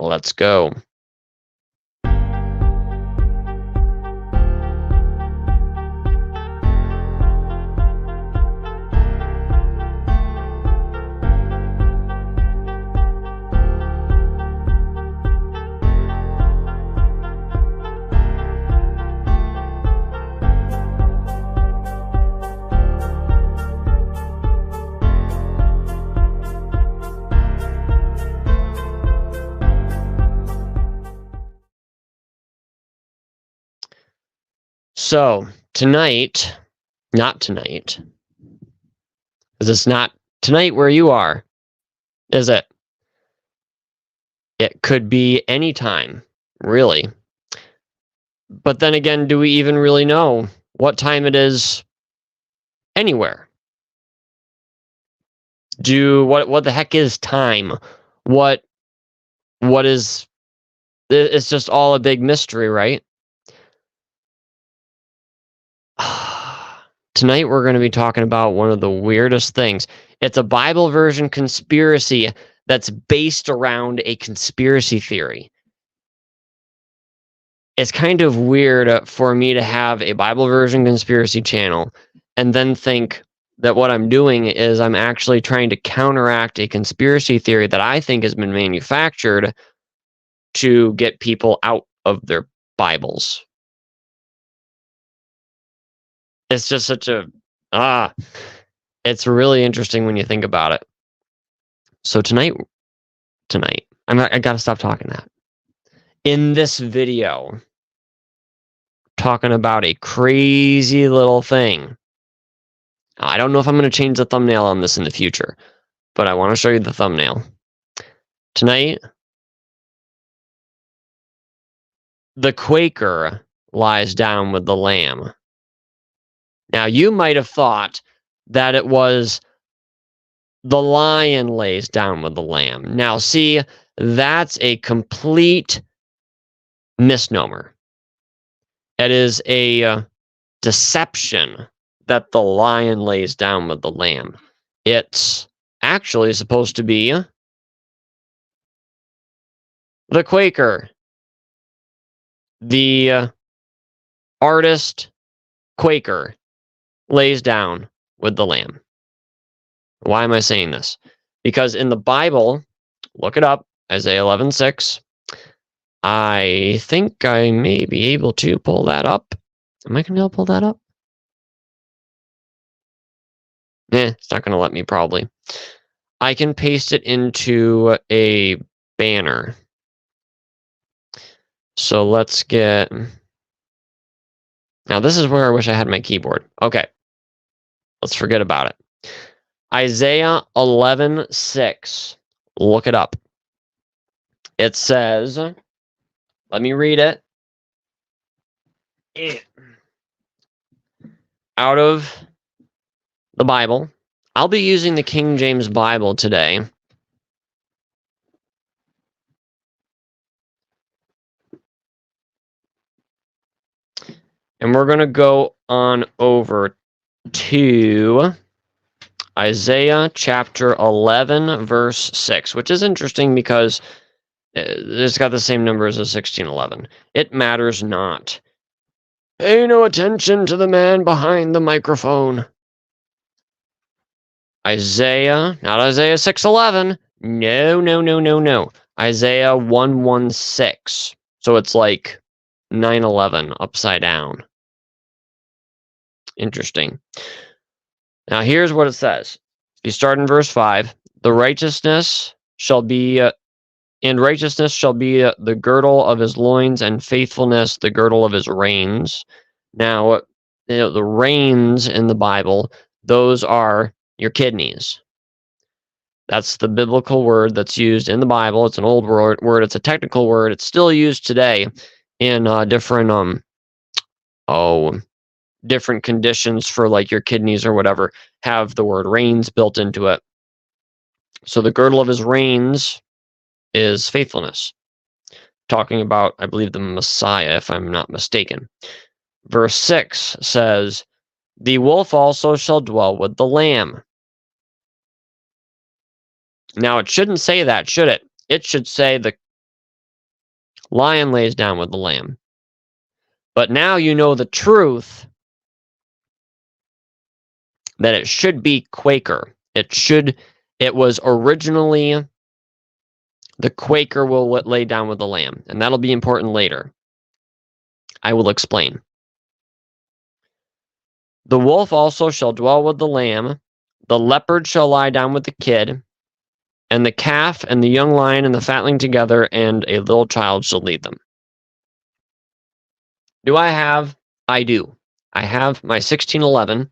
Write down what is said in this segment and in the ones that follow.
Let's go. So, not tonight, because it's not tonight where you are, is it? It could be any time, really. But then again, do we even really know what time it is anywhere? What the heck is time? What is, it's just all a big mystery, right? Tonight we're going to be talking about one of the weirdest things. It's a Bible version conspiracy that's based around a conspiracy theory. It's kind of weird for me to have a Bible version conspiracy channel and then think that what I'm doing is I'm actually trying to counteract a conspiracy theory that I think has been manufactured to get people out of their Bibles. It's just such a, it's really interesting when you think about it. So tonight, I gotta stop talking that. In this video, talking about a crazy little thing. I don't know if I'm going to change the thumbnail on this in the future, but I want to show you the thumbnail. Tonight, the Quaker lies down with the lamb. Now, you might have thought that it was the lion lays down with the lamb. Now, see, that's a complete misnomer. It is a deception that the lion lays down with the lamb. It's actually supposed to be the Quaker, the artist Quaker, lays down with the lamb. Why am I saying this? Because in the Bible, look it up, Isaiah 11:6. I think I may be able to pull that up. Am I going to be able to pull that up? It's not going to let me probably. I can paste it into a banner. So let's get... Now this is where I wish I had my keyboard. Okay. Let's forget about it. Isaiah 11:6. Look it up. It says, let me read it. Out of the Bible. I'll be using the King James Bible today. And we're going to go on over to Isaiah chapter 11, verse 6, which is interesting because it's got the same numbers as 16:11. It matters not. Pay no attention to the man behind the microphone. Isaiah, not Isaiah 6:11. No. Isaiah 1:16. So it's like 9:11 upside down. Interesting. Now here's what it says. You start in verse 5. Righteousness shall be the girdle of his loins, and faithfulness the girdle of his reins. Now, the reins in the Bible, those are your kidneys. That's the biblical word that's used in the Bible. It's an old word. It's a technical word. It's still used today in different different conditions for like your kidneys or whatever have the word reins built into it. So the girdle of his reins is faithfulness. Talking about, I believe, the Messiah, if I'm not mistaken. Verse 6 says, the wolf also shall dwell with the lamb. Now, it shouldn't say that, should it? It should say Lion lays down with the lamb. But now you know the truth that it should be Quaker. It was originally the Quaker will lay down with the lamb, and that'll be important later. I will explain. The wolf also shall dwell with the lamb, the leopard shall lie down with the kid, and the calf and the young lion and the fatling together, and a little child shall lead them. Do I have? I do. I have my 1611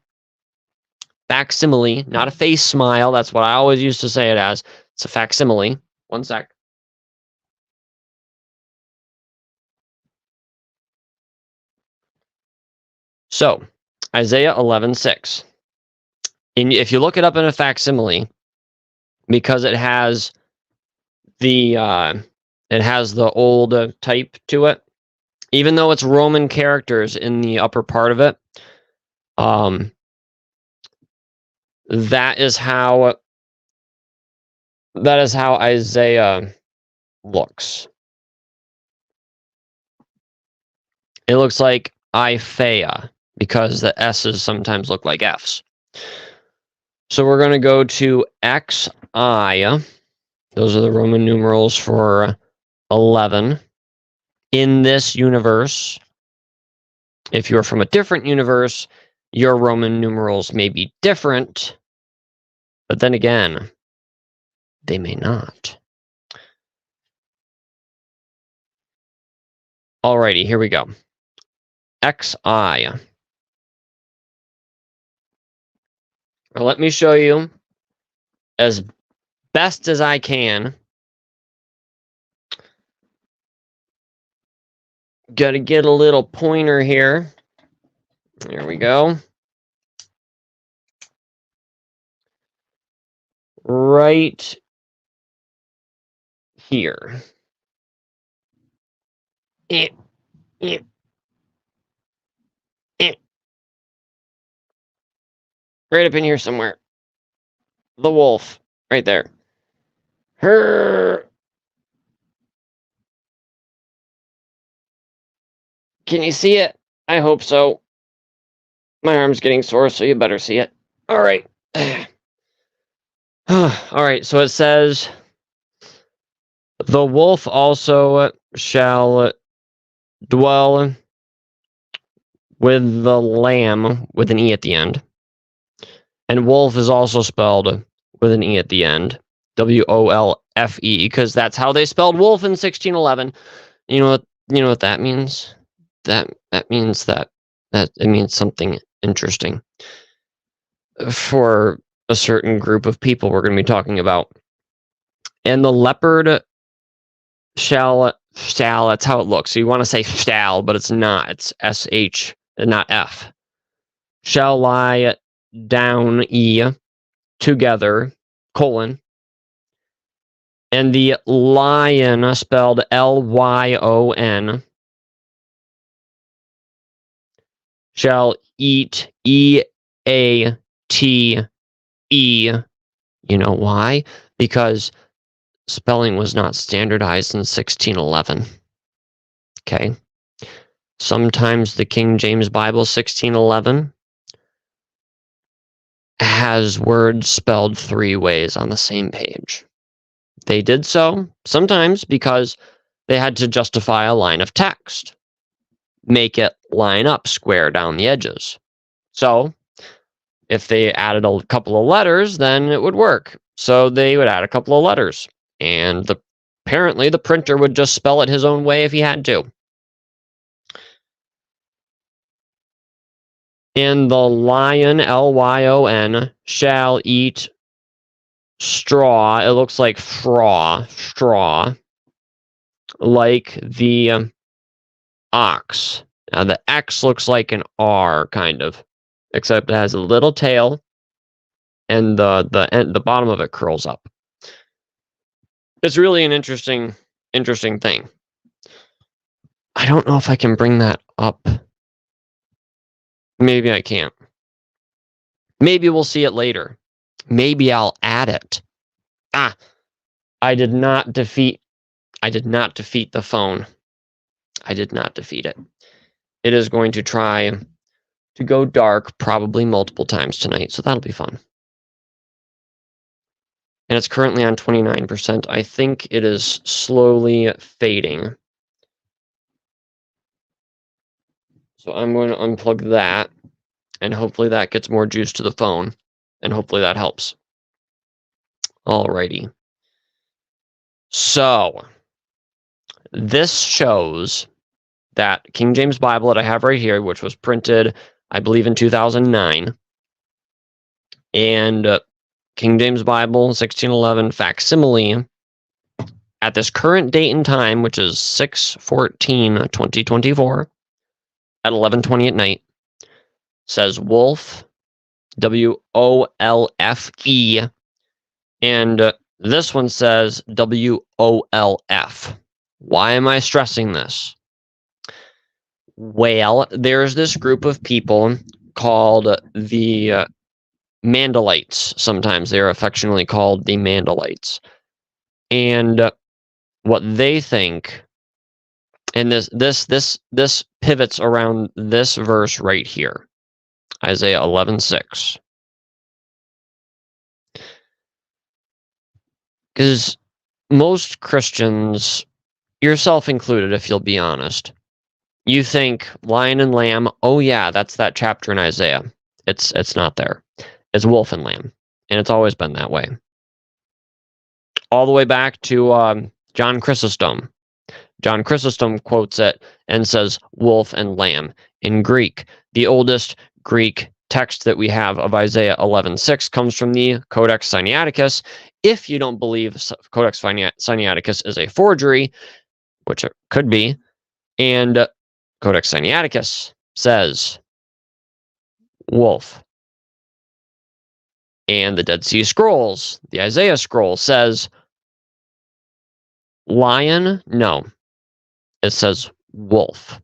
facsimile, not a face smile. That's what I always used to say it as. It's a facsimile. One sec. So, Isaiah 11:6. If you look it up in a facsimile, because it has the old type to it, even though it's Roman characters in the upper part of it, that is how Isaiah looks. It looks like Iphea, because the S's sometimes look like F's. So we're going to go to XI. Those are the Roman numerals for 11. In this universe, if you're from a different universe, your Roman numerals may be different, but then again, they may not. Alrighty, here we go. XI. Now let me show you as best as I can. Got to get a little pointer here. There we go. Right here. Right up in here somewhere. The wolf. Right there. Her. Can you see it? I hope so. My arm's getting sore, so you better see it. All right. All right, so it says, the wolf also shall dwell with the lamb, with an E at the end. And wolf is also spelled with an E at the end. W-O-L-F-E, because that's how they spelled wolf in 1611. You know what that means? That means that it means something interesting for a certain group of people we're going to be talking about. And the leopard shall, that's how it looks. So you want to say shall, but it's not. It's S-H, not F. Shall lie down, E, together, colon. And the lion, spelled L-Y-O-N, shall eat, E-A-T-E. You know why? Because spelling was not standardized in 1611. Okay? Sometimes the King James Bible, 1611, has words spelled 3 ways on the same page. They did so sometimes because they had to justify a line of text, make it line up square down the edges. So if they added a couple of letters, then it would work. So they would add a couple of letters, and apparently the printer would just spell it his own way if he had to. And the lion, L-Y-O-N, shall eat straw. It looks like straw, like the ox. Now the X looks like an R, kind of, except it has a little tail, and the bottom of it curls up. It's really an interesting thing. I don't know if I can bring that up. Maybe I can't. Maybe we'll see it later. Maybe I'll add it. I did not defeat the phone. I did not defeat it. It is going to try to go dark probably multiple times tonight, so that'll be fun. And it's currently on 29%. I think it is slowly fading. So I'm going to unplug that, and hopefully that gets more juice to the phone, and hopefully that helps. Alrighty. So, this shows that King James Bible that I have right here, which was printed, I believe, in 2009, and King James Bible 1611 facsimile at this current date and time, which is 6/14/2024 at 11:20 at night, says Wolf, WOLFE, and this one says WOLF. Why am I stressing this? Well, there's this group of people called the Mandalites. Sometimes they're affectionately called the Mandalites. And what they think, and this pivots around this verse right here, Isaiah 11:6. Because most Christians, yourself included, if you'll be honest, you think lion and lamb, oh yeah, that's that chapter in Isaiah. It's not there. It's wolf and lamb. And it's always been that way. All the way back to John Chrysostom. John Chrysostom quotes it and says wolf and lamb in Greek. The oldest Greek text that we have of Isaiah 11:6 comes from the Codex Sinaiticus. If you don't believe Codex Sinaiticus is a forgery, which it could be, and Codex Sinaiticus says wolf. And the Dead Sea Scrolls, the Isaiah scroll, says lion. No, it says wolf.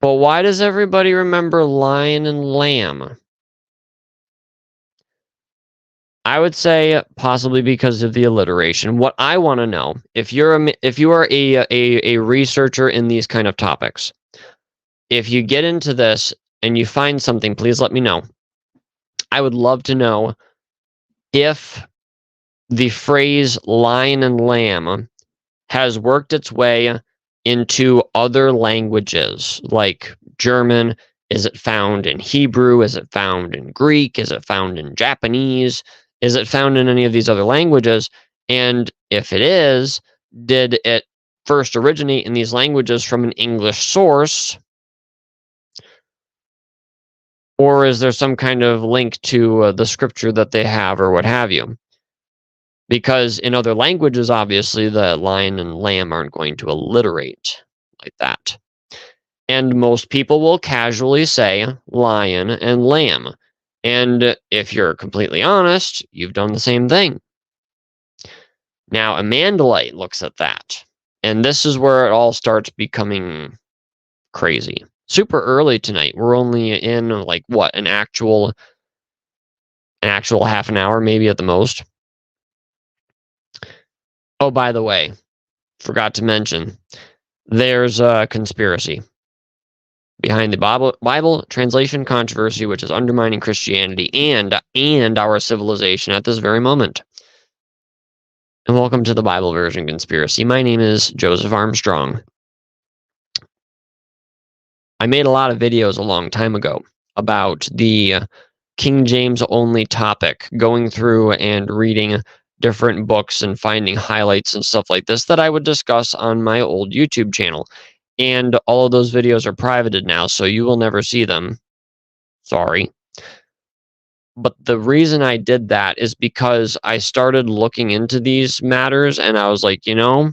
But why does everybody remember lion and lamb? I would say possibly because of the alliteration. What I want to know, if you are a researcher in these kind of topics, if you get into this and you find something, please let me know. I would love to know if the phrase lion and lamb has worked its way into other languages, like German. Is it found in Hebrew? Is it found in Greek? Is it found in Japanese? Is it found in any of these other languages? And if it is, did it first originate in these languages from an English source? Or is there some kind of link to the scripture that they have or what have you? Because in other languages, obviously, the lion and lamb aren't going to alliterate like that. And most people will casually say lion and lamb. And if you're completely honest, you've done the same thing. Now, a Mandalite looks at that. And this is where it all starts becoming crazy. Super early tonight. We're only in, like, what, an actual half an hour, maybe at the most. Oh, by the way, forgot to mention, there's a conspiracy behind the Bible translation controversy, which is undermining Christianity and our civilization at this very moment. And welcome to the Bible version conspiracy. My name is Joseph Armstrong. I made a lot of videos a long time ago about the King James only topic, going through and reading different books and finding highlights and stuff like this that I would discuss on my old YouTube channel. And all of those videos are privated now, so you will never see them. Sorry. But the reason I did that is because I started looking into these matters, and I was like, you know,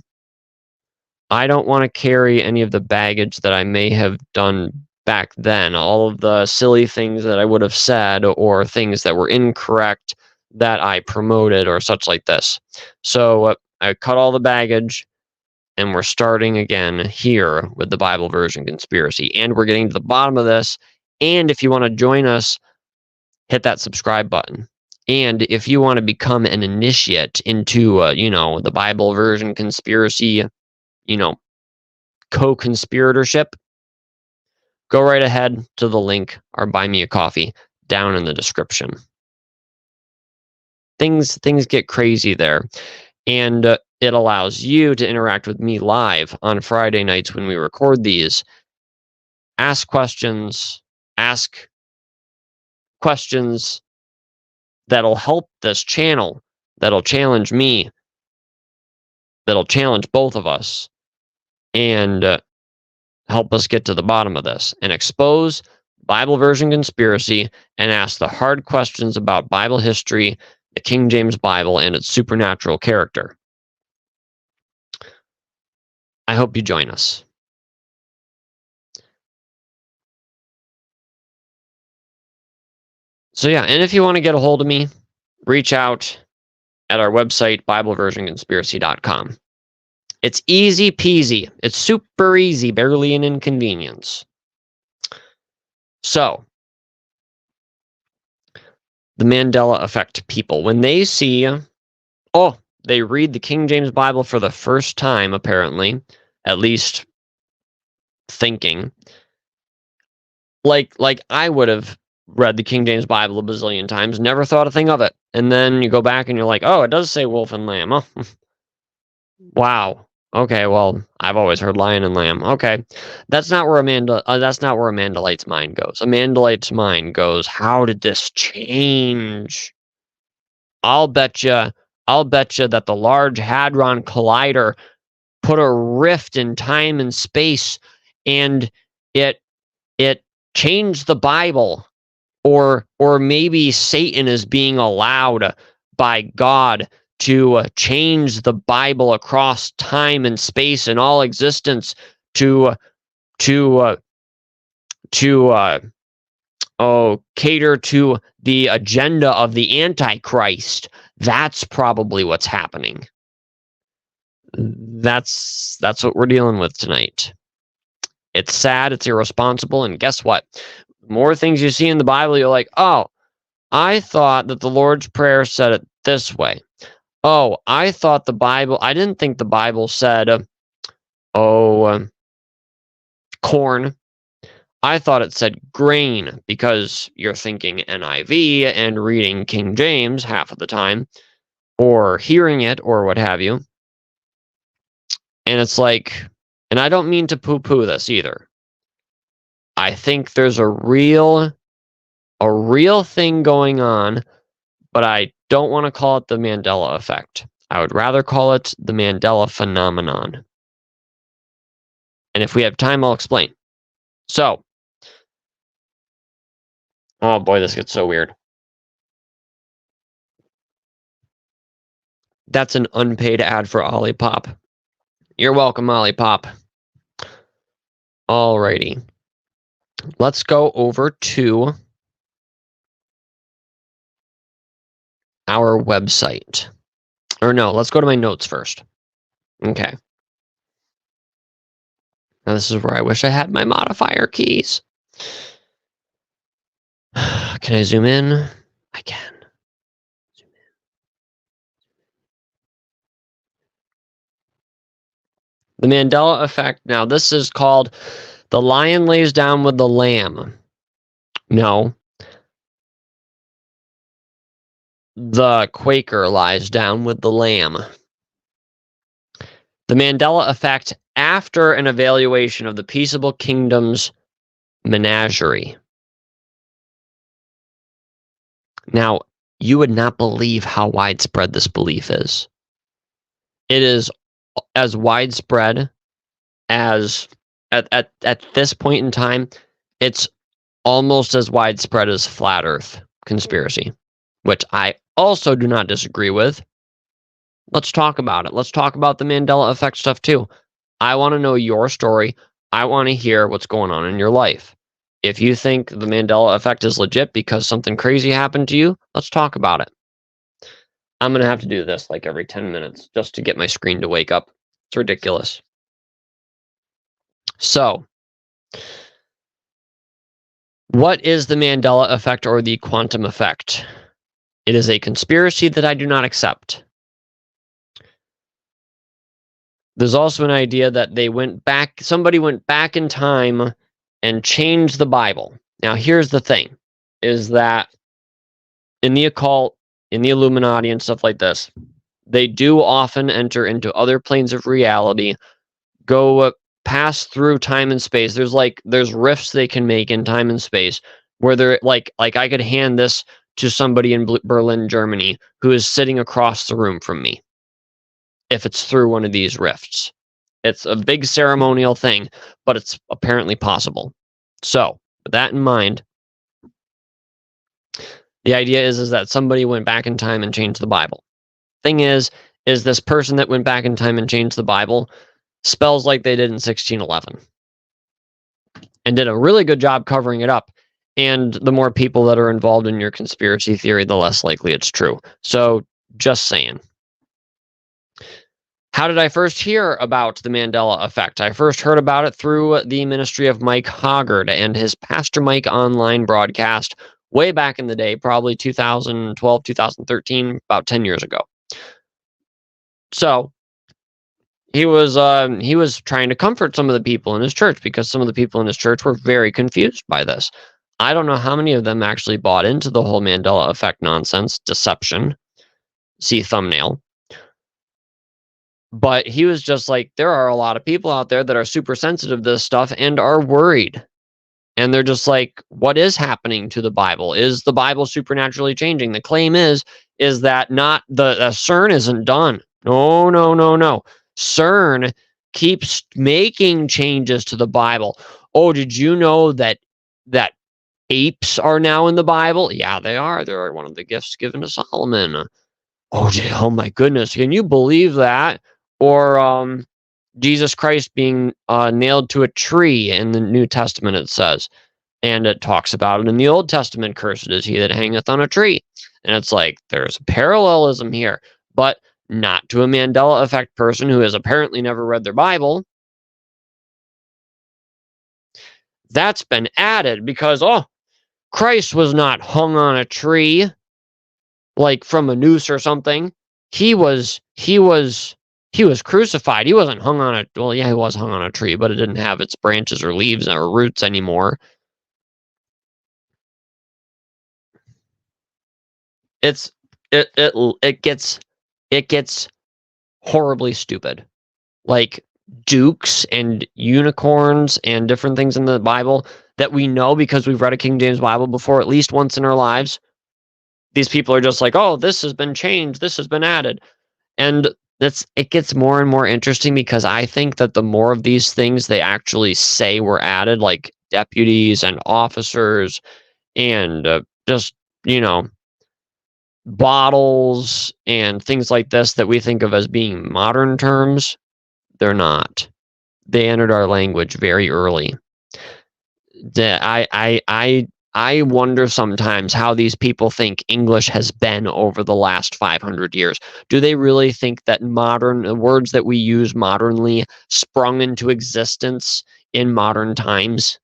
I don't want to carry any of the baggage that I may have done back then, all of the silly things that I would have said or things that were incorrect that I promoted or such like this. So I cut all the baggage, and we're starting again here with the Bible version conspiracy. And we're getting to the bottom of this. And if you want to join us, hit that subscribe button. And if you want to become an initiate into, the Bible version conspiracy, co-conspiratorship, go right ahead to the link or buy me a coffee down in the description. Things get crazy there, and it allows you to interact with me live on Friday nights when we record these. Ask questions that'll help this channel, that'll challenge me, that'll challenge both of us, and help us get to the bottom of this and expose Bible version conspiracy and ask the hard questions about Bible history, the King James Bible, and its supernatural character. I hope you join us. So yeah, and if you want to get a hold of me, reach out at our website, BibleVersionConspiracy.com. It's easy peasy. It's super easy, barely an inconvenience. So, the Mandela effect people, when they see, they read the King James Bible for the first time, apparently, at least thinking, like I would have read the King James Bible a bazillion times, never thought a thing of it. And then you go back and you're like, oh, it does say wolf and lamb. Oh, wow. Okay, well, I've always heard lion and lamb. Okay, that's not where that's not where a Mandalite's mind goes. A Mandalite's mind goes, how did this change? I'll bet you that the Large Hadron Collider put a rift in time and space, and it changed the Bible, or maybe Satan is being allowed by God to change the Bible across time and space and all existence to cater to the agenda of the Antichrist. That's probably what's happening. That's what we're dealing with tonight. It's sad, it's irresponsible, and guess what? More things you see in the Bible, you're like, oh, I thought that the Lord's Prayer said it this way. Oh, I didn't think the Bible said, corn. I thought it said grain, because you're thinking NIV and reading King James half of the time, or hearing it, or what have you. And it's like, and I don't mean to poo-poo this either. I think there's a real thing going on, but I don't want to call it the Mandela effect. I would rather call it the Mandela phenomenon. And if we have time, I'll explain. So, oh boy, this gets so weird. That's an unpaid ad for Olipop. You're welcome, Olipop. Alrighty. Let's go over to our website. Or no, let's go to my notes first. Okay. Now this is where I wish I had my modifier keys. Can I zoom in? I can. Zoom in. The Mandela effect. Now this is called the lion lays down with the lamb. No. The Quaker lies down with the lamb. The Mandela effect after an evaluation of the Peaceable Kingdom's menagerie. Now, you would not believe how widespread this belief is. It is as widespread as, at this point in time, it's almost as widespread as Flat Earth conspiracy, which I also do not disagree with. Let's talk about it. Let's talk about the Mandela effect stuff too. I want to know your story. I want to hear what's going on in your life. If you think the Mandela effect is legit because something crazy happened to you, let's talk about it. I'm going to have to do this like every 10 minutes just to get my screen to wake up. It's ridiculous. So, what is the Mandela effect or the quantum effect? It is a conspiracy that I do not accept. There's also an idea that somebody went back in time and changed the Bible. Now, here's the thing, is that in the occult, in the Illuminati and stuff like this, they do often enter into other planes of reality, go pass through time and space. There's rifts they can make in time and space where they're like I could hand this to somebody in Berlin, Germany, who is sitting across the room from me, if it's through one of these rifts. It's a big ceremonial thing, but it's apparently possible. So, with that in mind, the idea is that somebody went back in time and changed the Bible. Thing is this person that went back in time and changed the Bible spells like they did in 1611 and did a really good job covering it up. And the more people that are involved in your conspiracy theory, the less likely it's true. So, just saying. How did I first hear about the Mandela effect? I first heard about it through the ministry of Mike Hoggard and his Pastor Mike online broadcast way back in the day, probably 2012, 2013, about 10 years ago. So he was trying to comfort some of the people in his church, because some of the people in his church were very confused by this. I don't know how many of them actually bought into the whole Mandela effect nonsense, deception. See thumbnail. But he was just like, there are a lot of people out there that are super sensitive to this stuff and are worried. And they're just like, what is happening to the Bible? Is the Bible supernaturally changing? The claim is that not the CERN isn't done. No. CERN keeps making changes to the Bible. Oh, did you know that apes are now in the Bible? Yeah, they are. They're one of the gifts given to Solomon. Oh my goodness. Can you believe that? Or Jesus Christ being nailed to a tree in the New Testament, it says. And it talks about it in the Old Testament, cursed is he that hangeth on a tree. And it's like, there's a parallelism here, but not to a Mandela effect person who has apparently never read their Bible. That's been added because, Christ was not hung on a tree, like from a noose or something. He was crucified. He wasn't hung on he was hung on a tree, but it didn't have its branches or leaves or roots anymore. It gets horribly stupid. Like dukes and unicorns and different things in the Bible that we know because we've read a King James Bible before at least once in our lives. These people are just like, oh, this has been changed, this has been added. And it gets more and more interesting, because I think that the more of these things they actually say were added, like deputies and officers and just, bottles and things like this that we think of as being modern terms, they're not. They entered our language very early. I wonder sometimes how these people think English has been over the last 500 years. Do they really think that modern words that we use modernly sprung into existence in modern times?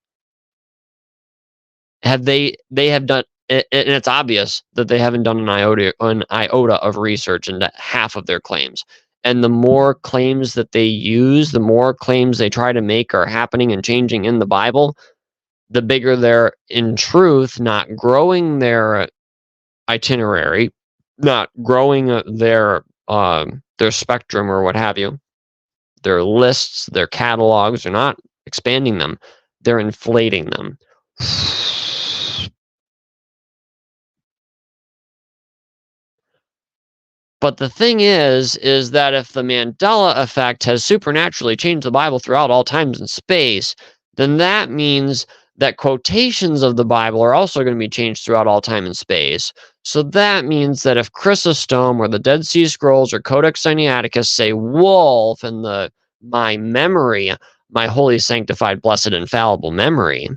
They have done, and it's obvious that they haven't done an iota of research into half of their claims. And the more claims that they use, the more claims they try to make are happening and changing in the Bible, the bigger they're, in truth, not growing their itinerary, not growing their spectrum or what have you, their lists, their catalogs. They're not expanding them. They're inflating them. But the thing is that if the Mandela effect has supernaturally changed the Bible throughout all times and space, then that means that quotations of the Bible are also going to be changed throughout all time and space. So that means that if Chrysostom or the Dead Sea Scrolls or Codex Sinaiticus say wolf, and my memory, my holy, sanctified, blessed, infallible memory,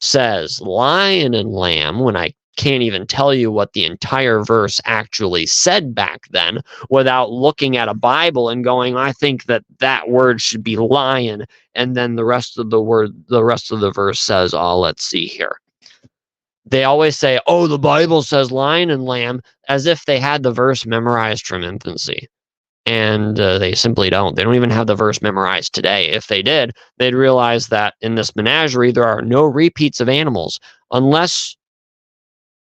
says lion and lamb, when I can't even tell you what the entire verse actually said back then without looking at a Bible and going, I think that word should be lion, and then the rest of the verse says, let's see here. They always say, oh, the Bible says lion and lamb, as if they had the verse memorized from infancy. And they simply don't. They don't even have the verse memorized today. If they did, they'd realize that in this menagerie, there are no repeats of animals unless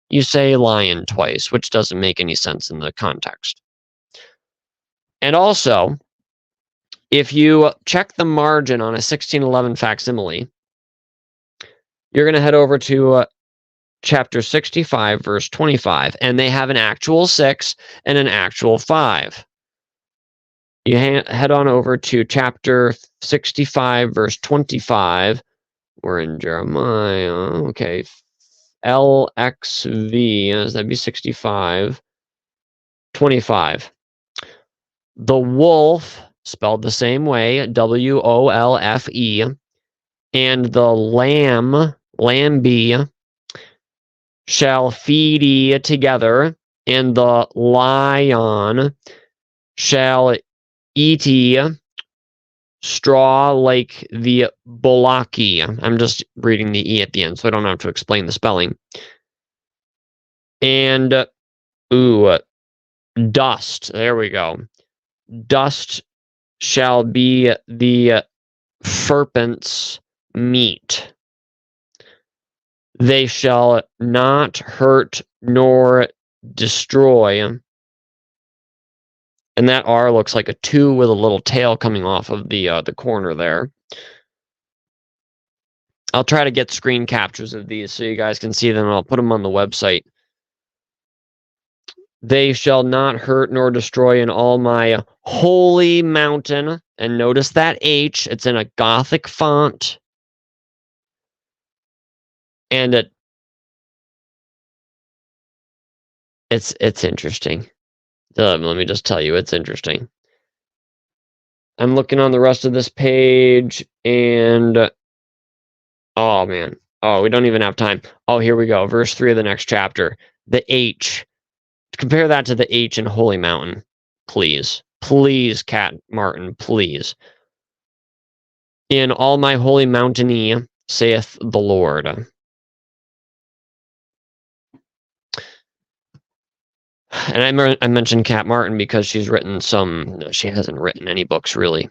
you say lion twice, which doesn't make any sense in the context. And also, if you check the margin on a 1611 facsimile, you're going to head over to chapter 65, verse 25, and they have an actual 6 and an actual 5. You head on over to chapter 65, verse 25. We're in Jeremiah. Okay. LXV, that'd be 65. 25. The wolf, spelled the same way, WOLFE, and the lamb shall feed ye together, and the lion shall eat ye straw like the bolaki. I'm just reading the E at the end, so I don't have to explain the spelling. And, dust. There we go. Dust shall be the serpent's meat. They shall not hurt nor destroy. And that R looks like a 2 with a little tail coming off of the corner there. I'll try to get screen captures of these so you guys can see them, and I'll put them on the website. They shall not hurt nor destroy in all my holy mountain. And notice that H, it's in a Gothic font. And it's interesting. Let me just tell you, it's interesting. I'm looking on the rest of this page, and oh man, we don't even have time. Oh, here we go. Verse 3 of the next chapter. The H. Compare that to the H in Holy Mountain, please. Please, Cat Martin, please. In all my holy mountainy, saith the Lord. And I mentioned Cat Martin because she's written she hasn't written any books, really.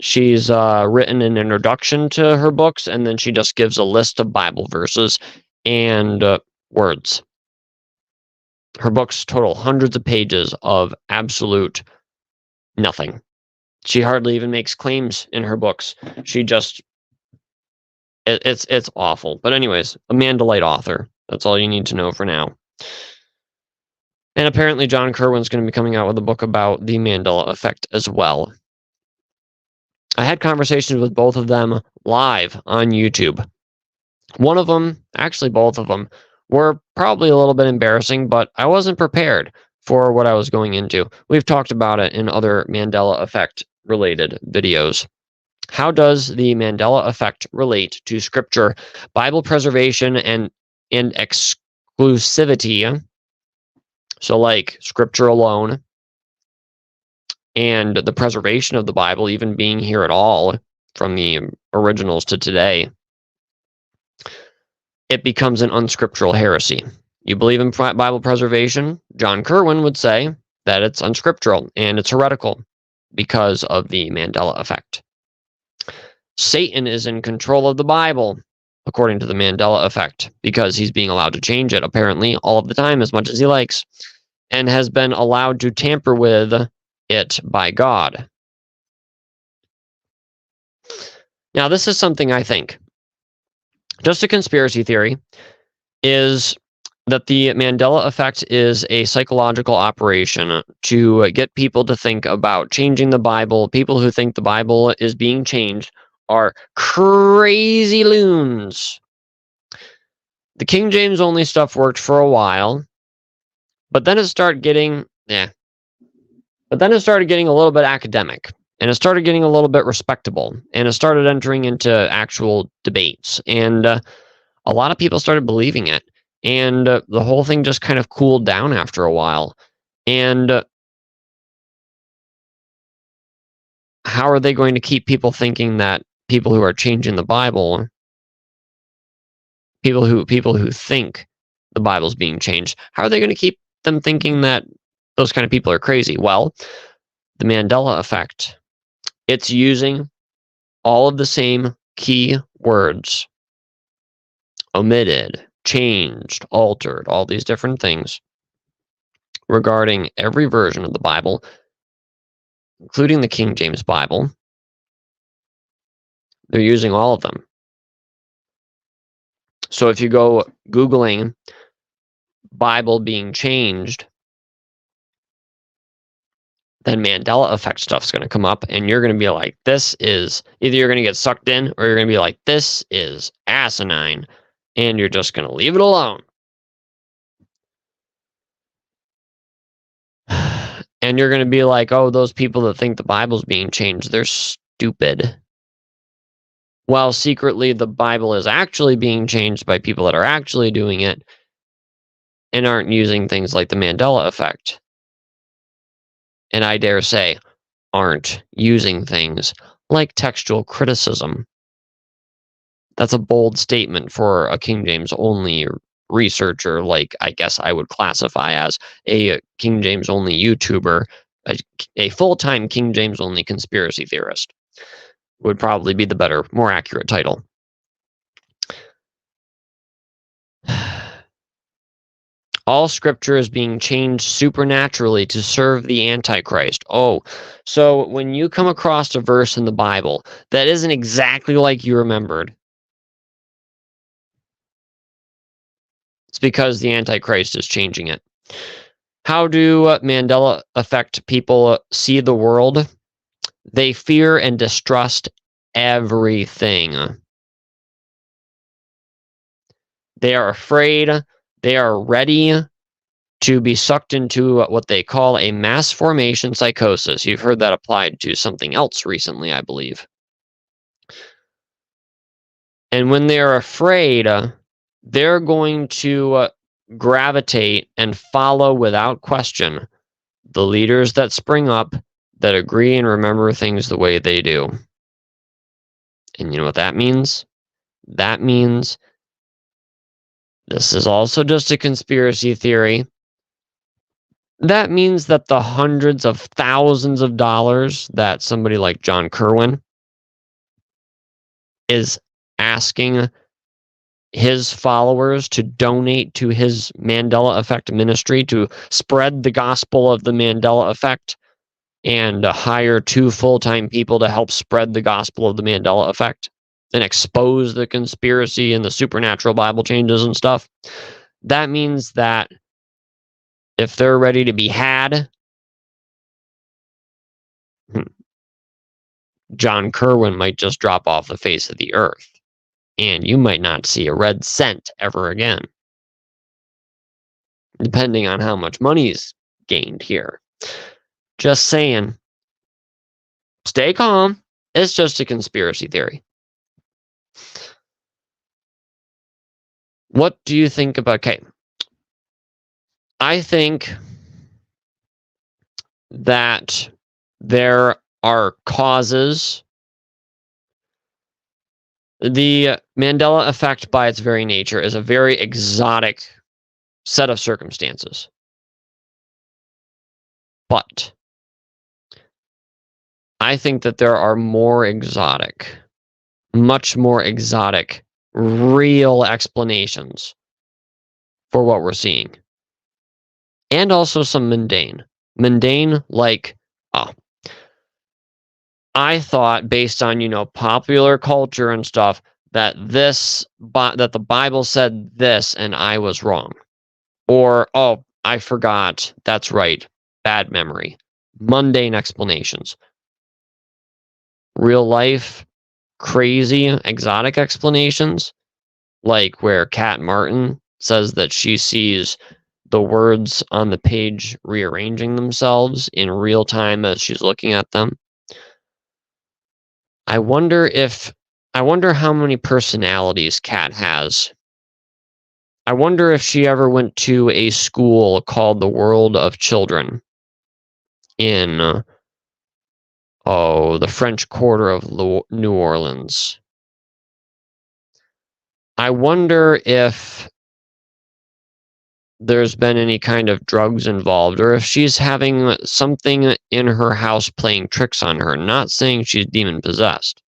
She's written an introduction to her books, and then she just gives a list of Bible verses and words. Her books total hundreds of pages of absolute nothing. She hardly even makes claims in her books. She just... It's awful. But anyways, a Mandalite author. That's all you need to know for now. And apparently John Kerwin's going to be coming out with a book about the Mandela effect as well. I had conversations with both of them live on YouTube. One of them, actually both of them, were probably a little bit embarrassing, but I wasn't prepared for what I was going into. We've talked about it in other Mandela effect related videos. How does the Mandela effect relate to Scripture, Bible preservation, and exclusivity? So like Scripture alone and the preservation of the Bible even being here at all from the originals to today, it becomes an unscriptural heresy. You believe in Bible preservation? John Kerwin would say that it's unscriptural and it's heretical because of the Mandela effect. Satan is in control of the Bible, according to the Mandela effect, because he's being allowed to change it, apparently, all of the time, as much as he likes, and has been allowed to tamper with it by God. Now, this is something I think, just a conspiracy theory, is that the Mandela effect is a psychological operation to get people to think about changing the Bible. People who think the Bible is being changed are crazy loons. The King James only stuff worked for a while, but then it started getting, But then it started getting a little bit academic, and it started getting a little bit respectable, and it started entering into actual debates, and a lot of people started believing it, and the whole thing just kind of cooled down after a while. And how are they going to keep people thinking that people who are changing the Bible, people who think the Bible's being changed, how are they going to keep them thinking that those kind of people are crazy? Well, the Mandela effect, it's using all of the same key words, omitted, changed, altered, all these different things regarding every version of the Bible, including the King James Bible. They're using all of them. So if you go Googling Bible being changed, then Mandela effect stuff's going to come up, and you're going to be like, this is, either you're going to get sucked in, or you're going to be like, this is asinine, and you're just going to leave it alone. And you're going to be like, oh, those people that think the Bible's being changed, they're stupid. While secretly the Bible is actually being changed by people that are actually doing it and aren't using things like the Mandela effect. And I dare say, aren't using things like textual criticism. That's a bold statement for a King James only researcher, like I guess I would classify as a King James only YouTuber, a full-time King James only conspiracy theorist. Would probably be the better, more accurate title. All scripture is being changed supernaturally to serve the Antichrist. Oh, so when you come across a verse in the Bible that isn't exactly like you remembered, it's because the Antichrist is changing it. How do Mandela effect people see the world? They fear and distrust everything. They are afraid. They are ready to be sucked into what they call a mass formation psychosis. You've heard that applied to something else recently, I believe. And when they are afraid, they're going to gravitate and follow without question the leaders that spring up that agree and remember things the way they do. And you know what that means? That means this is also just a conspiracy theory. That means that the hundreds of thousands of dollars that somebody like John Kerwin is asking his followers to donate to his Mandela Effect ministry to spread the gospel of the Mandela Effect and hire 2 full-time people to help spread the gospel of the Mandela Effect and expose the conspiracy and the supernatural Bible changes and stuff. That means that if they're ready to be had, John Kerwin might just drop off the face of the earth, and you might not see a red cent ever again, depending on how much money's gained here. Just saying. Stay calm. It's just a conspiracy theory. What do you think about... Okay. I think that there are causes. The Mandela effect, by its very nature, is a very exotic set of circumstances. But I think that there are more exotic, much more exotic, real explanations for what we're seeing. And also some mundane. Mundane, like, I thought, based on, popular culture and stuff, that that the Bible said this and I was wrong. Or, oh, I forgot. That's right. Bad memory. Mundane explanations. Real life, crazy, exotic explanations, like where Kat Martin says that she sees the words on the page rearranging themselves in real time as she's looking at them. I wonder how many personalities Kat has. I wonder if she ever went to a school called the World of Children in the French Quarter of New Orleans. I wonder if there's been any kind of drugs involved, or if she's having something in her house playing tricks on her. Not saying she's demon possessed.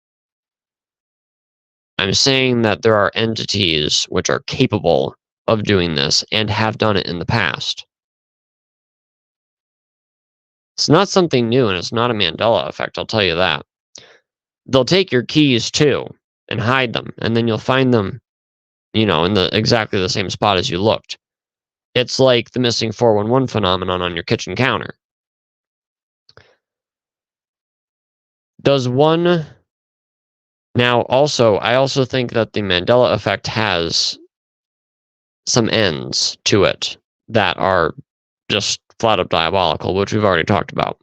I'm saying that there are entities which are capable of doing this and have done it in the past. It's not something new, and it's not a Mandela effect, I'll tell you that. They'll take your keys too and hide them, and then you'll find them, in exactly the same spot as you looked. It's like the missing 411 phenomenon on your kitchen counter. Now, I also think that the Mandela effect has some ends to it that are just flat up diabolical, which we've already talked about.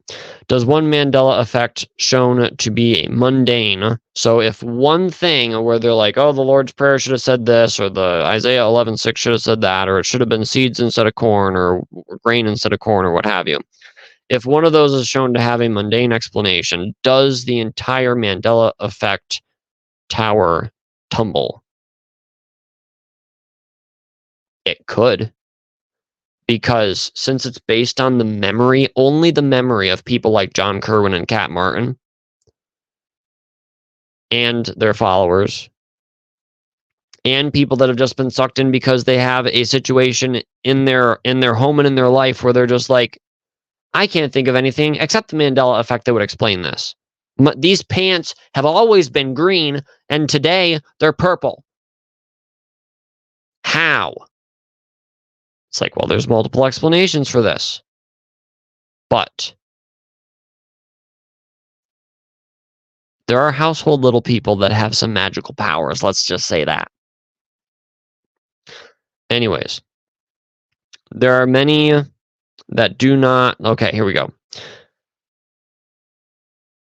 Does one Mandela effect shown to be mundane? So if one thing where they're like, oh, the Lord's Prayer should have said this, or the Isaiah 11:6 should have said that, or it should have been seeds instead of corn, or grain instead of corn, or what have you. If one of those is shown to have a mundane explanation, does the entire Mandela effect tower tumble? It could. Because since it's based on only the memory of people like John Kerwin and Kat Martin and their followers, and people that have just been sucked in because they have a situation in their home and in their life where they're just like, I can't think of anything except the Mandela effect that would explain this. These pants have always been green, and today they're purple. How? It's like, well, there's multiple explanations for this. But there are household little people that have some magical powers. Let's just say that. Anyways, there are many that do not. Okay, here we go.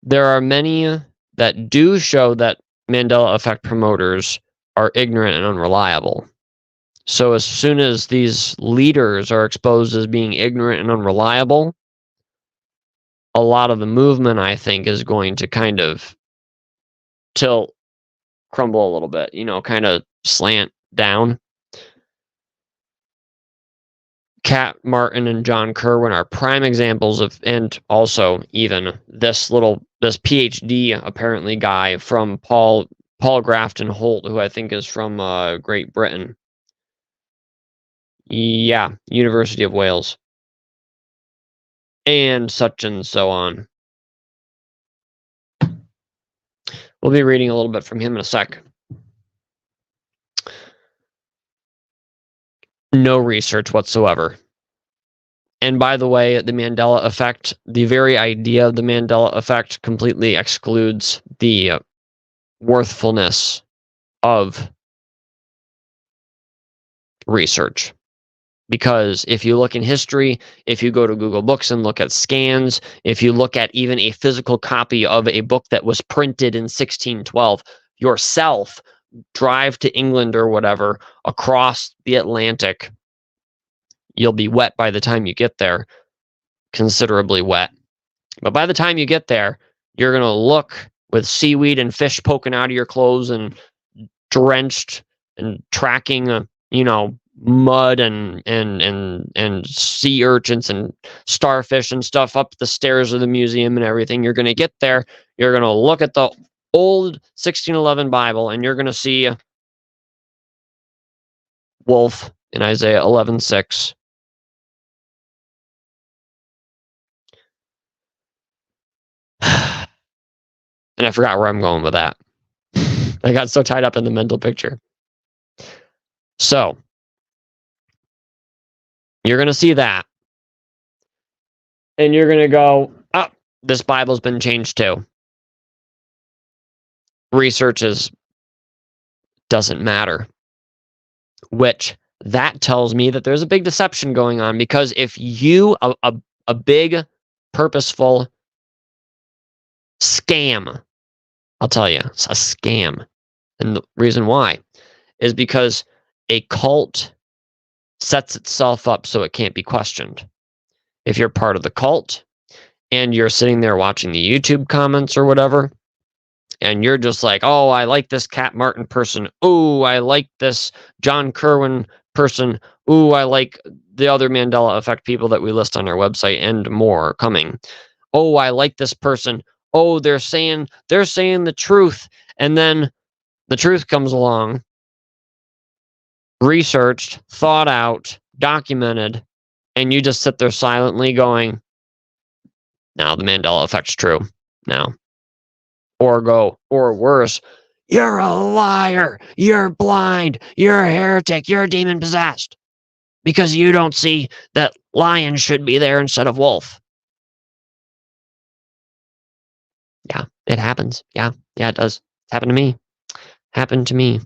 There are many that do show that Mandela effect promoters are ignorant and unreliable. So as soon as these leaders are exposed as being ignorant and unreliable, a lot of the movement, I think, is going to kind of crumble a little bit, kind of slant down. Kat Martin and John Kerwin are prime examples of, and also even this PhD apparently guy from Paul Grafton Holt, who I think is from Great Britain. Yeah, University of Wales. And such and so on. We'll be reading a little bit from him in a sec. No research whatsoever. And by the way, the Mandela effect, the very idea of the Mandela effect completely excludes the worthfulness of research. Because if you look in history, if you go to Google Books and look at scans, if you look at even a physical copy of a book that was printed in 1612, yourself, drive to England or whatever, across the Atlantic, you'll be wet by the time you get there, considerably wet. But by the time you get there, you're going to look with seaweed and fish poking out of your clothes and drenched and tracking, mud and sea urchins and starfish and stuff up the stairs of the museum and everything. You're going to get there. You're going to look at the old 1611 Bible, and you're going to see wolf in Isaiah 11:6. And I forgot where I'm going with that. I got so tied up in the mental picture. So, you're going to see that. And you're going to go, oh, this Bible's been changed too. Research doesn't matter. Which, that tells me that there's a big deception going on, because if you, a big, purposeful scam, I'll tell you, it's a scam. And the reason why is because a cult sets itself up so it can't be questioned. If you're part of the cult and you're sitting there watching the YouTube comments or whatever, and you're just like, oh, I like this Kat Martin person. Oh, I like this John Kerwin person, ooh, I like the other Mandela effect people that we list on our website and more coming. Oh, I like this person. Oh, they're saying the truth. And then the truth comes along, researched, thought out, documented, and you just sit there silently going, now the Mandela effect's true. Now. Or worse, you're a liar, you're blind, you're a heretic, you're demon possessed. Because you don't see that lion should be there instead of wolf. Yeah, it happens. Yeah, it does. It's happened to me. Happened to me.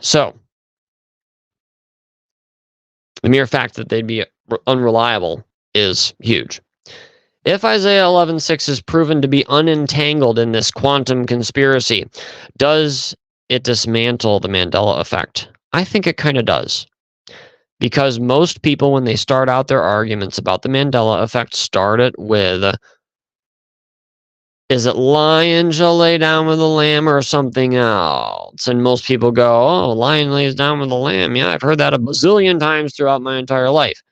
So, the mere fact that they'd be unreliable is huge. If Isaiah 11:6 is proven to be unentangled in this quantum conspiracy, does it dismantle the Mandela effect? I think it kind of does. Because most people, when they start out their arguments about the Mandela effect, start it with, is it lion shall lay down with the lamb or something else? And most people go, oh, lion lays down with the lamb. Yeah, I've heard that a bazillion times throughout my entire life.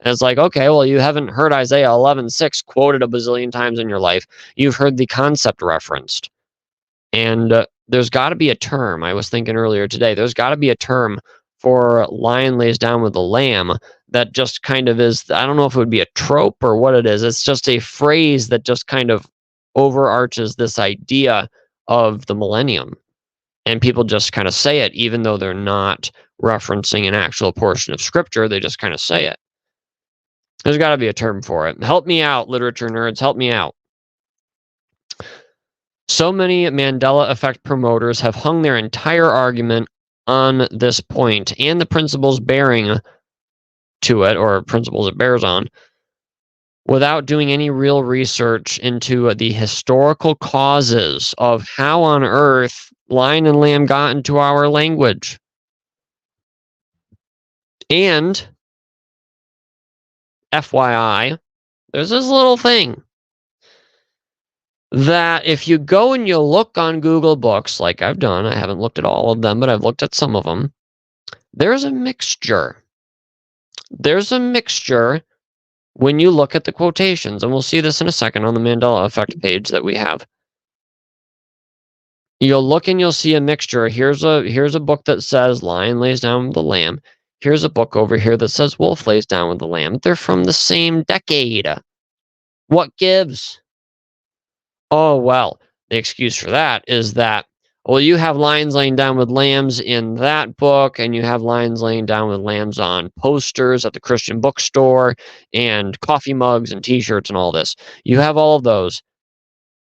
And it's like, okay, well, you haven't heard Isaiah 11:6 quoted a bazillion times in your life. You've heard the concept referenced. And there's got to be a term. I was thinking earlier today, there's got to be a term for lion lays down with the lamb that just kind of is, I don't know if it would be a trope or what it is. It's just a phrase that just kind of overarches this idea of the millennium. And people just kind of say it, even though they're not referencing an actual portion of scripture. They just kind of say it. There's got to be a term for it. Help me out, literature nerds. Help me out. So many Mandela effect promoters have hung their entire argument on this point and the principles bearing to it, or principles it bears on, without doing any real research into the historical causes of how on earth lion and lamb got into our language. And FYI, there's this little thing that if you go and you look on Google Books, like I've done, I haven't looked at all of them, but I've looked at some of them, there's a mixture. There's a mixture when you look at the quotations, and we'll see this in a second on the Mandela effect page that we have. You'll look and you'll see a mixture. Here's a book that says lion lays down with the lamb. Here's a book over here that says wolf lays down with the lamb. They're from the same decade. What gives? Oh, well, the excuse for that is that, well, you have lions laying down with lambs in that book, and you have lions laying down with lambs on posters at the Christian bookstore, and coffee mugs and t-shirts and all this. You have all of those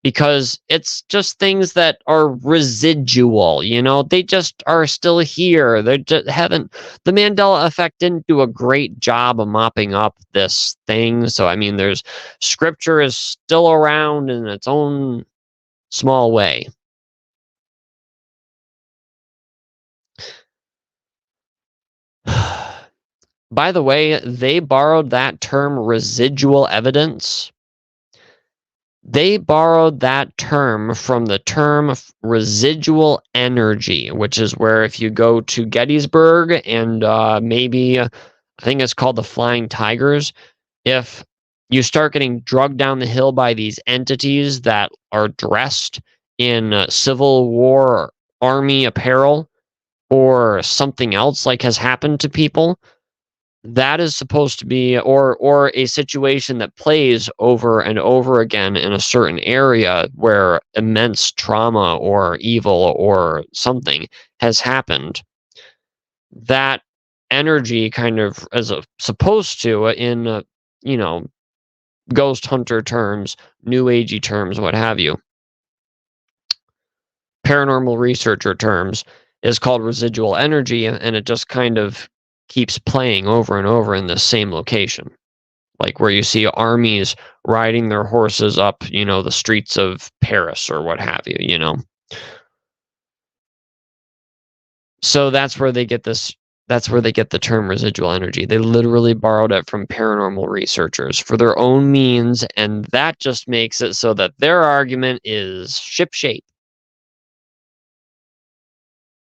because it's just things that are residual, they just are still here. They just haven't, the Mandela effect didn't do a great job of mopping up this thing. So, I mean, there's scripture is still around in its own small way. By the way, they borrowed that term residual evidence. They borrowed that term from the term residual energy, which is where if you go to Gettysburg and maybe, I think it's called the Flying Tigers, if you start getting drugged down the hill by these entities that are dressed in Civil War Army apparel or something else like has happened to people, that is supposed to be, or a situation that plays over and over again in a certain area where immense trauma or evil or something has happened. That energy kind of is supposed to, in ghost hunter terms, new agey terms, what have you, paranormal researcher terms, is called residual energy, and it just kind of keeps playing over and over in the same location. Like where you see armies riding their horses up, the streets of Paris or what have you, So that's where they get this, that's where they get the term residual energy. They literally borrowed it from paranormal researchers for their own means, and that just makes it so that their argument is shipshape.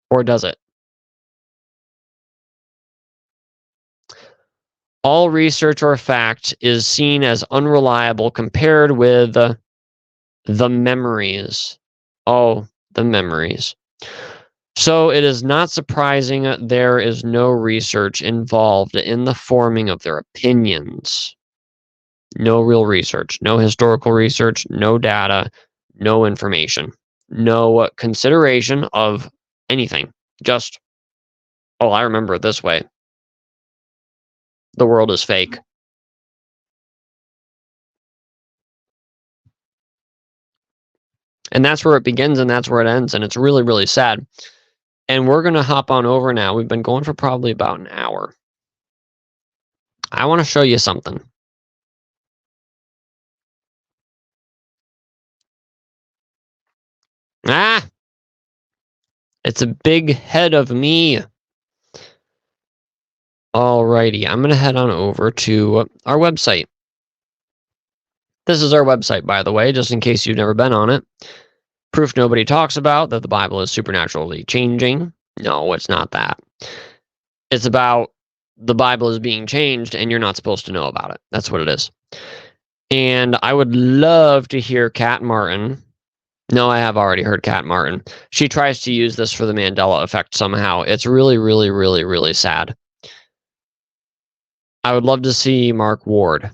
Or does it? All research or fact is seen as unreliable compared with the memories. Oh, the memories. So it is not surprising there is no research involved in the forming of their opinions. No real research, no historical research, no data, no information, no consideration of anything. Just, oh, I remember it this way. The world is fake. And that's where it begins and that's where it ends. And it's really, really sad. And we're going to hop on over now. We've been going for probably about an hour. I want to show you something. Ah! It's a big head of me. Alrighty, I'm going to head on over to our website. This is our website, by the way, just in case you've never been on it. Proof nobody talks about, that the Bible is supernaturally changing. No, it's not that. It's about the Bible is being changed and you're not supposed to know about it. That's what it is. And I would love to hear Kat Martin. No, I have already heard Kat Martin. She tries to use this for the Mandela effect somehow. It's really, really, really, really sad. I would love to see Mark Ward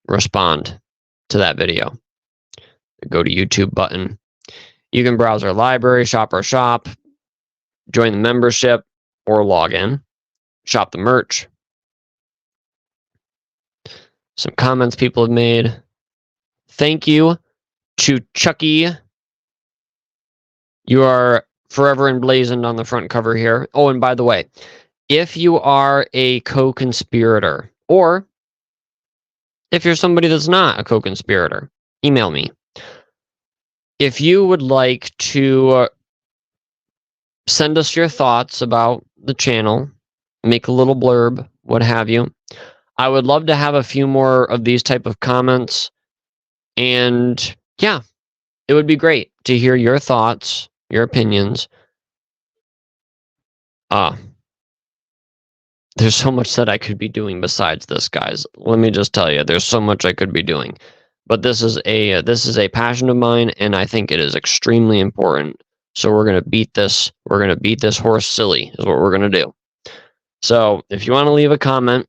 respond to that video. Go to YouTube button. You can browse our library, shop our shop, join the membership, or log in. Shop the merch. Some comments people have made. Thank you to Chucky. You are forever emblazoned on the front cover here. Oh, and by the way, if you are a co-conspirator, or if you're somebody that's not a co-conspirator, email me. If you would like to send us your thoughts about the channel, make a little blurb, what have you, I would love to have a few more of these type of comments. And yeah, it would be great to hear your thoughts, your opinions. There's so much that I could be doing besides this, guys. Let me just tell you, there's so much I could be doing. But this is a passion of mine, and I think it is extremely important. So we're gonna beat this. We're gonna beat this horse silly. Is what we're gonna do. So if you want to leave a comment,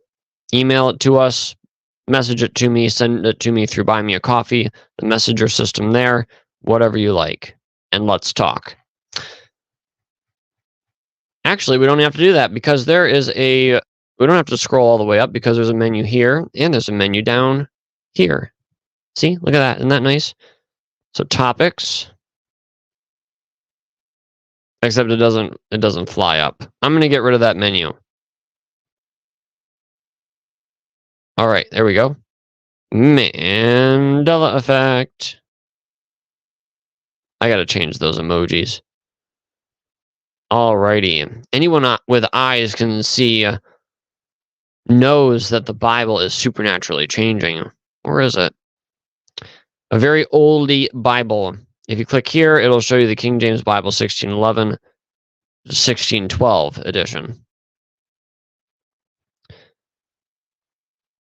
email it to us, message it to me, send it to me through Buy Me a Coffee, the messenger system there, whatever you like, and let's talk. Actually, we don't have to do that because there is we don't have to scroll all the way up because there's a menu here and there's a menu down here. See, look at that. Isn't that nice? So topics, except it doesn't fly up. I'm going to get rid of that menu. All right, there we go. Mandela effect. I got to change those emojis. Alrighty. Anyone with eyes can see, knows that the Bible is supernaturally changing. Or is it? A very oldie Bible. If you click here, it'll show you the King James Bible 1611, 1612 edition.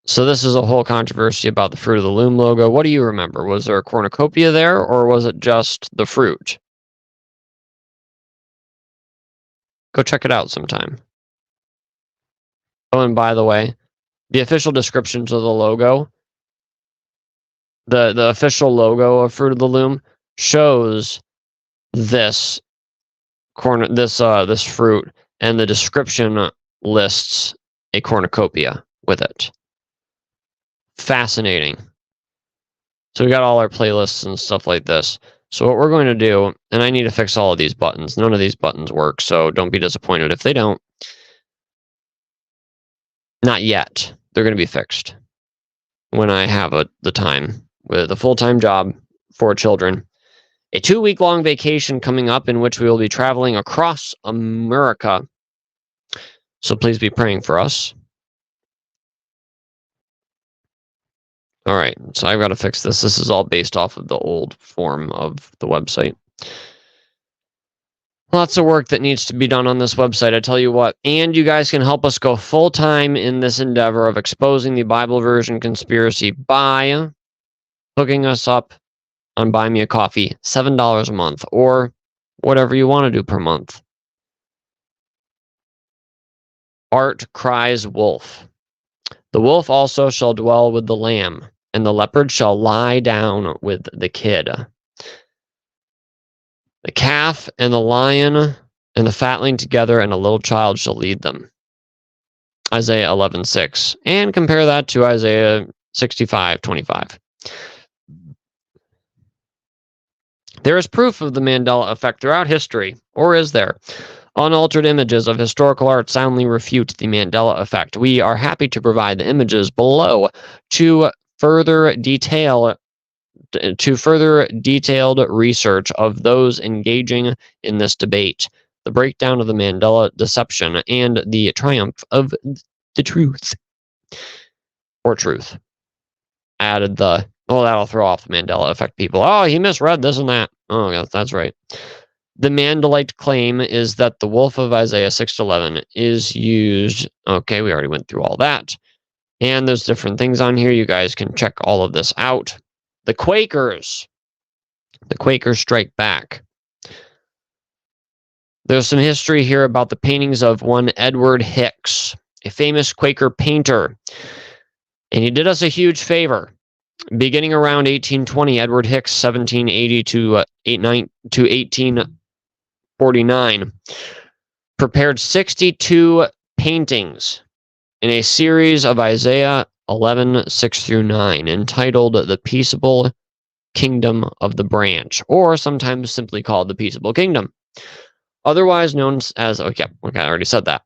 So this is a whole controversy about the Fruit of the Loom logo. What do you remember? Was there a cornucopia there, or was it just the fruit? Go check it out sometime. Oh, and by the way, the official descriptions of the logo, the official logo of Fruit of the Loom shows this this fruit, and the description lists a cornucopia with it. Fascinating. So we got all our playlists and stuff like this. So what we're going to do, and I need to fix all of these buttons. None of these buttons work, so don't be disappointed if they don't. Not yet. They're going to be fixed when I have the time with a full-time job, 4 children, a 2-week-long vacation coming up in which we will be traveling across America. So please be praying for us. All right, so I've got to fix this. This is all based off of the old form of the website. Lots of work that needs to be done on this website, I tell you what. And you guys can help us go full-time in this endeavor of exposing the Bible version conspiracy by hooking us up on Buy Me a Coffee, $7 a month, or whatever you want to do per month. Art cries wolf. The wolf also shall dwell with the lamb, and the leopard shall lie down with the kid. The calf and the lion and the fatling together, and a little child shall lead them. Isaiah 11:6. And compare that to Isaiah 65:25. There is proof of the Mandela effect throughout history, or is there? Unaltered images of historical art soundly refute the Mandela effect. We are happy to provide the images below to further detailed research of those engaging in this debate, the breakdown of the Mandela deception, and the triumph of the truth. Or truth. Added the, oh, that'll throw off the Mandela effect people. Oh, he misread this and that. Oh, yeah, that's right. The Mandelite claim is that the wolf of Isaiah 6:11 is used. Okay, we already went through all that. And there's different things on here. You guys can check all of this out. The Quakers. The Quakers strike back. There's some history here about the paintings of one Edward Hicks, a famous Quaker painter. And he did us a huge favor. Beginning around 1820, Edward Hicks, 1780 to 1849, prepared 62 paintings in a series of Isaiah 11:6-9, entitled The Peaceable Kingdom of the Branch, or sometimes simply called The Peaceable Kingdom, otherwise known as, okay, I already said that.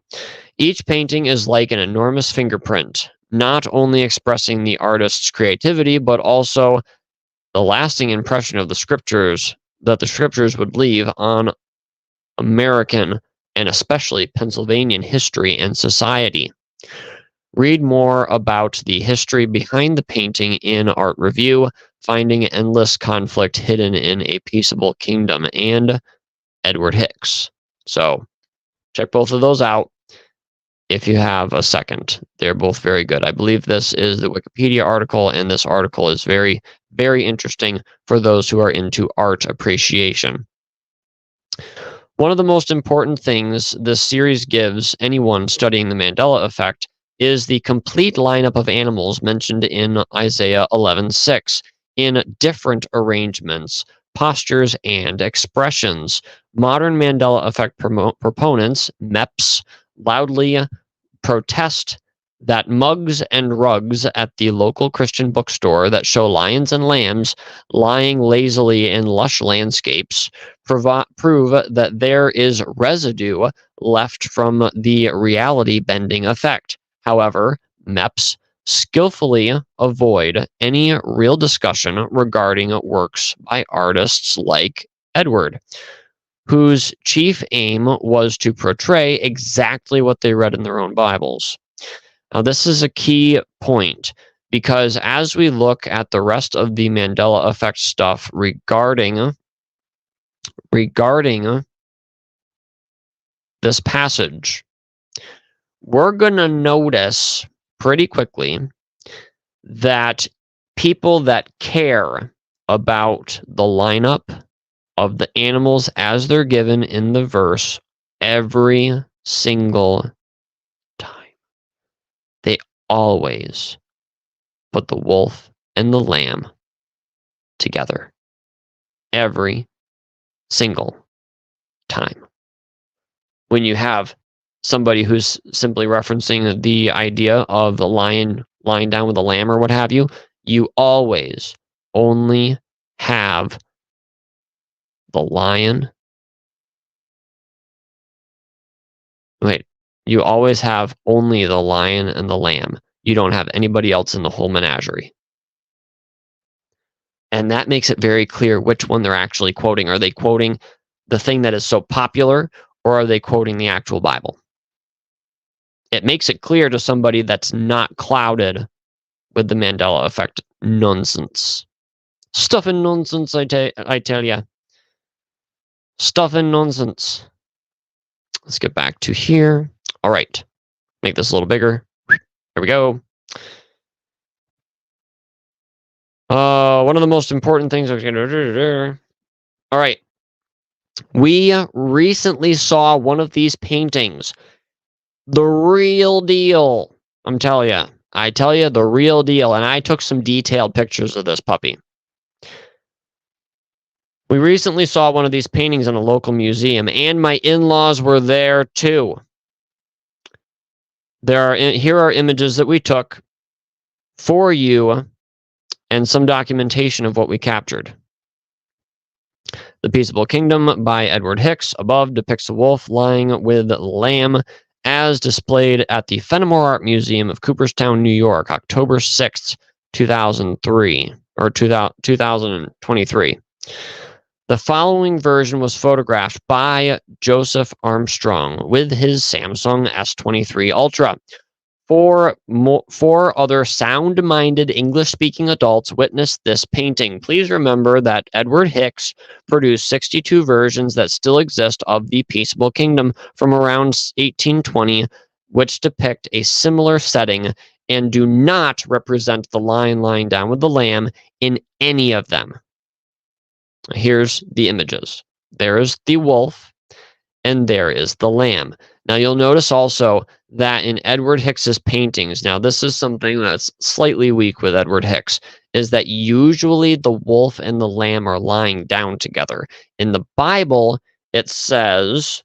Each painting is like an enormous fingerprint, not only expressing the artist's creativity, but also the lasting impression of the scriptures that the scriptures would leave on American and especially Pennsylvanian history and society. Read more about the history behind the painting in Art Review, Finding Endless Conflict Hidden in a Peaceable Kingdom, and Edward Hicks. So check both of those out if you have a second. They're both very good. I believe this is the Wikipedia article, and this article is very, very interesting for those who are into art appreciation. One of the most important things this series gives anyone studying the Mandela effect is the complete lineup of animals mentioned in Isaiah 11:6 in different arrangements, postures, and expressions. Modern Mandela effect proponents, MEPs, loudly protest that mugs and rugs at the local Christian bookstore that show lions and lambs lying lazily in lush landscapes prove that there is residue left from the reality-bending effect. However, MEPs skillfully avoid any real discussion regarding works by artists like Edward, whose chief aim was to portray exactly what they read in their own Bibles. Now, this is a key point, because as we look at the rest of the Mandela effect stuff regarding this passage, we're going to notice pretty quickly that people that care about the lineup of the animals as they're given in the verse every single time, they always put the wolf and the lamb together. Every single time. When you have somebody who's simply referencing the idea of the lion lying down with the lamb or what have you, you always only have the lion. Wait, you always have only the lion and the lamb. You don't have anybody else in the whole menagerie. And that makes it very clear which one they're actually quoting. Are they quoting the thing that is so popular, or are they quoting the actual Bible? It makes it clear to somebody that's not clouded with the Mandela effect nonsense. Stuff and nonsense, I tell ya. Stuff and nonsense. Let's get back to here. All right. Make this a little bigger. There we go. One of the most important things. All right. We recently saw one of these paintings. The real deal. I tell you, the real deal. And I took some detailed pictures of this puppy. We recently saw one of these paintings in a local museum, and my in-laws were there too. Here are images that we took for you and some documentation of what we captured. The Peaceable Kingdom by Edward Hicks above depicts a wolf lying with lamb as displayed at the Fenimore Art Museum of Cooperstown, New York, October 6th, 2003, or 2023. The following version was photographed by Joseph Armstrong with his Samsung S23 Ultra. Four other sound-minded English-speaking adults witnessed this painting. Please remember that Edward Hicks produced 62 versions that still exist of the Peaceable Kingdom from around 1820, which depict a similar setting and do not represent the lion lying down with the lamb in any of them. Here's the images. There is the wolf, and there is the lamb. Now, you'll notice also that in Edward Hicks's paintings, now this is something that's slightly weak with Edward Hicks, is that usually the wolf and the lamb are lying down together. In the Bible, it says,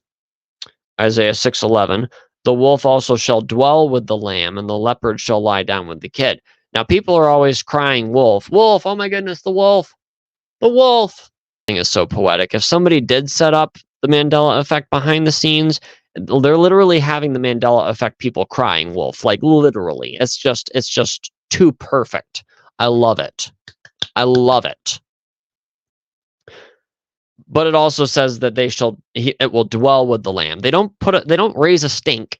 Isaiah 6:11, the wolf also shall dwell with the lamb, and the leopard shall lie down with the kid. Now, people are always crying, wolf, wolf, oh my goodness, the wolf. The wolf thing is so poetic. If somebody did set up the Mandela effect behind the scenes, they're literally having the Mandela effect people crying wolf, like literally. It's just too perfect. I love it. I love it. But it also says that it will dwell with the lamb. They don't raise a stink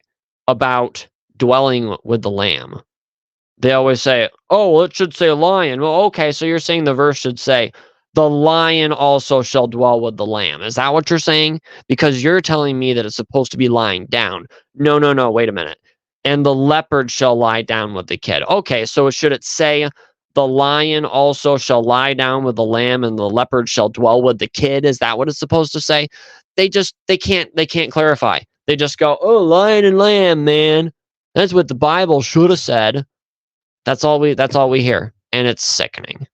about dwelling with the lamb. They always say, oh, well, it should say lion. Well, okay, so you're saying the verse should say, the lion also shall dwell with the lamb. Is that what you're saying? Because you're telling me that it's supposed to be lying down. No, wait a minute. And the leopard shall lie down with the kid. Okay, so should it say, the lion also shall lie down with the lamb and the leopard shall dwell with the kid? Is that what it's supposed to say? They can't clarify. They just go, oh, lion and lamb, man. That's what the Bible should have said. That's all we hear. And it's sickening.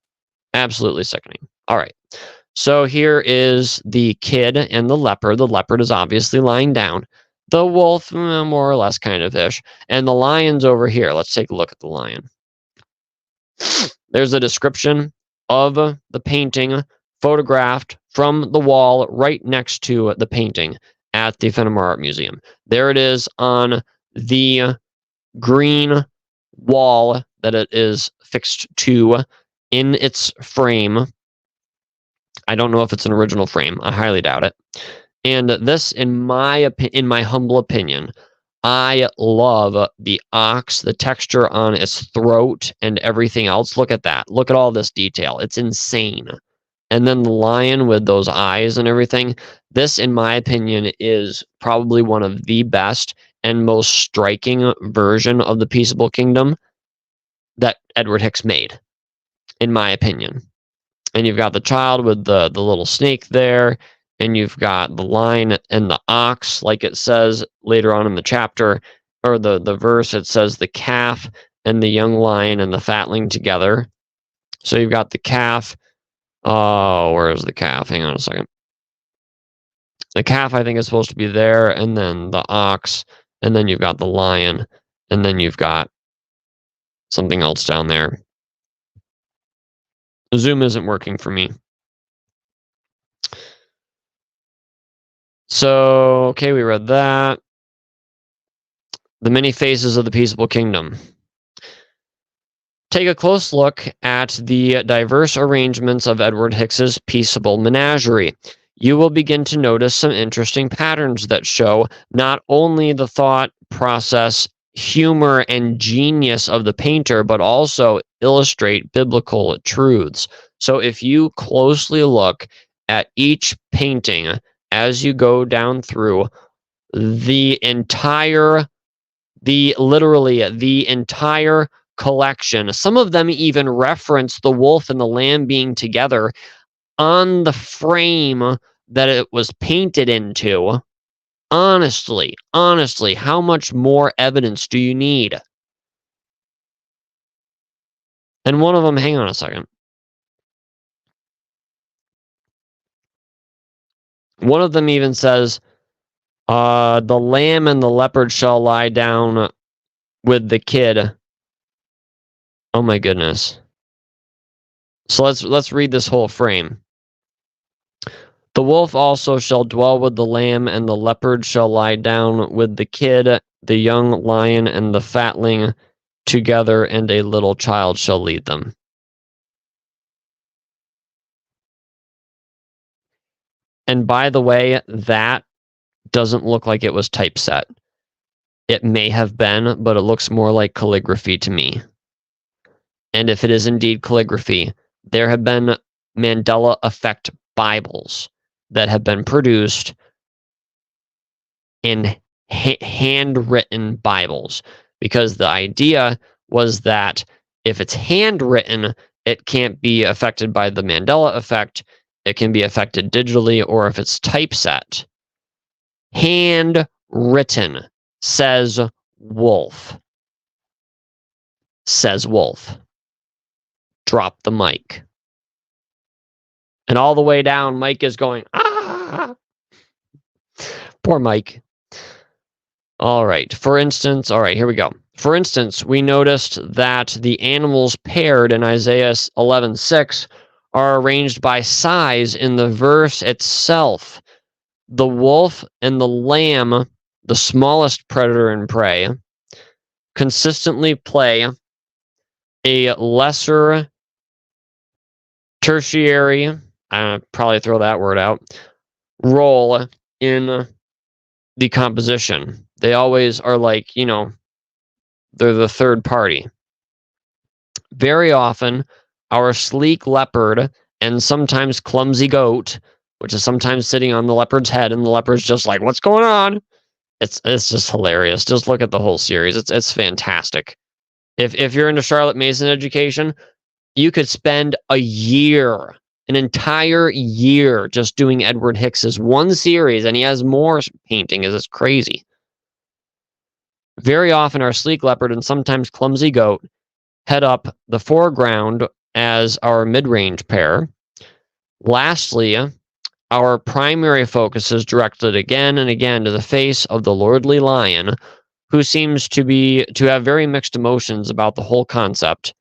Absolutely sickening. All right. So here is the kid and the leopard. The leopard is obviously lying down. The wolf, more or less kind of ish. And the lion's over here. Let's take a look at the lion. There's a description of the painting photographed from the wall right next to the painting at the Fenimore Art Museum. There it is on the green wall that it is fixed to in its frame. I don't know if it's an original frame. I highly doubt it. And this, in my humble opinion, I love the ox, the texture on its throat and everything else. Look at that. Look at all this detail. It's insane. And then the lion with those eyes and everything. This, in my opinion, is probably one of the best and most striking version of the Peaceable Kingdom that Edward Hicks made, in my opinion. And you've got the child with the little snake there, and you've got the lion and the ox, like it says later on in the chapter, or the verse, it says the calf and the young lion and the fatling together. So you've got the calf. Oh, where is the calf? Hang on a second. The calf, I think, is supposed to be there, and then the ox, and then you've got the lion, and then you've got something else down there. Zoom isn't working for me. So, okay, we read that. The many phases of the Peaceable Kingdom. Take a close look at the diverse arrangements of Edward Hicks's Peaceable Menagerie. You will begin to notice some interesting patterns that show not only the thought process, humor, and genius of the painter, but also illustrate biblical truths. So if you closely look at each painting as you go down through, literally the entire collection. Some of them even reference the wolf and the lamb being together on the frame that it was painted into. Honestly, how much more evidence do you need? And one of them, hang on a second. One of them even says, the lamb and the leopard shall lie down with the kid. Oh my goodness. So let's read this whole frame. The wolf also shall dwell with the lamb, and the leopard shall lie down with the kid, the young lion and the fatling together, and a little child shall lead them. And by the way, that doesn't look like it was typeset. It may have been, but it looks more like calligraphy to me. And if it is indeed calligraphy, there have been Mandela effect Bibles that have been produced in handwritten Bibles, because the idea was that if it's handwritten, it can't be affected by the Mandela effect. It can be affected digitally, or if it's typeset. Handwritten says wolf. Says wolf. Drop the mic. And all the way down, Mike is going, ah! Poor Mike. All right. For instance, all right, here we go. For instance, we noticed that the animals paired in Isaiah 11:6 are arranged by size in the verse itself. The wolf and the lamb, the smallest predator and prey, consistently play a lesser tertiary, probably throw that word out, role in the composition. They always are like, they're the third party. Very often, our sleek leopard and sometimes clumsy goat, which is sometimes sitting on the leopard's head, and the leopard's just like, what's going on? It's just hilarious. Just look at the whole series. It's fantastic. If you're into Charlotte Mason education, you could spend a year, an entire year, just doing Edward Hicks's one series, and he has more paintings. It's crazy. Very often, our sleek leopard and sometimes clumsy goat head up the foreground as our mid-range pair. Lastly, our primary focus is directed again and again to the face of the lordly lion, who seems to have very mixed emotions about the whole concept.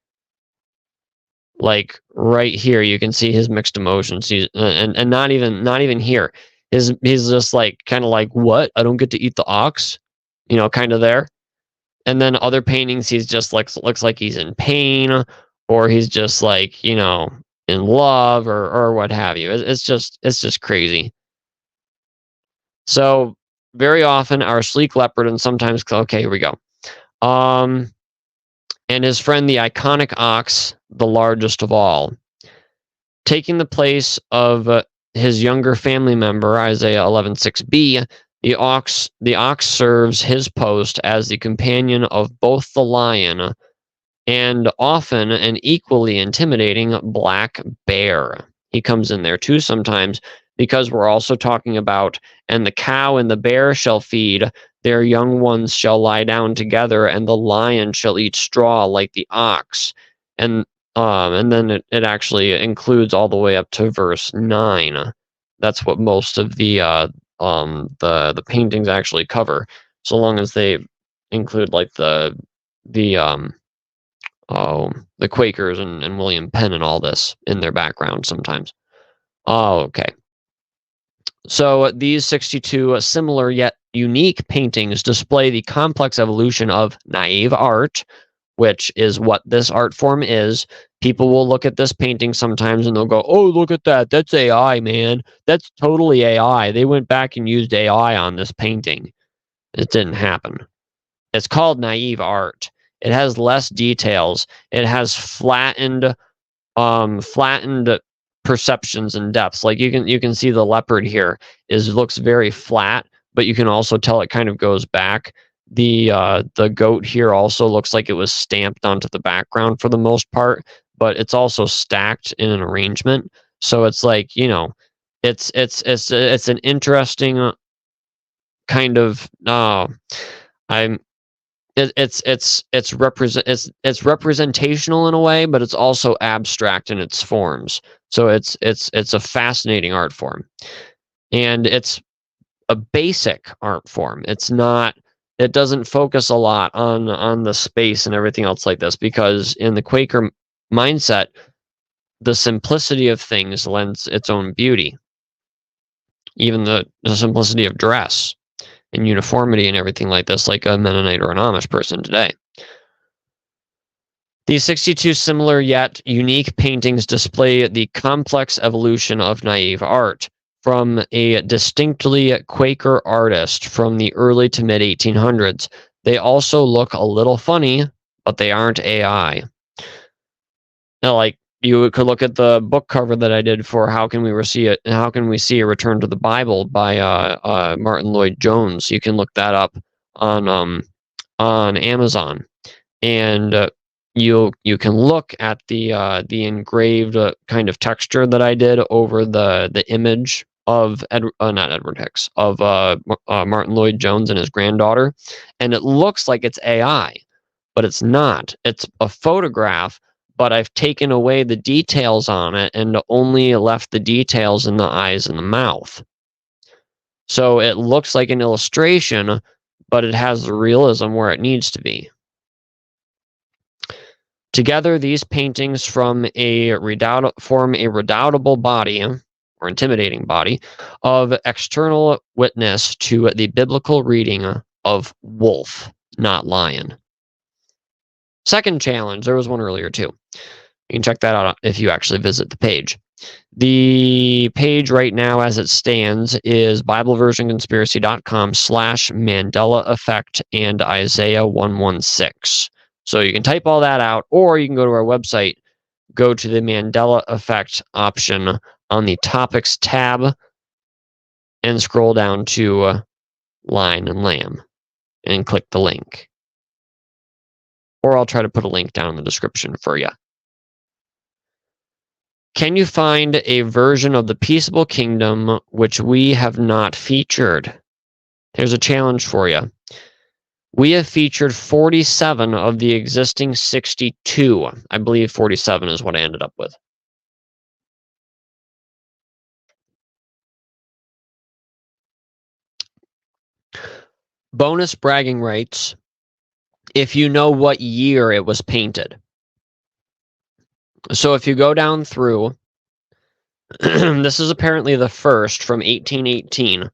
Like right here, you can see his mixed emotions. He's and not even here. He's just like kind of like, what? I don't get to eat the ox, kind of there. And then other paintings, he's just looks like he's in pain, or he's just like, in love, or what have you. It's just crazy. So very often our sleek leopard, and sometimes, okay, here we go. And his friend, the iconic ox, the largest of all, taking the place of his younger family member, Isaiah 11:6b. The ox serves his post as the companion of both the lion and often an equally intimidating black bear. He comes in there too sometimes, because we're also talking about, and the cow and the bear shall feed, their young ones shall lie down together, and the lion shall eat straw like the ox. And then it actually includes all the way up to verse 9. That's what most of the paintings actually cover, so long as they include like the Quakers and William Penn and all this in their background sometimes. Oh, okay. So these 62 similar yet unique paintings display the complex evolution of naive art, which is what this art form is. People will look at this painting sometimes and they'll go, oh, look at that. That's AI, man. That's totally AI. They went back and used AI on this painting. It didn't happen. It's called naive art. It has less details. It has flattened perceptions and depths. Like you can see the leopard here looks very flat, but you can also tell it kind of goes back. The goat here also looks like it was stamped onto the background for the most part, but it's also stacked in an arrangement. So it's like, you know, it's an interesting kind of I'm it's representational in a way, but it's also abstract in its forms. So it's a fascinating art form, and it's a basic art form. It doesn't focus a lot on the space and everything else like this, because in the Quaker mindset, the simplicity of things lends its own beauty. Even the simplicity of dress and uniformity and everything like this, like a Mennonite or an Amish person today. These 62 similar yet unique paintings display the complex evolution of naive art from a distinctly Quaker artist from the early to mid 1800s. They also look a little funny, but they aren't AI. Now, like, you could look at the book cover that I did for How Can We See a Return to the Bible by Martin Lloyd-Jones. You can look that up on Amazon, and you can look at the engraved kind of texture that I did over the image of not Edward Hicks, of Martin Lloyd-Jones and his granddaughter, and it looks like it's AI, but it's not. It's a photograph, but I've taken away the details on it and only left the details in the eyes and the mouth. So it looks like an illustration, but it has the realism where it needs to be. Together, these paintings form a redoubtable body, or intimidating body, of external witness to the biblical reading of wolf, not lion. Second challenge, there was one earlier too. You can check that out if you actually visit the page. The page right now as it stands is BibleVersionConspiracy.com/Mandela Effect and Isaiah 116. So you can type all that out, or you can go to our website, go to the Mandela Effect option on the Topics tab, and scroll down to Lion and Lamb, and click the link. Or I'll try to put a link down in the description for you. Can you find a version of the Peaceable Kingdom which we have not featured? Here's a challenge for you. We have featured 47 of the existing 62. I believe 47 is what I ended up with. Bonus bragging rights if you know what year it was painted. So if you go down through, this is apparently the first from 1818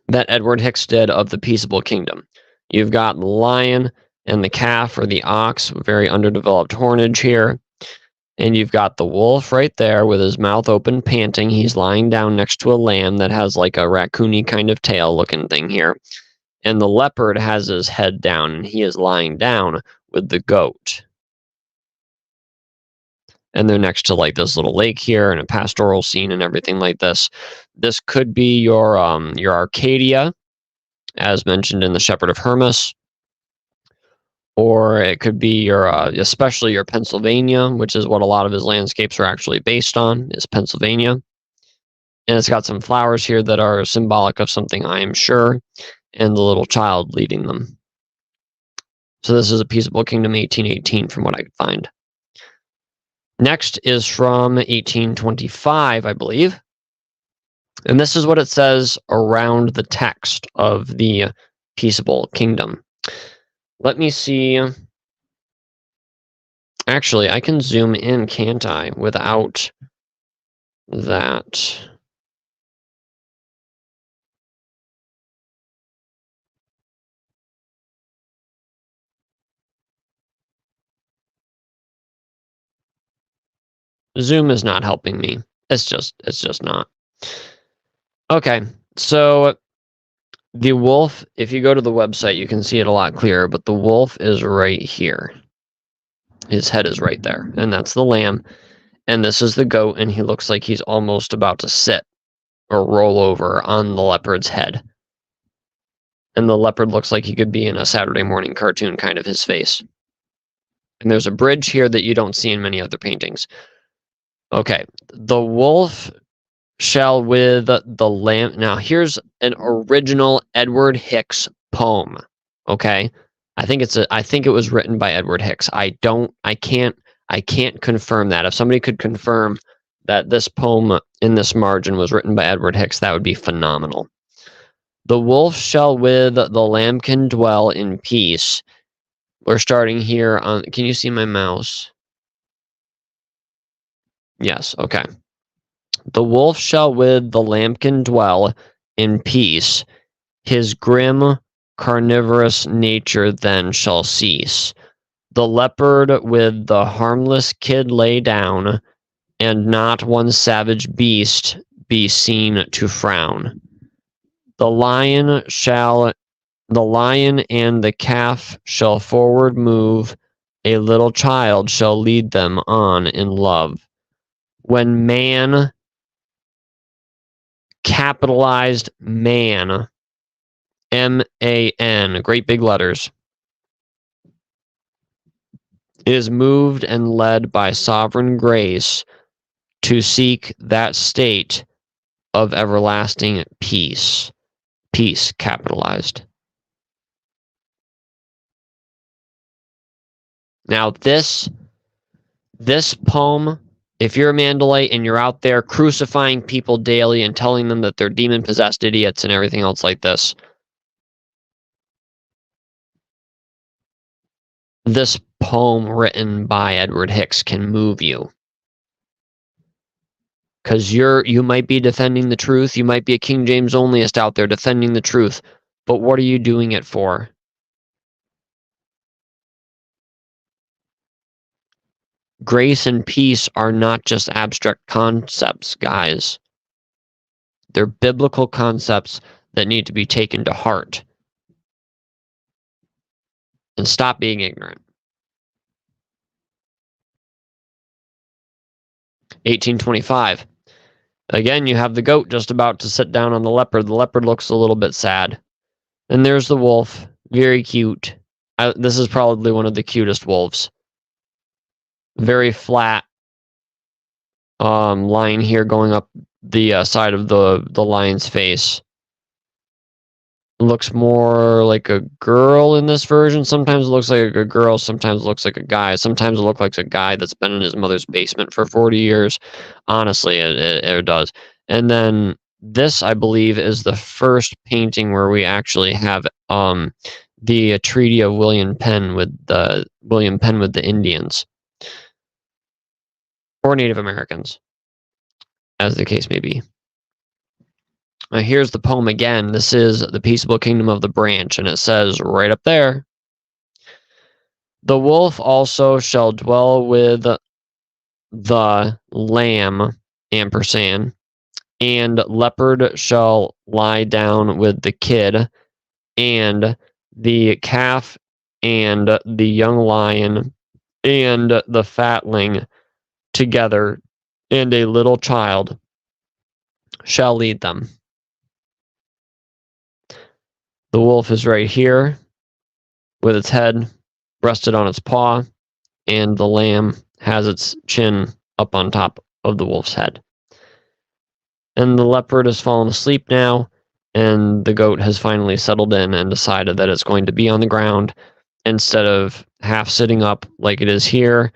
that Edward Hicks did of the Peaceable Kingdom. You've got the lion and the calf or the ox, very underdeveloped hornage here. And you've got the wolf right there with his mouth open, panting. He's lying down next to a lamb that has like a raccoony kind of tail looking thing here. And the leopard has his head down, and he is lying down with the goat. And they're next to like this little lake here and a pastoral scene and everything like this. This could be your Arcadia, as mentioned in The Shepherd of Hermas. Or it could be your, especially your Pennsylvania, which is what a lot of his landscapes are actually based on, is Pennsylvania. And it's got some flowers here that are symbolic of something, I am sure, and the little child leading them. So this is a Peaceable Kingdom 1818 from what I could find. Next is from 1825, I believe. And this is what it says around the text of the Peaceable Kingdom. Let me see. Actually, I can zoom in, can't I, without that? Zoom is not helping me. It's just not. Okay, so the wolf, if you go to the website, you can see it a lot clearer, but the wolf is right here. His head is right there, and that's the lamb. And this is the goat, and he looks like he's almost about to sit or roll over on the leopard's head. And the leopard looks like he could be in a Saturday morning cartoon, kind of his face. And there's a bridge here that you don't see in many other paintings. Okay, the wolf shall with the lamb. Now, here's an original Edward Hicks poem. Okay, I think it was written by Edward Hicks. I can't confirm that. If somebody could confirm that this poem in this margin was written by Edward Hicks, that would be phenomenal. The wolf shall with the lambkin dwell in peace. We're starting here on. Can you see my mouse? Yes. Okay. The wolf shall with the lambkin dwell in peace. His grim carnivorous nature then shall cease. The leopard with the harmless kid lay down, and not one savage beast be seen to frown. The lion and the calf shall forward move, a little child shall lead them on in love. When man, capitalized man, M-A-N, great big letters, is moved and led by sovereign grace to seek that state of everlasting peace. Peace, capitalized. Now this poem, if you're a Mandalite and you're out there crucifying people daily and telling them that they're demon-possessed idiots and everything else like this, this poem written by Edward Hicks can move you. Because you might be defending the truth, you might be a King James onlyist out there defending the truth, but what are you doing it for? Grace and peace are not just abstract concepts, guys. They're biblical concepts that need to be taken to heart. And stop being ignorant. 1825. Again, you have the goat just about to sit down on the leopard. The leopard looks a little bit sad. And there's the wolf. Very cute. This is probably one of the cutest wolves. Very flat line here going up the side of the lion's face. Looks more like a girl in this version. Sometimes it looks like a girl, sometimes it looks like a guy. Sometimes it looks like a guy that's been in his mother's basement for 40 years. Honestly, it does. And then this, I believe, is the first painting where we actually have the treaty of William Penn with the Indians. Or Native Americans, as the case may be. Here's the poem again. This is The Peaceable Kingdom of the Branch, and it says right up there, the wolf also shall dwell with the lamb, ampersand, and leopard shall lie down with the kid, and the calf, and the young lion, and the fatling together, and a little child shall lead them. The wolf is right here with its head rested on its paw, and the lamb has its chin up on top of the wolf's head. And the leopard has fallen asleep now, and the goat has finally settled in and decided that it's going to be on the ground instead of half sitting up like it is here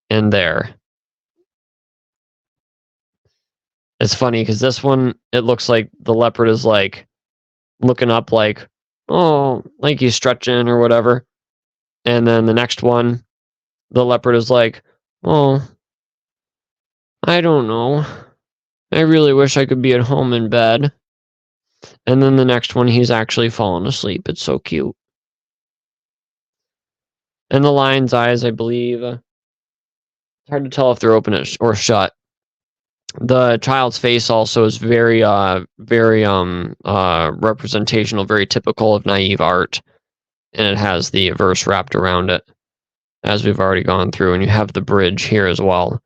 and there. It's funny because this one, it looks like the leopard is like looking up like, oh, like he's stretching or whatever. And then the next one, the leopard is like, oh, I don't know. I really wish I could be at home in bed. And then the next one, he's actually fallen asleep. It's so cute. And the lion's eyes, I believe, it's hard to tell if they're open or shut. The child's face also is very representational, very typical of naive art, and it has the verse wrapped around it, as we've already gone through, and you have the bridge here as well.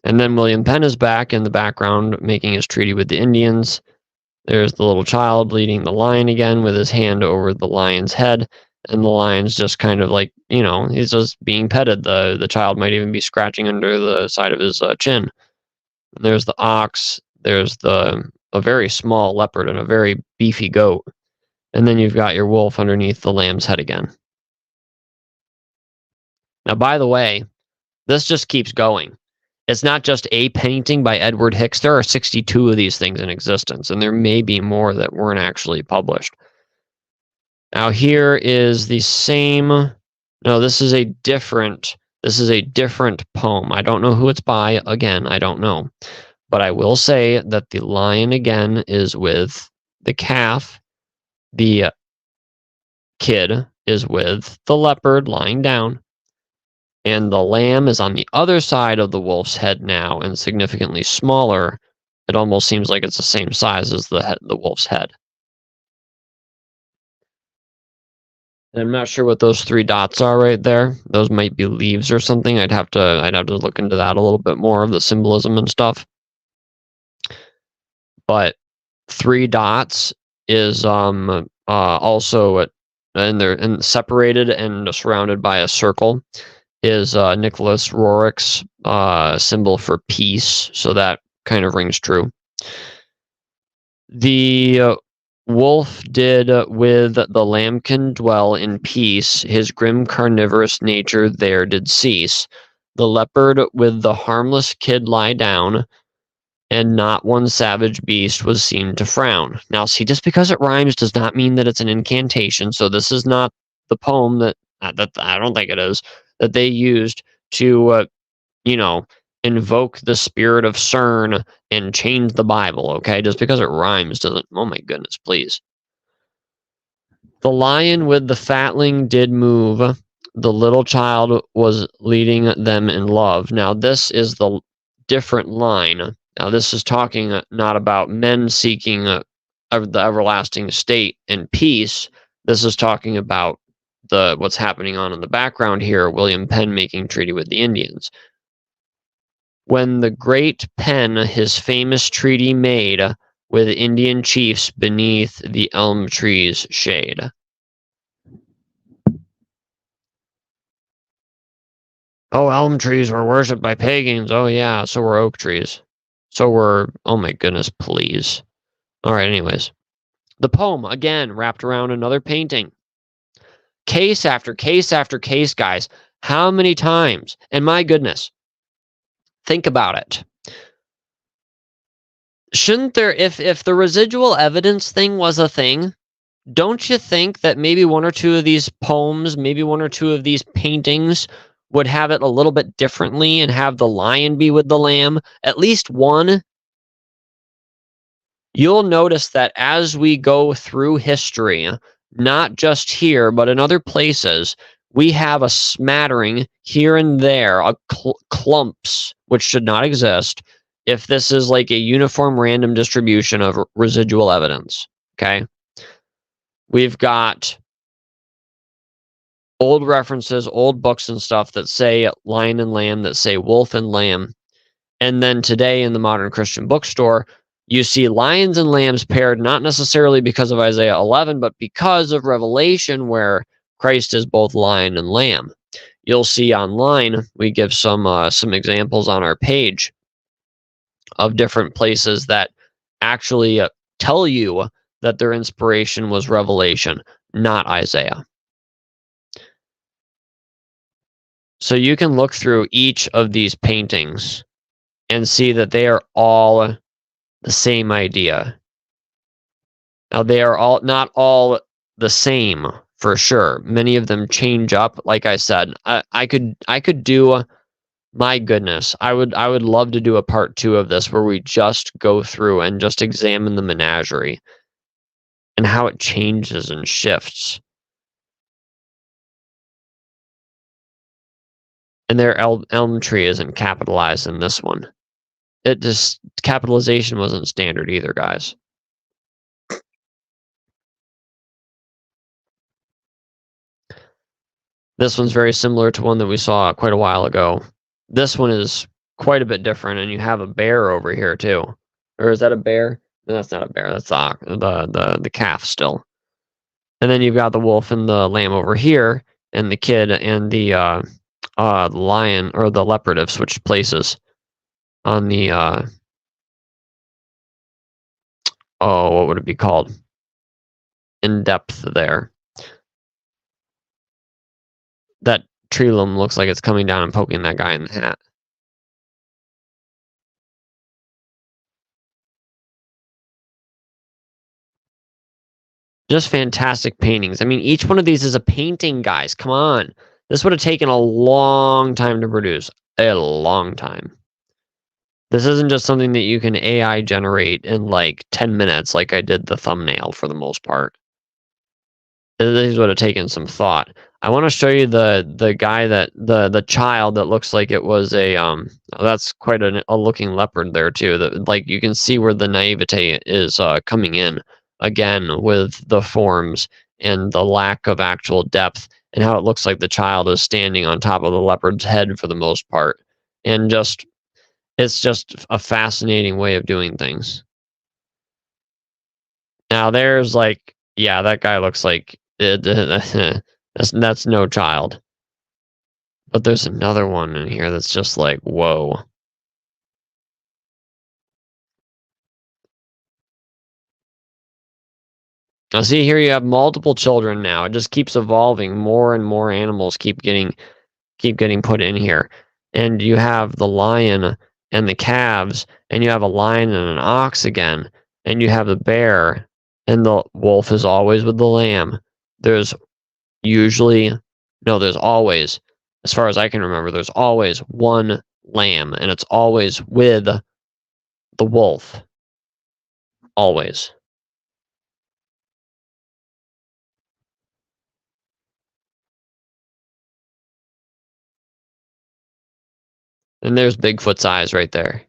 And then William Penn is back in the background, making his treaty with the Indians, There's the little child leading the lion again with his hand over the lion's head, and the lion's just kind of like, he's just being petted. The child might even be scratching under the side of his chin. There's the ox. There's a very small leopard and a very beefy goat. And then you've got your wolf underneath the lamb's head again. Now, by the way, this just keeps going. It's not just a painting by Edward Hicks. There are 62 of these things in existence, and there may be more that weren't actually published. Now, here is the same. No, this is a different poem. I don't know who it's by. Again, I don't know. But I will say that the lion again is with the calf. The kid is with the leopard lying down. And the lamb is on the other side of the wolf's head now and significantly smaller. It almost seems like it's the same size as the wolf's head. And I'm not sure what those 3 dots are right there. Those might be leaves or something. I'd have to look into that a little bit more of the symbolism and stuff. But 3 dots is also and they're separated and surrounded by a circle is Nicholas Rorick's symbol for peace, so that kind of rings true. The wolf did with the lambkin dwell in peace, his grim carnivorous nature there did cease. The leopard with the harmless kid lie down, and not one savage beast was seen to frown. Now, see, just because it rhymes does not mean that it's an incantation, so this is not the poem that I don't think it is, that they used to, invoke the spirit of CERN and change the Bible, okay? Just because it rhymes doesn't, oh my goodness, please. The lion with the fatling did move, the little child was leading them in love. Now, this is the different line. Now, this is talking not about men seeking the everlasting state and peace. This is talking about what's happening on in the background here, William Penn making treaty with the Indians. When the great Penn his famous treaty made with Indian chiefs beneath the elm tree's shade. Oh, elm trees were worshipped by pagans. Oh, yeah, so were oak trees. So were, oh my goodness, please. All right, anyways. The poem, again, wrapped around another painting. Case after case after case, guys. How many times? And my goodness, think about it. Shouldn't there, if the residual evidence thing was a thing, don't you think that maybe 1 or 2 of these poems, maybe 1 or 2 of these paintings would have it a little bit differently and have the lion be with the lamb? At least one. You'll notice that as we go through history, not just here, but in other places, we have a smattering here and there, clumps, which should not exist if this is like a uniform random distribution of residual evidence, okay? We've got old references, old books and stuff that say lion and lamb, that say wolf and lamb. And then today in the modern Christian bookstore, you see lions and lambs paired, not necessarily because of Isaiah 11, but because of Revelation, where Christ is both lion and lamb. You'll see online, we give some examples on our page of different places that actually tell you that their inspiration was Revelation, not Isaiah. So you can look through each of these paintings and see that they are all the same idea. Now, they are all not all the same for sure. Many of them change up. Like I said, I could do, my goodness, I would love to do a part 2 of this where we just go through and just examine the menagerie and how it changes and shifts. And their elm tree isn't capitalized in this one. It just, capitalization wasn't standard either, guys. This one's very similar to one that we saw quite a while ago. This one is quite a bit different, and you have a bear over here too. Or is that a bear? That's not a bear. That's the calf still. And then you've got the wolf and the lamb over here, and the kid and the lion or the leopard have switched places on the oh, what would it be called? In depth there. That tree limb looks like it's coming down and poking that guy in the hat. Just fantastic paintings. I mean, each one of these is a painting, guys. Come on. This would have taken a long time to produce. A long time. This isn't just something that you can AI generate in like 10 minutes like I did the thumbnail for the most part. These would have taken some thought. I want to show you the guy that the child that looks like it was a that's quite a looking leopard there too. That like you can see where the naivete is coming in again with the forms and the lack of actual depth and how it looks like the child is standing on top of the leopard's head for the most part. And just it's just a fascinating way of doing things. Now there's like yeah, that guy looks like that's no child. But there's another one in here that's just like, whoa. Now see here you have multiple children now. It just keeps evolving. More and more animals keep getting put in here. And you have the lion and the calves, and you have a lion and an ox again, and you have the bear, and the wolf is always with the lamb. There's usually no, there's always, as far as I can remember, there's always one lamb, and it's always with the wolf. Always. And there's Bigfoot's eyes right there.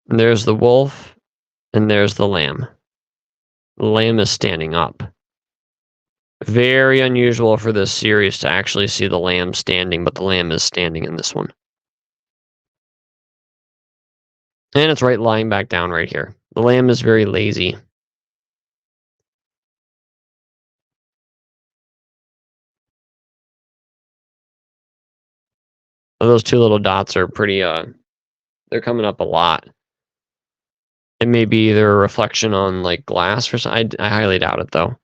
And there's the wolf, and there's the lamb. The lamb is standing up. Very unusual for this series to actually see the lamb standing, but the lamb is standing in this one. And it's right lying back down right here. The lamb is very lazy. Those two little dots are pretty, they're coming up a lot. It may be either a reflection on, like, glass or something. I highly doubt it, though.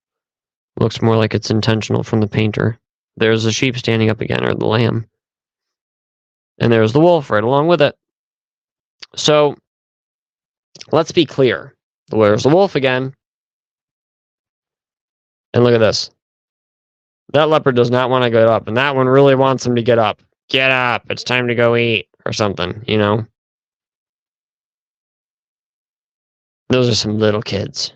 Looks more like it's intentional from the painter. There's the sheep standing up again, or the lamb. And there's the wolf right along with it. So, let's be clear. There's the wolf again. And look at this. That leopard does not want to get up, and that one really wants him to get up. Get up, it's time to go eat, or something, you know? Those are some little kids.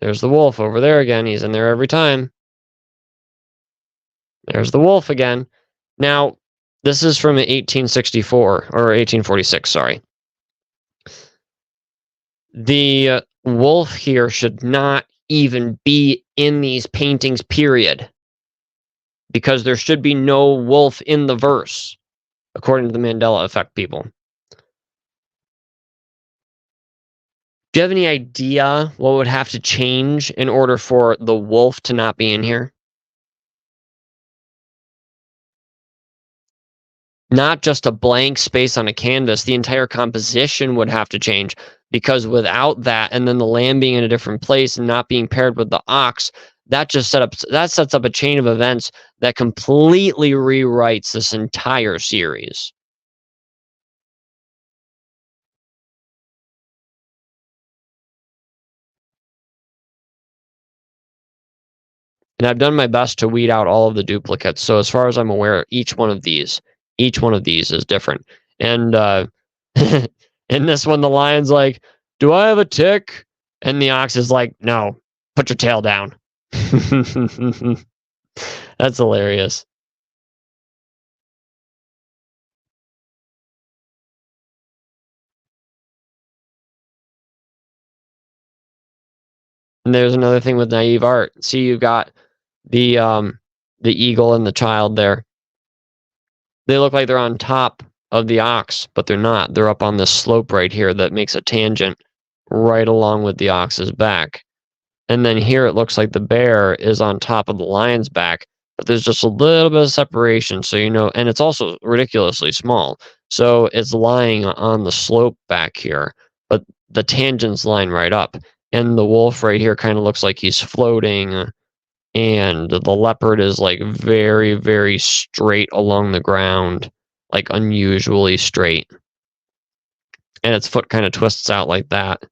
There's the wolf over there again. He's in there every time. There's the wolf again. Now, this is from 1864, or 1846, sorry. The wolf here should not even be in these paintings, period. Because there should be no wolf in the verse, according to the Mandela effect people. Do you have any idea what would have to change in order for the wolf to not be in here? Not just a blank space on a canvas, the entire composition would have to change, because without that, and then the lamb being in a different place and not being paired with the ox, that sets up a chain of events that completely rewrites this entire series. And I've done my best to weed out all of the duplicates. So as far as I'm aware, each one of these is different. And in this one, the lion's like, "Do I have a tick?" And the ox is like, "No, put your tail down." That's hilarious. And there's another thing with naive art. See, you've got the eagle and the child there. They look like they're on top of the ox, but they're not. They're up on this slope right here that makes a tangent right along with the ox's back. And then here it looks like the bear is on top of the lion's back, but there's just a little bit of separation. So, and it's also ridiculously small. So it's lying on the slope back here, but the tangents line right up. And the wolf right here kind of looks like he's floating. And the leopard is like very, very straight along the ground, like unusually straight. And its foot kind of twists out like that.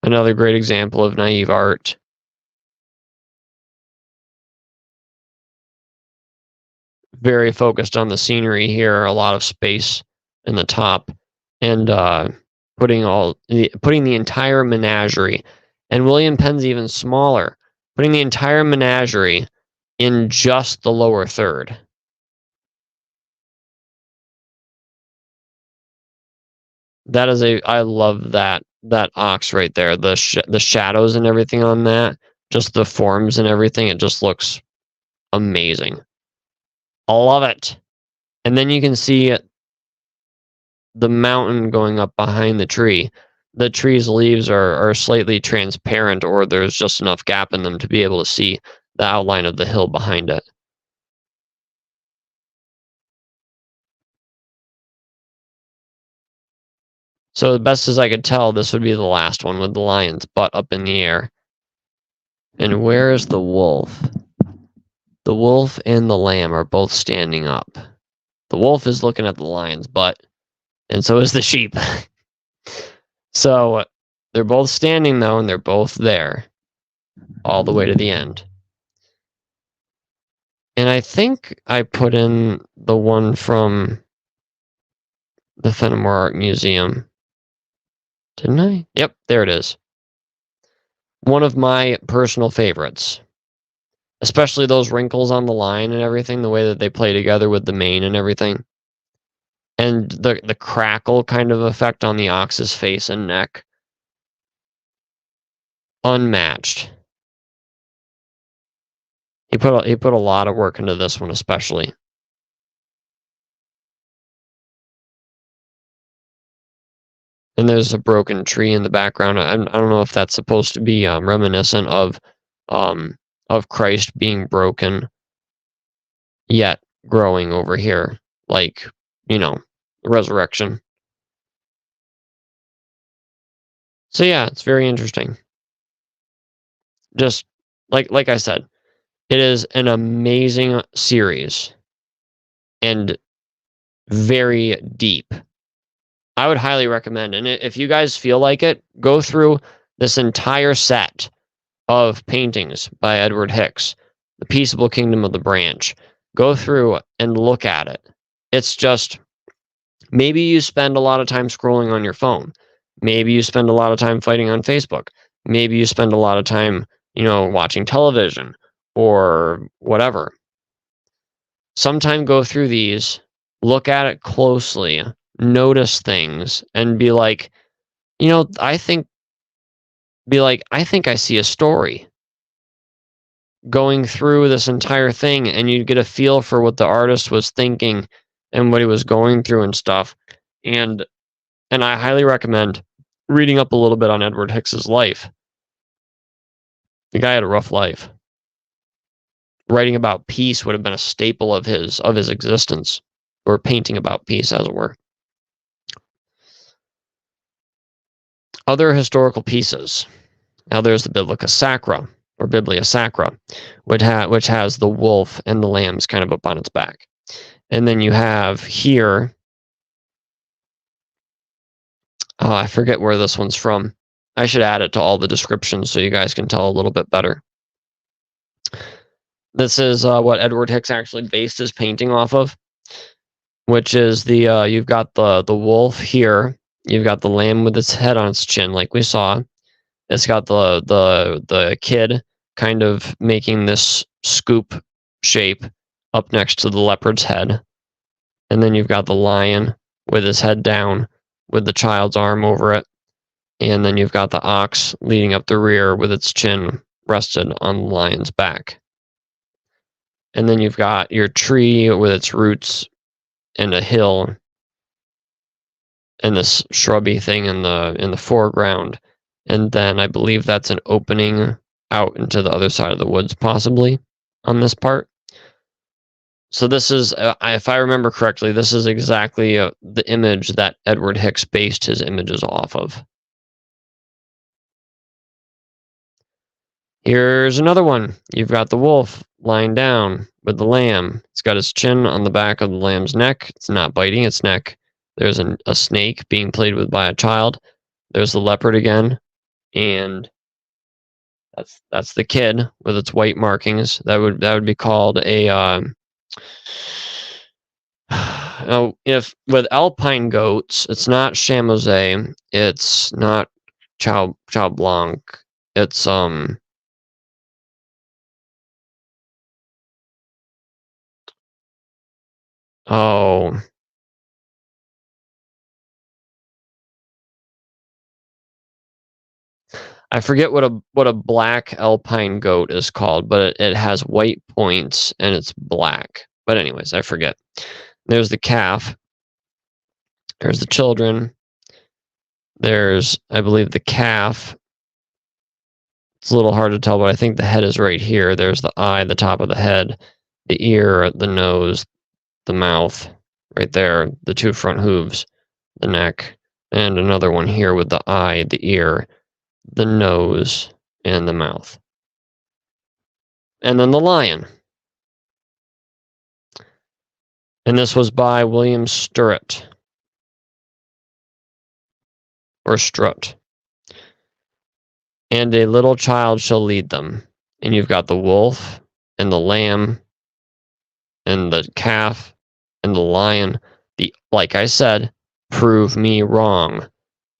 Another great example of naive art. Very focused on the scenery here, a lot of space in the top, and putting the entire menagerie. And William Penn's even smaller, putting the entire menagerie in just the lower third. That is I love that ox right there. The shadows and everything on that, just the forms and everything. It just looks amazing. I love it. And then you can see the mountain going up behind the tree. The tree's leaves are slightly transparent, or there's just enough gap in them to be able to see the outline of the hill behind it. So, the best as I could tell, this would be the last one with the lion's butt up in the air. And where is the wolf? The wolf and the lamb are both standing up. The wolf is looking at the lion's butt, and so is the sheep. So, they're both standing, though, and they're both there all the way to the end. And I think I put in the one from the Fenimore Art Museum. Didn't I? Yep, there it is. One of my personal favorites. Especially those wrinkles on the line and everything, the way that they play together with the mane and everything. And the crackle kind of effect on the ox's face and neck. Unmatched. He put a lot of work into this one, especially. And there's a broken tree in the background. I don't know if that's supposed to be reminiscent of Christ being broken, yet growing over here, like, resurrection. So yeah, it's very interesting. Just like I said, it is an amazing series and very deep. I would highly recommend, and if you guys feel like it, go through this entire set of paintings by Edward Hicks, The Peaceable Kingdom of the Branch. Go through and look at it. It's just, maybe you spend a lot of time scrolling on your phone. Maybe you spend a lot of time fighting on Facebook. Maybe you spend a lot of time, watching television or whatever. Sometime go through these, look at it closely, notice things, and be like, I think I see a story going through this entire thing, and you get a feel for what the artist was thinking and what he was going through and stuff. And I highly recommend reading up a little bit on Edward Hicks's life. The guy had a rough life. Writing about peace would have been a staple of his existence, or painting about peace, as it were. Other historical pieces. Now there's the Biblica Sacra, or Biblia Sacra, which has the wolf and the lambs kind of up on its back. And then you have here, I forget where this one's from. I should add it to all the descriptions so you guys can tell a little bit better. This is what Edward Hicks actually based his painting off of, which is you've got the wolf here. You've got the lamb with its head on its chin, like we saw. It's got the kid kind of making this scoop shape up next to the leopard's head. And then you've got the lion with his head down with the child's arm over it. And then you've got the ox leading up the rear with its chin rested on the lion's back. And then you've got your tree with its roots and a hill and this shrubby thing in the foreground. And then I believe that's an opening out into the other side of the woods, possibly, on this part. So this is, if I remember correctly, this is exactly the image that Edward Hicks based his images off of. Here's another one. You've got the wolf lying down with the lamb. It's got its chin on the back of the lamb's neck. It's not biting its neck. There's a snake being played with by a child. There's the leopard again, and that's the kid with its white markings. That would be called a if with alpine goats, it's not chamois, it's not chow blanc, it's oh, I forget what a black alpine goat is called, but it has white points and it's black. But anyways, I forget. There's the calf. There's the children. There's, I believe, the calf. It's a little hard to tell, but I think the head is right here. There's the eye, the top of the head, the ear, the nose, the mouth, right there, the two front hooves, the neck, and another one here with the eye, the ear, the nose, and the mouth. And then the lion. And this was by William Sturrett. Or Strutt. And a little child shall lead them. And you've got the wolf, and the lamb, and the calf, and the lion. Like I said, prove me wrong.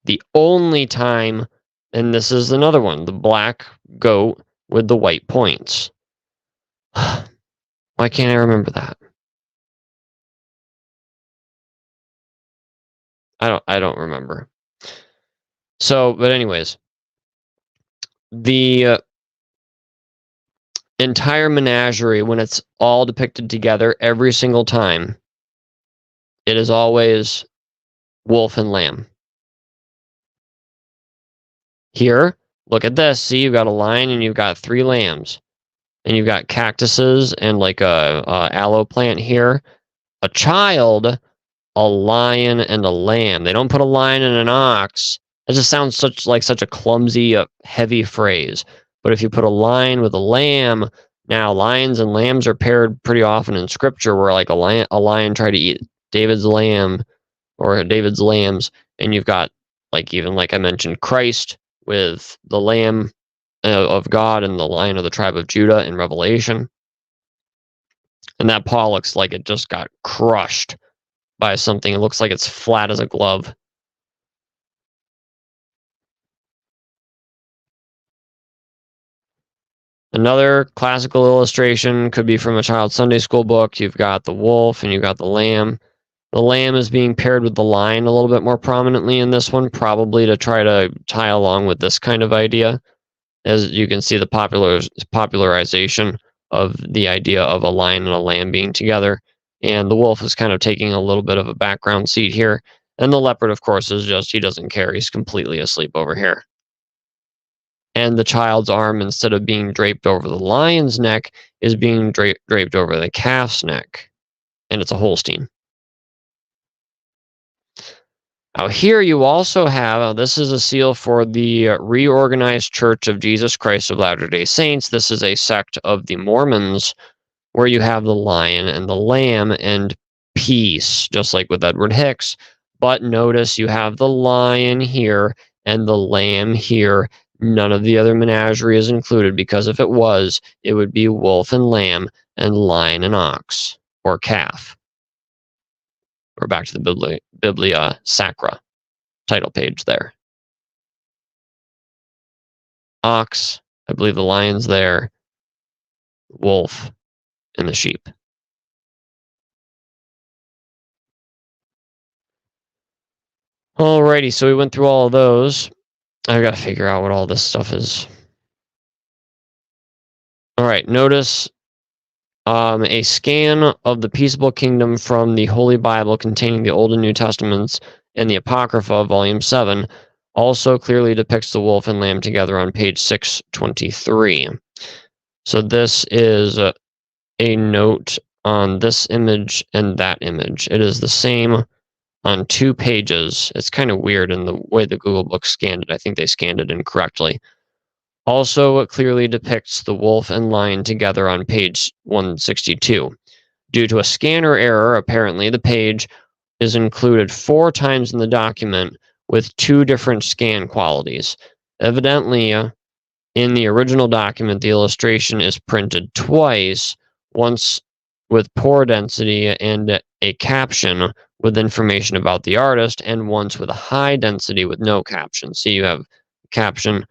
The only time, and this is another one, the black goat with the white points. Why can't I remember that? I don't remember. So, but anyways, the entire menagerie, when it's all depicted together every single time, it is always wolf and lamb. Here, look at this. See, you've got a lion and you've got 3 lambs. And you've got cactuses and like a aloe plant here. A child, a lion, and a lamb. They don't put a lion and an ox. It just sounds such a clumsy, heavy phrase. But if you put a lion with a lamb, now lions and lambs are paired pretty often in scripture, where like a lion tried to eat David's lamb or David's lambs, and you've got like I mentioned, Christ with the lamb of God and the lion of the tribe of Judah in Revelation. And that paw looks like it just got crushed by something. It looks like it's flat as a glove. Another classical illustration could be from a child's Sunday school book. You've got the wolf and you've got the lamb. The lamb is being paired with the lion a little bit more prominently in this one, probably to try to tie along with this kind of idea. As you can see, the popularization of the idea of a lion and a lamb being together. And the wolf is kind of taking a little bit of a background seat here. And the leopard, of course, is just, he doesn't care. He's completely asleep over here. And the child's arm, instead of being draped over the lion's neck, is being draped over the calf's neck. And it's a Holstein. Now here you also have, this is a seal for the Reorganized Church of Jesus Christ of Latter-day Saints. This is a sect of the Mormons where you have the lion and the lamb and peace, just like with Edward Hicks. But notice you have the lion here and the lamb here. None of the other menagerie is included, because if it was, it would be wolf and lamb and lion and ox or calf. We're back to the Biblia Sacra title page there. Ox, I believe the lion's there, wolf, and the sheep. Alrighty, so we went through all of those. I gotta figure out what all this stuff is. Alright, notice a scan of the peaceable kingdom from the Holy Bible containing the Old and New Testaments and the Apocrypha, Volume 7, also clearly depicts the wolf and lamb together on page 623. So this is a note on this image and that image. It is the same on 2 pages. It's kind of weird in the way the Google book scanned it. I think they scanned it incorrectly. Also, it clearly depicts the wolf and lion together on page 162. Due to a scanner error, apparently, the page is included 4 times in the document with 2 different scan qualities. Evidently, in the original document, the illustration is printed twice, once with poor density and a caption with information about the artist, and once with a high density with no caption. See, you have caption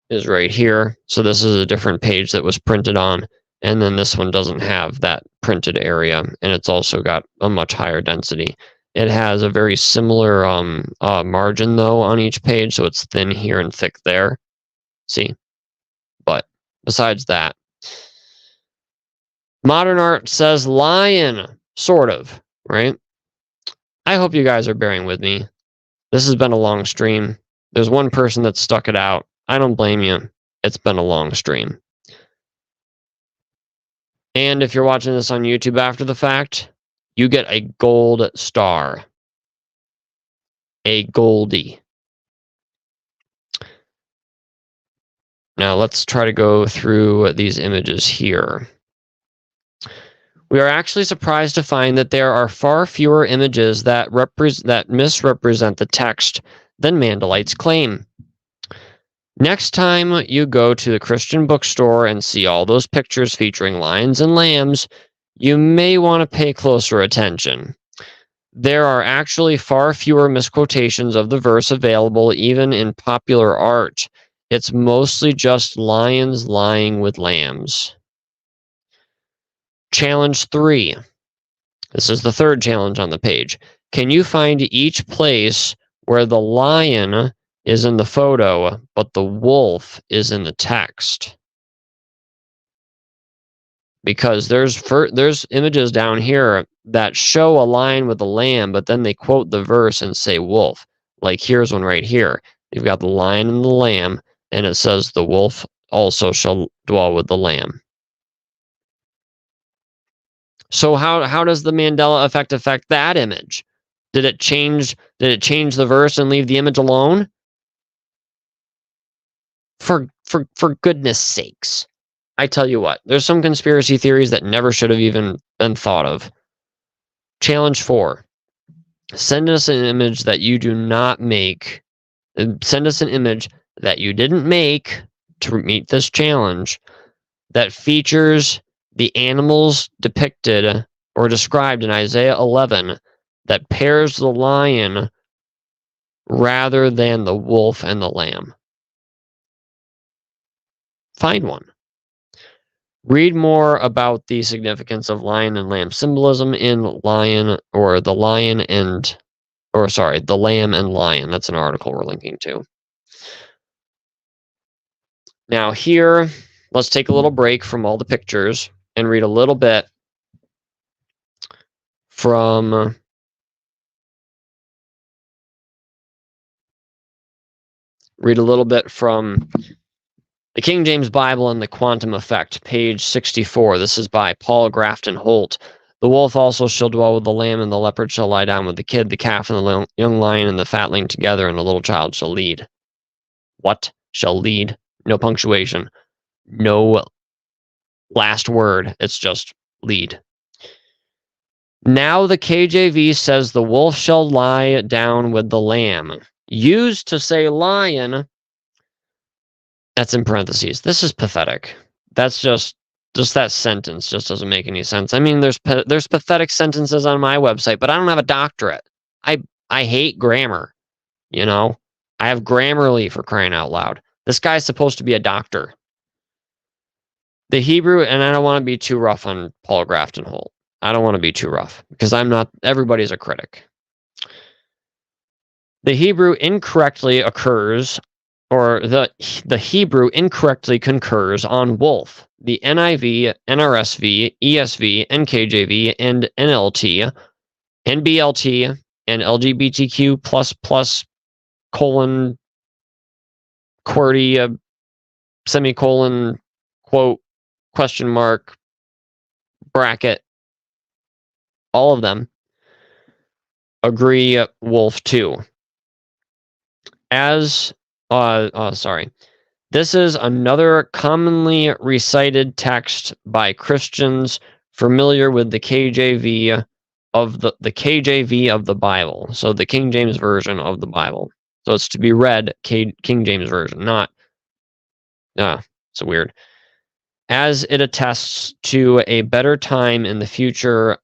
is right here. So this is a different page that was printed on, and then this one doesn't have that printed area, and it's also got a much higher density. It has a very similar margin though on each page, so it's thin here and thick there. See? But besides that, modern art says lion, sort of, right? I hope you guys are bearing with me. This has been a long stream. There's one person that stuck it out. I don't blame you. It's been a long stream. And if you're watching this on YouTube after the fact, you get a gold star. A goldie. Now let's try to go through these images here. We are actually surprised to find that there are far fewer images that misrepresent the text than Mandelites claim. Next time you go to the Christian bookstore and see all those pictures featuring lions and lambs, you may want to pay closer attention. There are actually far fewer misquotations of the verse available even in popular art. It's mostly just lions lying with lambs. Challenge 3. This is the 3rd challenge on the page. Can you find each place where the lion is in the photo, but the wolf is in the text? Because there's images down here that show a lion with a lamb, but then they quote the verse and say wolf. Like here's one right here. You've got the lion and the lamb, and it says the wolf also shall dwell with the lamb. So how does the Mandela effect affect that image? Did it change the verse and leave the image alone? For goodness sakes. I tell you what, there's some conspiracy theories that never should have even been thought of. Challenge 4. Send us an image that you do not make. Send us an image that you didn't make to meet this challenge that features the animals depicted or described in Isaiah 11 that pairs the lion rather than the wolf and the lamb. Find one. Read more about the significance of lion and lamb symbolism in The Lamb and Lion. That's an article we're linking to. Now here, let's take a little break from all the pictures and read a little bit from the King James Bible and the Quantum Effect, page 64. This is by Paul Grafton Holt. The wolf also shall dwell with the lamb, and the leopard shall lie down with the kid, the calf and the young lion and the fatling together, and the little child shall lead. What? Shall lead? No punctuation. No last word. It's just lead. Now the KJV says the wolf shall lie down with the lamb. Used to say lion. That's in parentheses. This is pathetic. That's just that sentence just doesn't make any sense. I mean, there's pathetic sentences on my website, but I don't have a doctorate. I hate grammar. You know, I have Grammarly, for crying out loud. This guy's supposed to be a doctor. The Hebrew, and I don't want to be too rough on Paul Grafton Holt. I don't want to be too rough because I'm not. Everybody's a critic. The Hebrew incorrectly occurs, or the Hebrew incorrectly concurs on wolf. The NIV, NRSV, ESV, NKJV, and NLT, NBLT, and LGBTQ colon QWERTY semicolon quote question mark bracket, all of them agree wolf too. This is another commonly recited text by Christians familiar with the KJV of the KJV of the Bible. So the King James Version of the Bible. So it's to be read King James Version, not so weird. As it attests to a better time in the future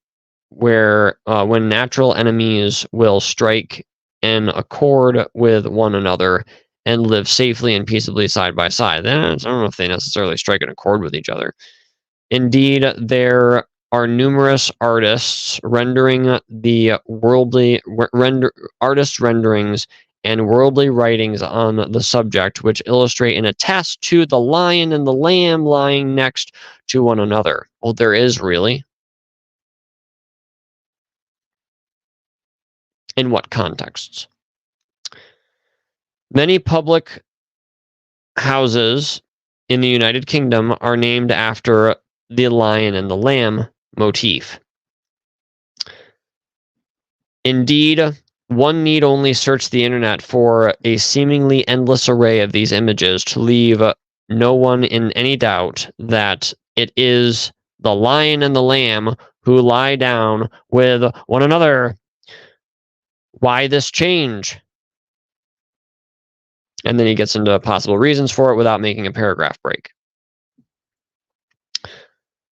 where when natural enemies will strike in accord with one another and live safely and peaceably side by side. I don't know if they necessarily strike in accord with each other. Indeed, there are numerous artists rendering the artist renderings and worldly writings on the subject, which illustrate and attest to the lion and the lamb lying next to one another. Well, there is really. In what contexts? Many public houses in the United Kingdom are named after the lion and the lamb motif. Indeed, one need only search the internet for a seemingly endless array of these images to leave no one in any doubt that it is the lion and the lamb who lie down with one another. Why this change? And then he gets into possible reasons for it without making a paragraph break.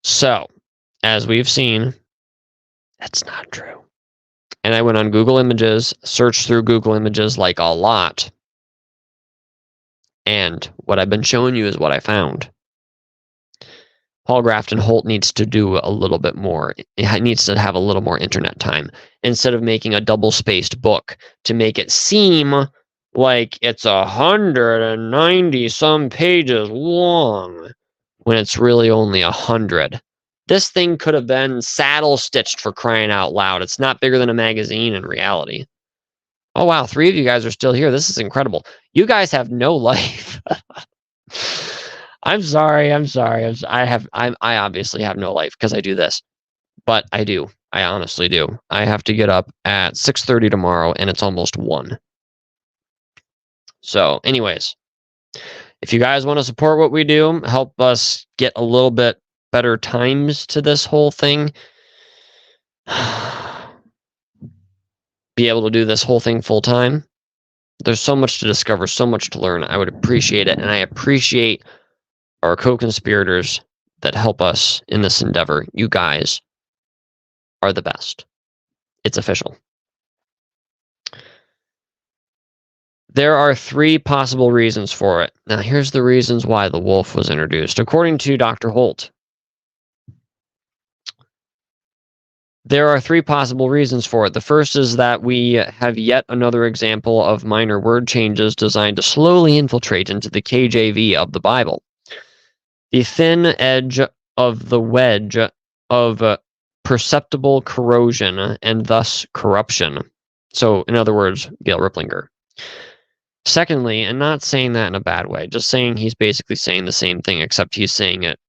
So, as we've seen, that's not true. And I went on Google Images, searched through Google Images like a lot. And what I've been showing you is what I found. Paul Grafton Holt needs to do a little bit more. It needs to have a little more internet time instead of making a double-spaced book to make it seem like it's 190 some pages long when it's really only 100. This thing could have been saddle stitched, for crying out loud. It's not bigger than a magazine in reality. Oh wow, 3 of you guys are still here. This is incredible. You guys have no life. I'm sorry. I obviously have no life because I do this. But I do. I honestly do. I have to get up at 6:30 tomorrow and it's almost 1. So, anyways, if you guys want to support what we do, help us get a little bit better times to this whole thing, be able to do this whole thing full time. There's so much to discover, so much to learn. I would appreciate it. And I appreciate our co-conspirators that help us in this endeavor. You guys are the best. It's official. There are 3 possible reasons for it. Now, here's the reasons why the wolf was introduced. According to Dr. Holt, there are 3 possible reasons for it. The first is that we have yet another example of minor word changes designed to slowly infiltrate into the KJV of the Bible. The thin edge of the wedge of perceptible corrosion and thus corruption. So, in other words, Gail Ripplinger. Secondly, and not saying that in a bad way, just saying he's basically saying the same thing, except he's saying it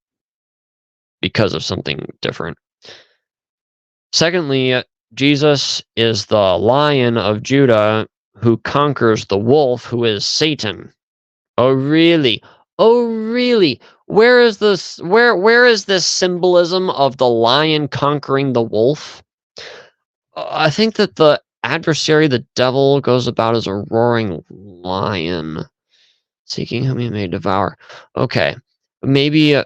because of something different. Secondly, Jesus is the Lion of Judah who conquers the wolf, who is Satan. Oh, really? Oh, really? Where is this? Where is this symbolism of the lion conquering the wolf? I think that the adversary, the devil, goes about as a roaring lion, seeking whom he may devour. Okay, maybe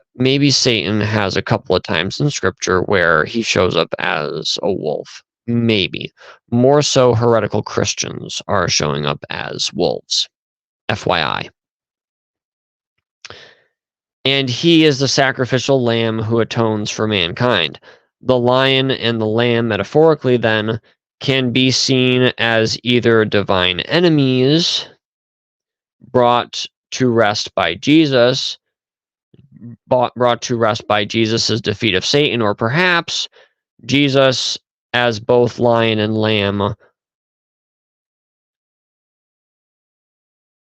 Satan has a couple of times in Scripture where he shows up as a wolf. Maybe. More so, heretical Christians are showing up as wolves. FYI. And he is the sacrificial lamb who atones for mankind. The lion and the lamb, metaphorically, then, can be seen as either divine enemies brought to rest by Jesus, brought to rest by Jesus' defeat of Satan, or perhaps Jesus as both lion and lamb,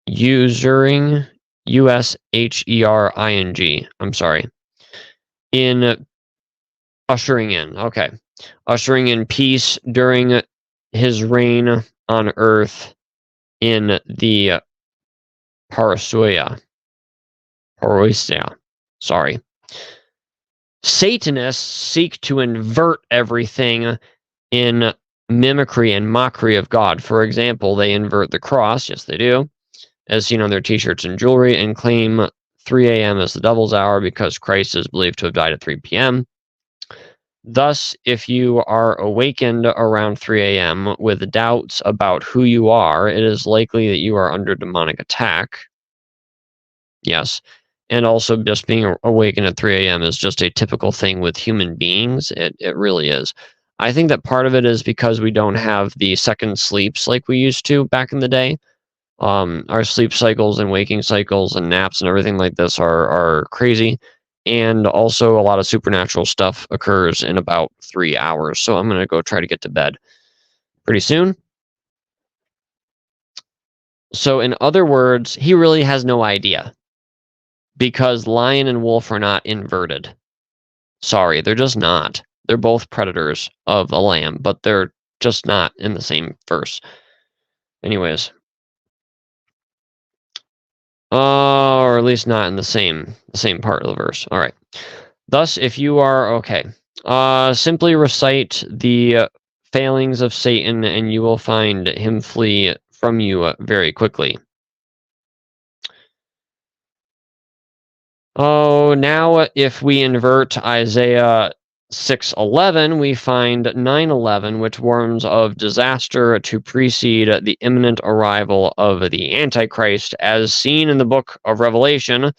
ushering, ushering, I'm sorry, in ushering in, okay, ushering in peace during his reign on earth in the parousia. Sorry. Satanists seek to invert everything in mimicry and mockery of God. For example, they invert the cross, yes they do, as seen on their t-shirts and jewelry, and claim 3 a.m. as the devil's hour because Christ is believed to have died at 3 p.m. Thus, if you are awakened around 3 a.m. with doubts about who you are, it is likely that you are under demonic attack. Yes. And also just being awakened at 3 a.m. is just a typical thing with human beings. It really is. I think that part of it is because we don't have the second sleeps like we used to back in the day. Our sleep cycles and waking cycles and naps and everything like this are crazy. And also a lot of supernatural stuff occurs in about 3 hours. So I'm going to go try to get to bed pretty soon. So in other words, he really has no idea. Because lion and wolf are not inverted. Sorry, they're just not. They're both predators of the lamb, but they're just not in the same verse. Anyways. Or at least not in the same part of the verse. All right. Thus, if you are okay, simply recite the failings of Satan, and you will find him flee from you very quickly. Oh, now if we invert Isaiah 6:11, we find 9:11, which warns of disaster to precede the imminent arrival of the Antichrist, as seen in the book of Revelation,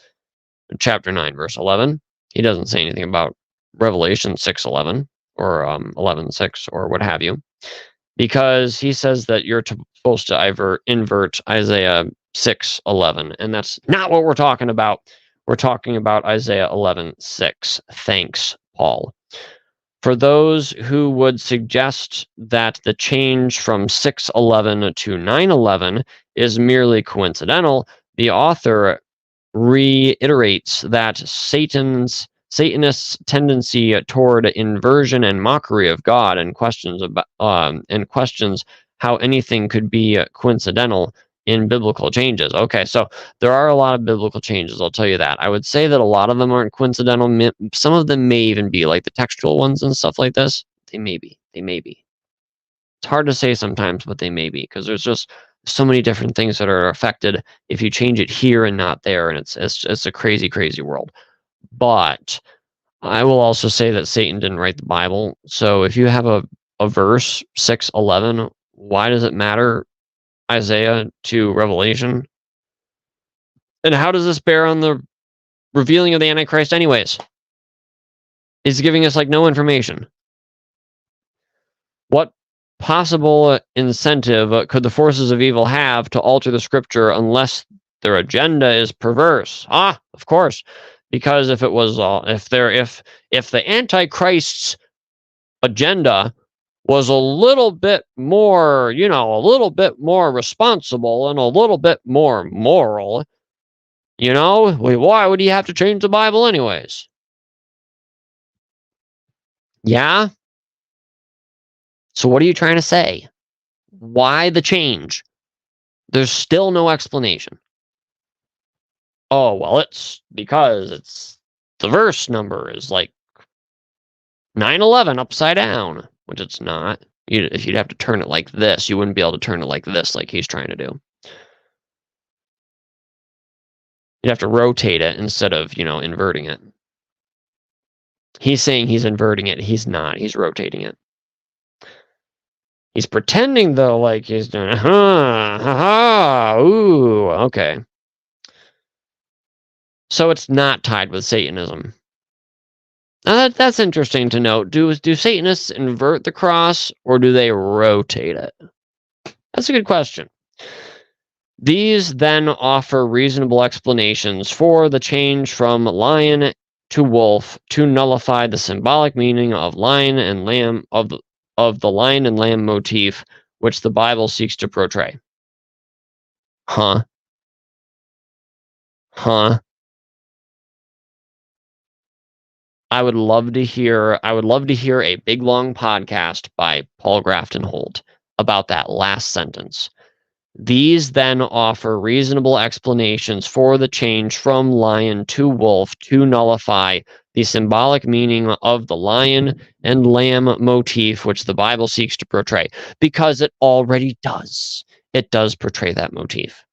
chapter 9, verse 11. He doesn't say anything about Revelation 6:11 or 11:6 or what have you, because he says that you're supposed to invert Isaiah 6:11, and that's not what we're talking about. We're talking about Isaiah 11:6. Thanks, Paul. For those who would suggest that the change from 6:11 to 9:11 is merely coincidental, the author reiterates that Satanists' tendency toward inversion and mockery of God, and questions how anything could be coincidental in biblical changes. Okay, so there are a lot of biblical changes, I'll tell you that. I would say that a lot of them aren't coincidental. Some of them may even be, like the textual ones and stuff like this. They may be. It's hard to say sometimes, but they may be, because there's just so many different things that are affected if you change it here and not there, and it's a crazy, crazy world. But I will also say that Satan didn't write the Bible. So if you have a verse 6:11, why does it matter Isaiah to Revelation? And how does this bear on the revealing of the Antichrist anyways? It's giving us like no information. What possible incentive could the forces of evil have to alter the scripture unless their agenda is perverse? Of course, because if it was if the Antichrist's agenda was a little bit more, a little bit more responsible and a little bit more moral, why would he have to change the Bible anyways? Yeah? So what are you trying to say? Why the change? There's still no explanation. Oh, well, it's because the verse number is like 9:11 upside down, which it's not. If you'd have to turn it like this, you wouldn't be able to turn it like this, like he's trying to do. You'd have to rotate it instead of, inverting it. He's saying he's inverting it. He's not. He's rotating it. He's pretending, though, like he's doing, ooh, okay. So it's not tied with Satanism. That's interesting to note. Do Satanists invert the cross or do they rotate it? That's a good question. These then offer reasonable explanations for the change from lion to wolf to nullify the symbolic meaning of lion and lamb of the lion and lamb motif which the Bible seeks to portray. Huh? Huh? I would love to hear a big long podcast by Paul Grafton Holt about that last sentence. These then offer reasonable explanations for the change from lion to wolf to nullify the symbolic meaning of the lion and lamb motif which the Bible seeks to portray, because it already does. It does portray that motif.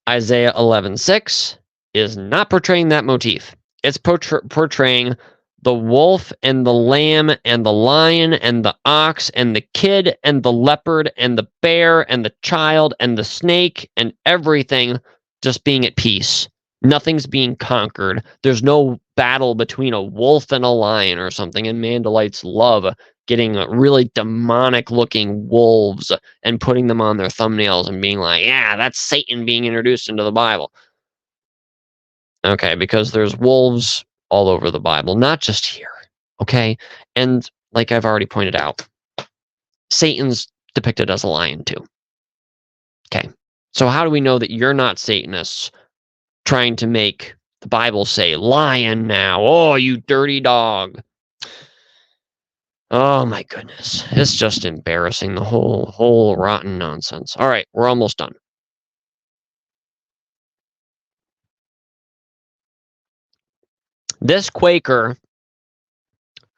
Isaiah 11:6 is not portraying that motif. It's portraying the wolf and the lamb and the lion and the ox and the kid and the leopard and the bear and the child and the snake and everything just being at peace. Nothing's being conquered. There's no battle between a wolf and a lion or something, and Mandalites love getting really demonic looking wolves and putting them on their thumbnails and being like, yeah, that's Satan being introduced into the Bible. Okay, because there's wolves all over the Bible, not just here. Okay, and like I've already pointed out, Satan's depicted as a lion too. Okay, so how do we know that you're not Satanists trying to make the Bible say lion now? Oh, you dirty dog. Oh my goodness. It's just embarrassing, the whole rotten nonsense. All right, we're almost done. This Quaker,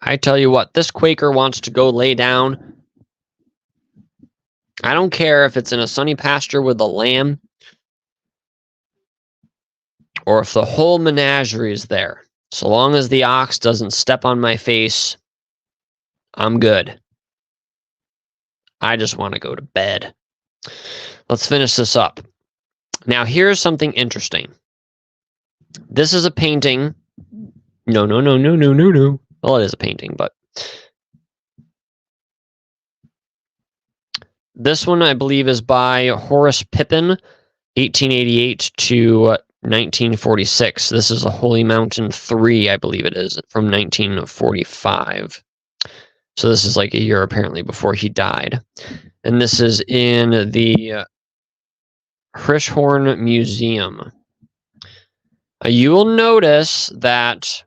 I tell you what, this Quaker wants to go lay down. I don't care if it's in a sunny pasture with a lamb or if the whole menagerie is there. So long as the ox doesn't step on my face, I'm good. I just want to go to bed. Let's finish this up. Now, here's something interesting. This is a painting. No. Well, it is a painting, but this one, I believe, is by Horace Pippin, 1888 to 1946. This is a Holy Mountain 3, I believe it is, from 1945. So this is like a year, apparently, before he died. And this is in the Hirschhorn Museum. You will notice that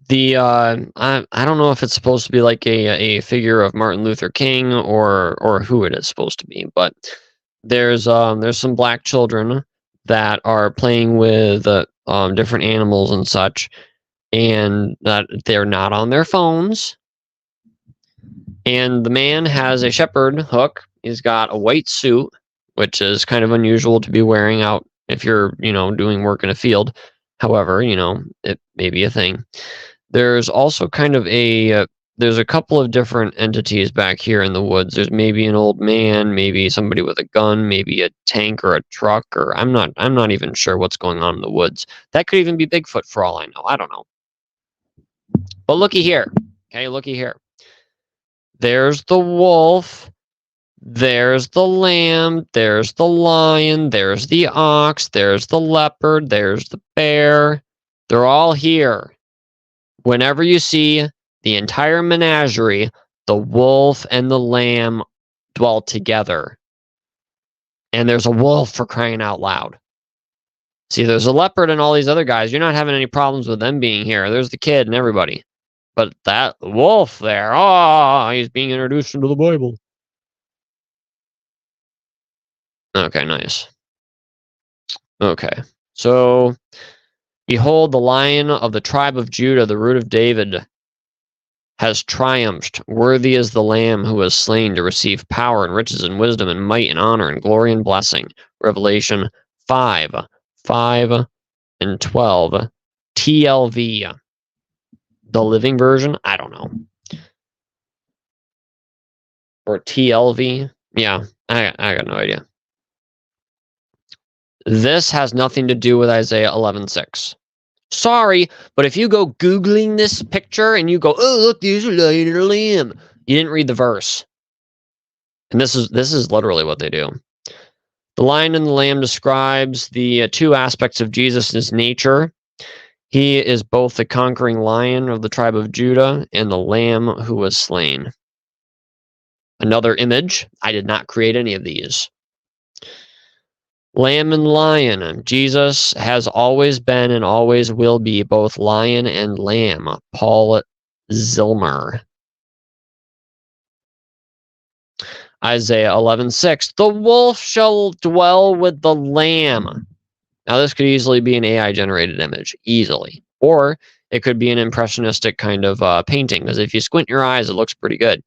the I don't know if it's supposed to be like a figure of Martin Luther King or who it is supposed to be, but there's some black children that are playing with different animals and such, and that they're not on their phones. And the man has a shepherd hook. He's got a white suit, which is kind of unusual to be wearing out if you're, doing work in a field. However, it may be a thing. There's also kind of there's a couple of different entities back here in the woods. There's maybe an old man, maybe somebody with a gun, maybe a tank or a truck, or I'm not even sure what's going on in the woods. That could even be Bigfoot for all I know. I don't know. But looky here. Okay, looky here. There's the wolf. There's the lamb. There's the lion. There's the ox. There's the leopard. There's the bear. They're all here. Whenever you see the entire menagerie, the wolf and the lamb dwell together. And there's a wolf, for crying out loud. See, there's a leopard and all these other guys. You're not having any problems with them being here. There's the kid and everybody. But that wolf there, he's being introduced into the Bible. Okay, nice. Okay, so behold, the Lion of the tribe of Judah, the root of David, has triumphed. Worthy is the Lamb who was slain to receive power and riches and wisdom and might and honor and glory and blessing. Revelation 5:5 and 12. TLV. The Living Version? I don't know. Or TLV? Yeah, I got no idea. This has nothing to do with Isaiah 11:6. Sorry, but if you go Googling this picture and you go, oh, look, there's a lion and a lamb, you didn't read the verse. And this is literally what they do. The lion and the lamb describes the two aspects of Jesus' nature. He is both the conquering lion of the tribe of Judah and the lamb who was slain. Another image. I did not create any of these. Lamb and lion. Jesus has always been and always will be both lion and lamb. Paul Zilmer. Isaiah 11:6. The wolf shall dwell with the lamb. Now, this could easily be an AI-generated image. Easily. Or it could be an impressionistic kind of painting, because if you squint your eyes, it looks pretty good.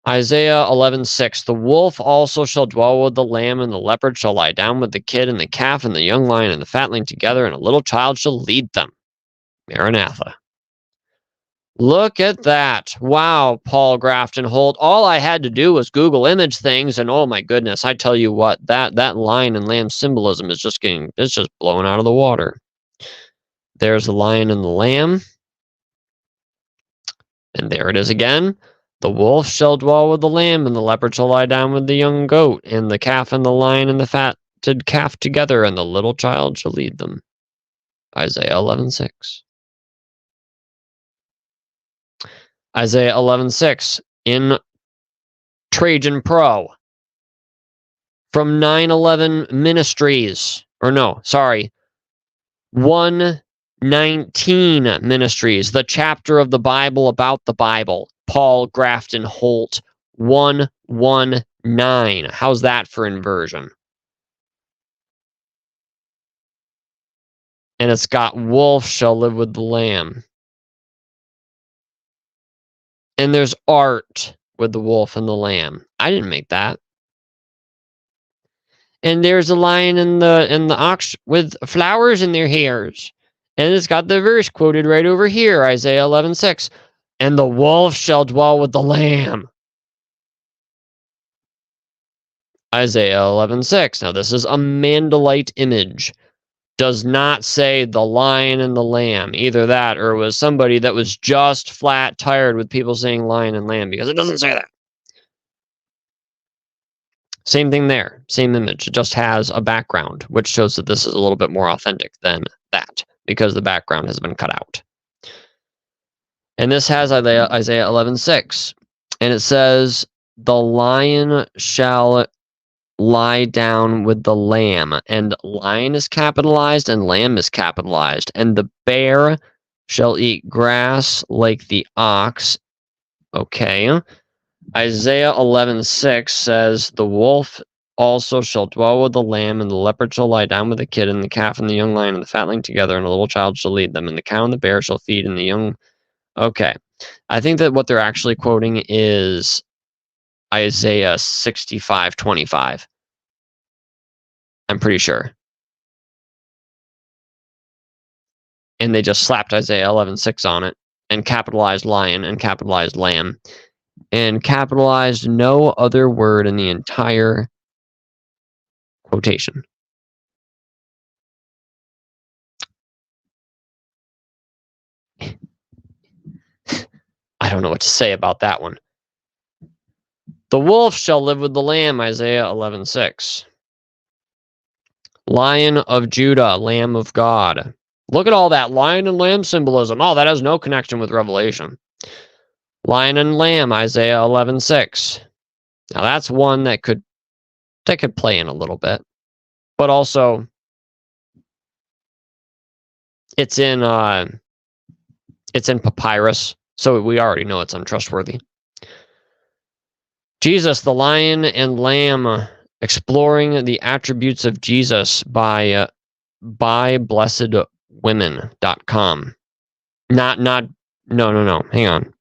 Isaiah 11:6. The wolf also shall dwell with the lamb, and the leopard shall lie down with the kid and the calf and the young lion and the fatling together, and a little child shall lead them. Maranatha. Look at that. Wow, Paul Grafton Holt. All I had to do was Google image things, and oh my goodness, I tell you what, that lion and lamb symbolism is just blown out of the water. There's the lion and the lamb. And there it is again. The wolf shall dwell with the lamb, and the leopard shall lie down with the young goat, and the calf and the lion and the fatted calf together, and the little child shall lead them. Isaiah 11:6. Isaiah 11:6 in Trajan Pro from 911 Ministries, or no, sorry, 119 Ministries, the chapter of the Bible about the Bible. Paul Grafton Holt 119. How's that for inversion? And it's got wolf shall live with the lamb. And there's art with the wolf and the lamb. I didn't make that. And there's a lion and the ox with flowers in their hairs. And it's got the verse quoted right over here, Isaiah 11:6. And the wolf shall dwell with the lamb. Isaiah 11:6. Now this is a Mandalite image. Does not say the lion and the lamb. Either that or it was somebody that was just flat tired with people saying lion and lamb, because it doesn't say that. Same thing there. Same image. It just has a background, which shows that this is a little bit more authentic than that, because the background has been cut out. And this has Isaiah 11:6. And it says, the lion shall lie down with the lamb, and lion is capitalized and lamb is capitalized, and the bear shall eat grass like the ox. Okay. Isaiah 11:6 says, the wolf also shall dwell with the lamb, and the leopard shall lie down with the kid and the calf and the young lion and the fatling together, and a little child shall lead them, and the cow and the bear shall feed, and the young. Okay. I think that what they're actually quoting is Isaiah 65:25. I'm pretty sure. And they just slapped Isaiah 11:6 on it, and capitalized lion and capitalized lamb, and capitalized no other word in the entire quotation. I don't know what to say about that one. The wolf shall live with the lamb, Isaiah 11:6. Lion of Judah, Lamb of God. Look at all that lion and lamb symbolism. Oh, that has no connection with Revelation. Lion and lamb, Isaiah 11:6. Now that's one that could play in a little bit, but also it's in papyrus, so we already know it's untrustworthy. Jesus, the lion and lamb, exploring the attributes of Jesus by blessedwomen.com. No, hang on.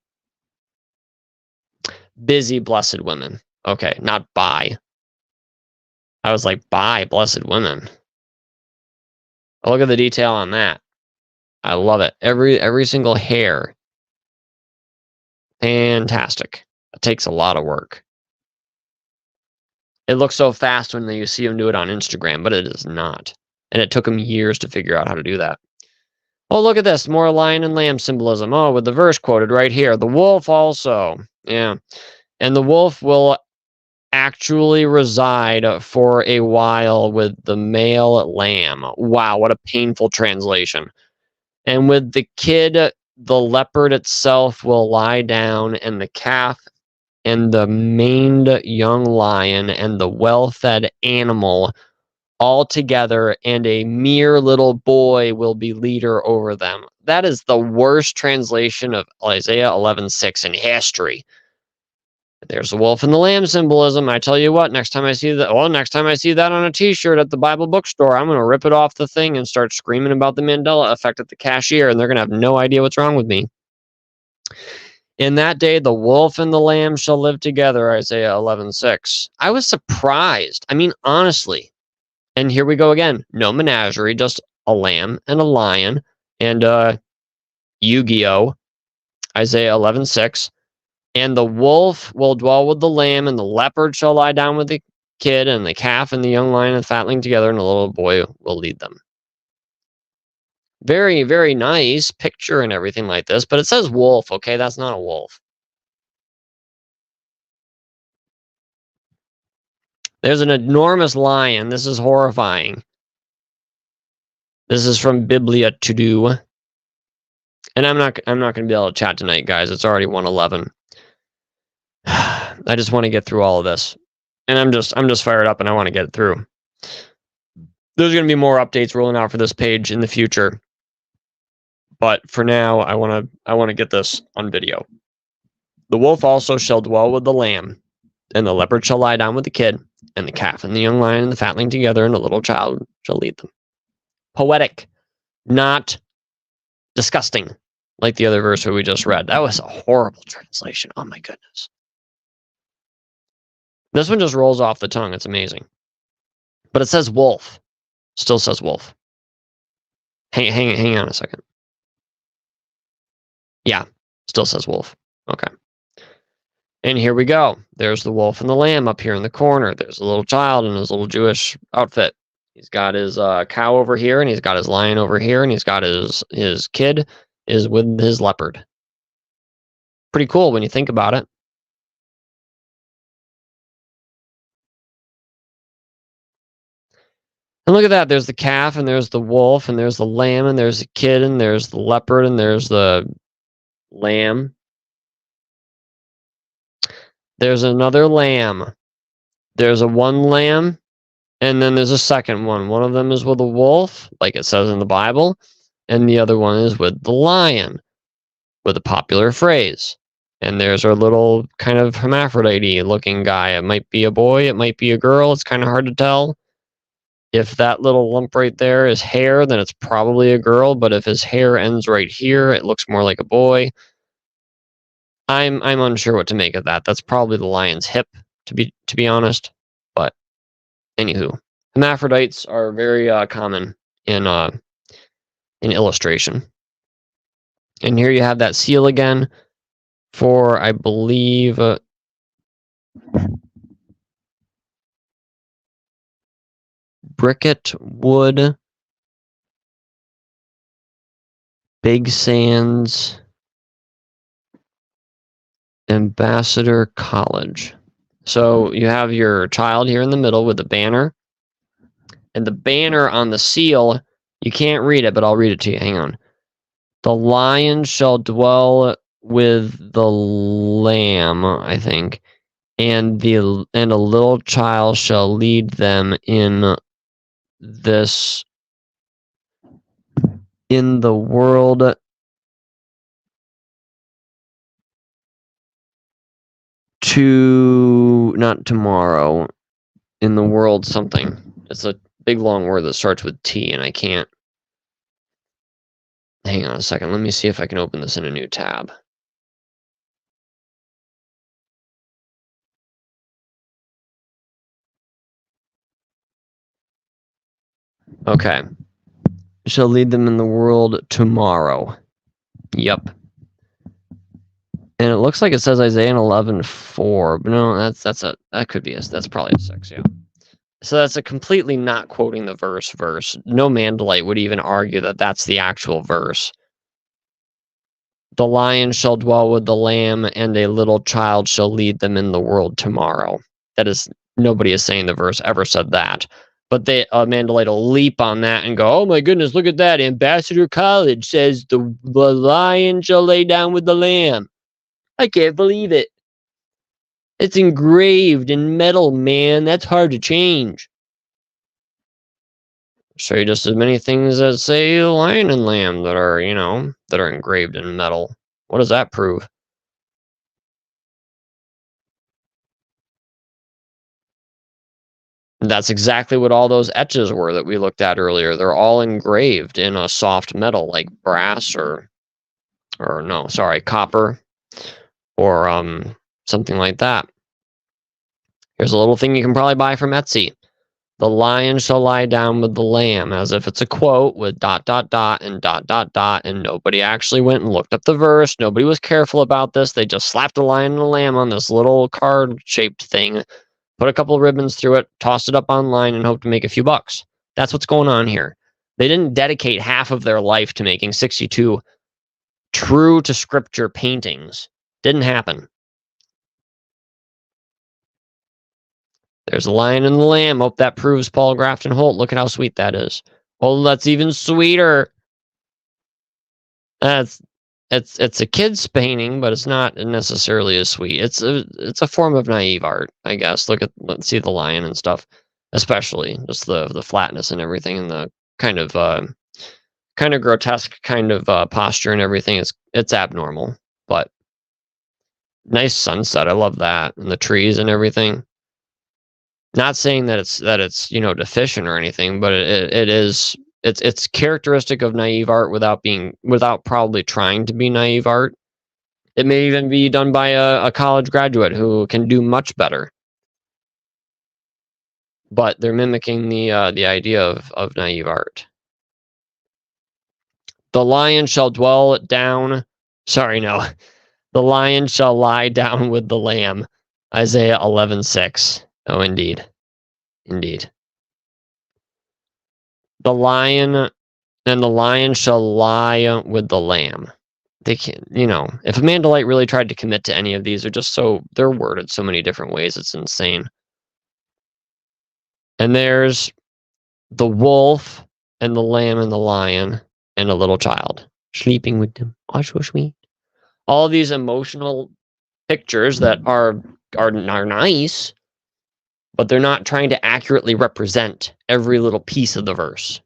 Busy Blessed Women. Okay, not by. I was like, by Blessed Women. Look at the detail on that. I love it. Every single hair. Fantastic. It takes a lot of work. It looks so fast when you see him do it on Instagram, but it is not. And it took him years to figure out how to do that. Oh, look at this. More lion and lamb symbolism. Oh, with the verse quoted right here. The wolf also. Yeah. And the wolf will actually reside for a while with the male lamb. Wow, what a painful translation. And with the kid, the leopard itself will lie down, and the calf and the maned young lion and the well-fed animal all together, and a mere little boy will be leader over them. That is the worst translation of Isaiah 11:6 in history. There's the wolf and the lamb symbolism. I tell you what, next time I see that on a t-shirt at the Bible bookstore, I'm going to rip it off the thing and start screaming about the Mandela effect at the cashier, and they're going to have no idea what's wrong with me. In that day, the wolf and the lamb shall live together, Isaiah 11:6. I was surprised. I mean, honestly. And here we go again. No menagerie, just a lamb and a lion and Yu-Gi-Oh! Isaiah 11:6. And the wolf will dwell with the lamb, and the leopard shall lie down with the kid, and the calf and the young lion and fatling together, and a little boy will lead them. Very, very nice picture and everything like this, but it says wolf, okay? That's not a wolf. There's an enormous lion. This is horrifying. This is from Biblia To Do. And I'm not going to be able to chat tonight, guys. It's already 1:11. I just want to get through all of this. And I'm just fired up and I want to get it through. There's going to be more updates rolling out for this page in the future. But for now, I want to get this on video. The wolf also shall dwell with the lamb, and the leopard shall lie down with the kid, and the calf and the young lion and the fatling together, and a little child shall lead them. Poetic, not disgusting, like the other verse we just read. That was a horrible translation. Oh my goodness. This one just rolls off the tongue. It's amazing. But it says wolf. Still says wolf. Hang on a second. Yeah, still says wolf. Okay. And here we go. There's the wolf and the lamb up here in the corner. There's a little child in his little Jewish outfit. He's got his cow over here, and he's got his lion over here, and he's got his kid is with his leopard. Pretty cool when you think about it. And look at that. There's the calf, and there's the wolf, and there's the lamb, and there's the kid, and there's the leopard, and there's the lamb. There's another lamb. There's a one lamb, and then there's a second one. One of them is with a wolf, like it says in the Bible, and the other one is with the lion, with a popular phrase. And there's our little kind of hermaphrodite looking guy. It might be a boy, it might be a girl. It's kind of hard to tell. If that little lump right there is hair, then it's probably a girl. But if his hair ends right here, it looks more like a boy. I'm unsure what to make of that. That's probably the lion's hip, to be honest. But anywho, hermaphrodites are very common in illustration. And here you have that seal again for, I believe, Bricket Wood, Big Sands, Ambassador College. So you have your child here in the middle with the banner. And the banner on the seal, you can't read it, but I'll read it to you. Hang on. The lion shall dwell with the lamb, I think, and a little child shall lead them in the world not tomorrow, in the world something. It's a big long word that starts with T, and I can't. Hang on a second. Let me see if I can open this in a new tab. Okay. Shall lead them in the world tomorrow. Yep. And it looks like it says Isaiah 11:4, but no, that could be that's probably a 6, yeah. So that's a completely not quoting the verse. No Mandalite would even argue that that's the actual verse. The lion shall dwell with the lamb, and a little child shall lead them in the world tomorrow. That is, nobody is saying the verse ever said that. But Mandalite will leap on that and go, oh my goodness, look at that. Ambassador College says the lion shall lay down with the lamb. I can't believe it. It's engraved in metal, man. That's hard to change. Show you just as many things that say lion and lamb that are, that are engraved in metal. What does that prove? That's exactly what all those etches were that we looked at earlier. They're all engraved in a soft metal like brass or no, sorry, copper or something like that. Here's a little thing you can probably buy from Etsy. The lion shall lie down with the lamb, as if it's a quote with ... and nobody actually went and looked up the verse. Nobody was careful about this. They just slapped a lion and a lamb on this little card-shaped thing, put a couple of ribbons through it, tossed it up online, and hoped to make a few bucks. That's what's going on here. They didn't dedicate half of their life to making 62 true-to-scripture paintings. Didn't happen. There's a lion and the lamb. Hope that proves Paul Grafton Holt. Look at how sweet that is. Oh, that's even sweeter. It's a kid's painting, but it's not necessarily as sweet. It's a form of naive art, I guess. Let's see the lion and stuff, especially just the flatness and everything, and the kind of grotesque kind of posture and everything. It's abnormal, but nice sunset. I love that, and the trees and everything. Not saying that it's deficient or anything, but it's characteristic of naive art without probably trying to be naive art. It may even be done by a college graduate who can do much better. But they're mimicking the idea of naive art. The lion shall dwell down. Sorry, no. The lion shall lie down with the lamb. Isaiah 11:6. Oh, indeed. Indeed. The lion shall lie with the lamb. They can't, if a Mandalite really tried to commit to any of these, they're worded so many different ways, it's insane. And there's the wolf and the lamb and the lion and a little child sleeping with them. Oh, so sweet. All these emotional pictures that are nice, but they're not trying to accurately represent every little piece of the verse.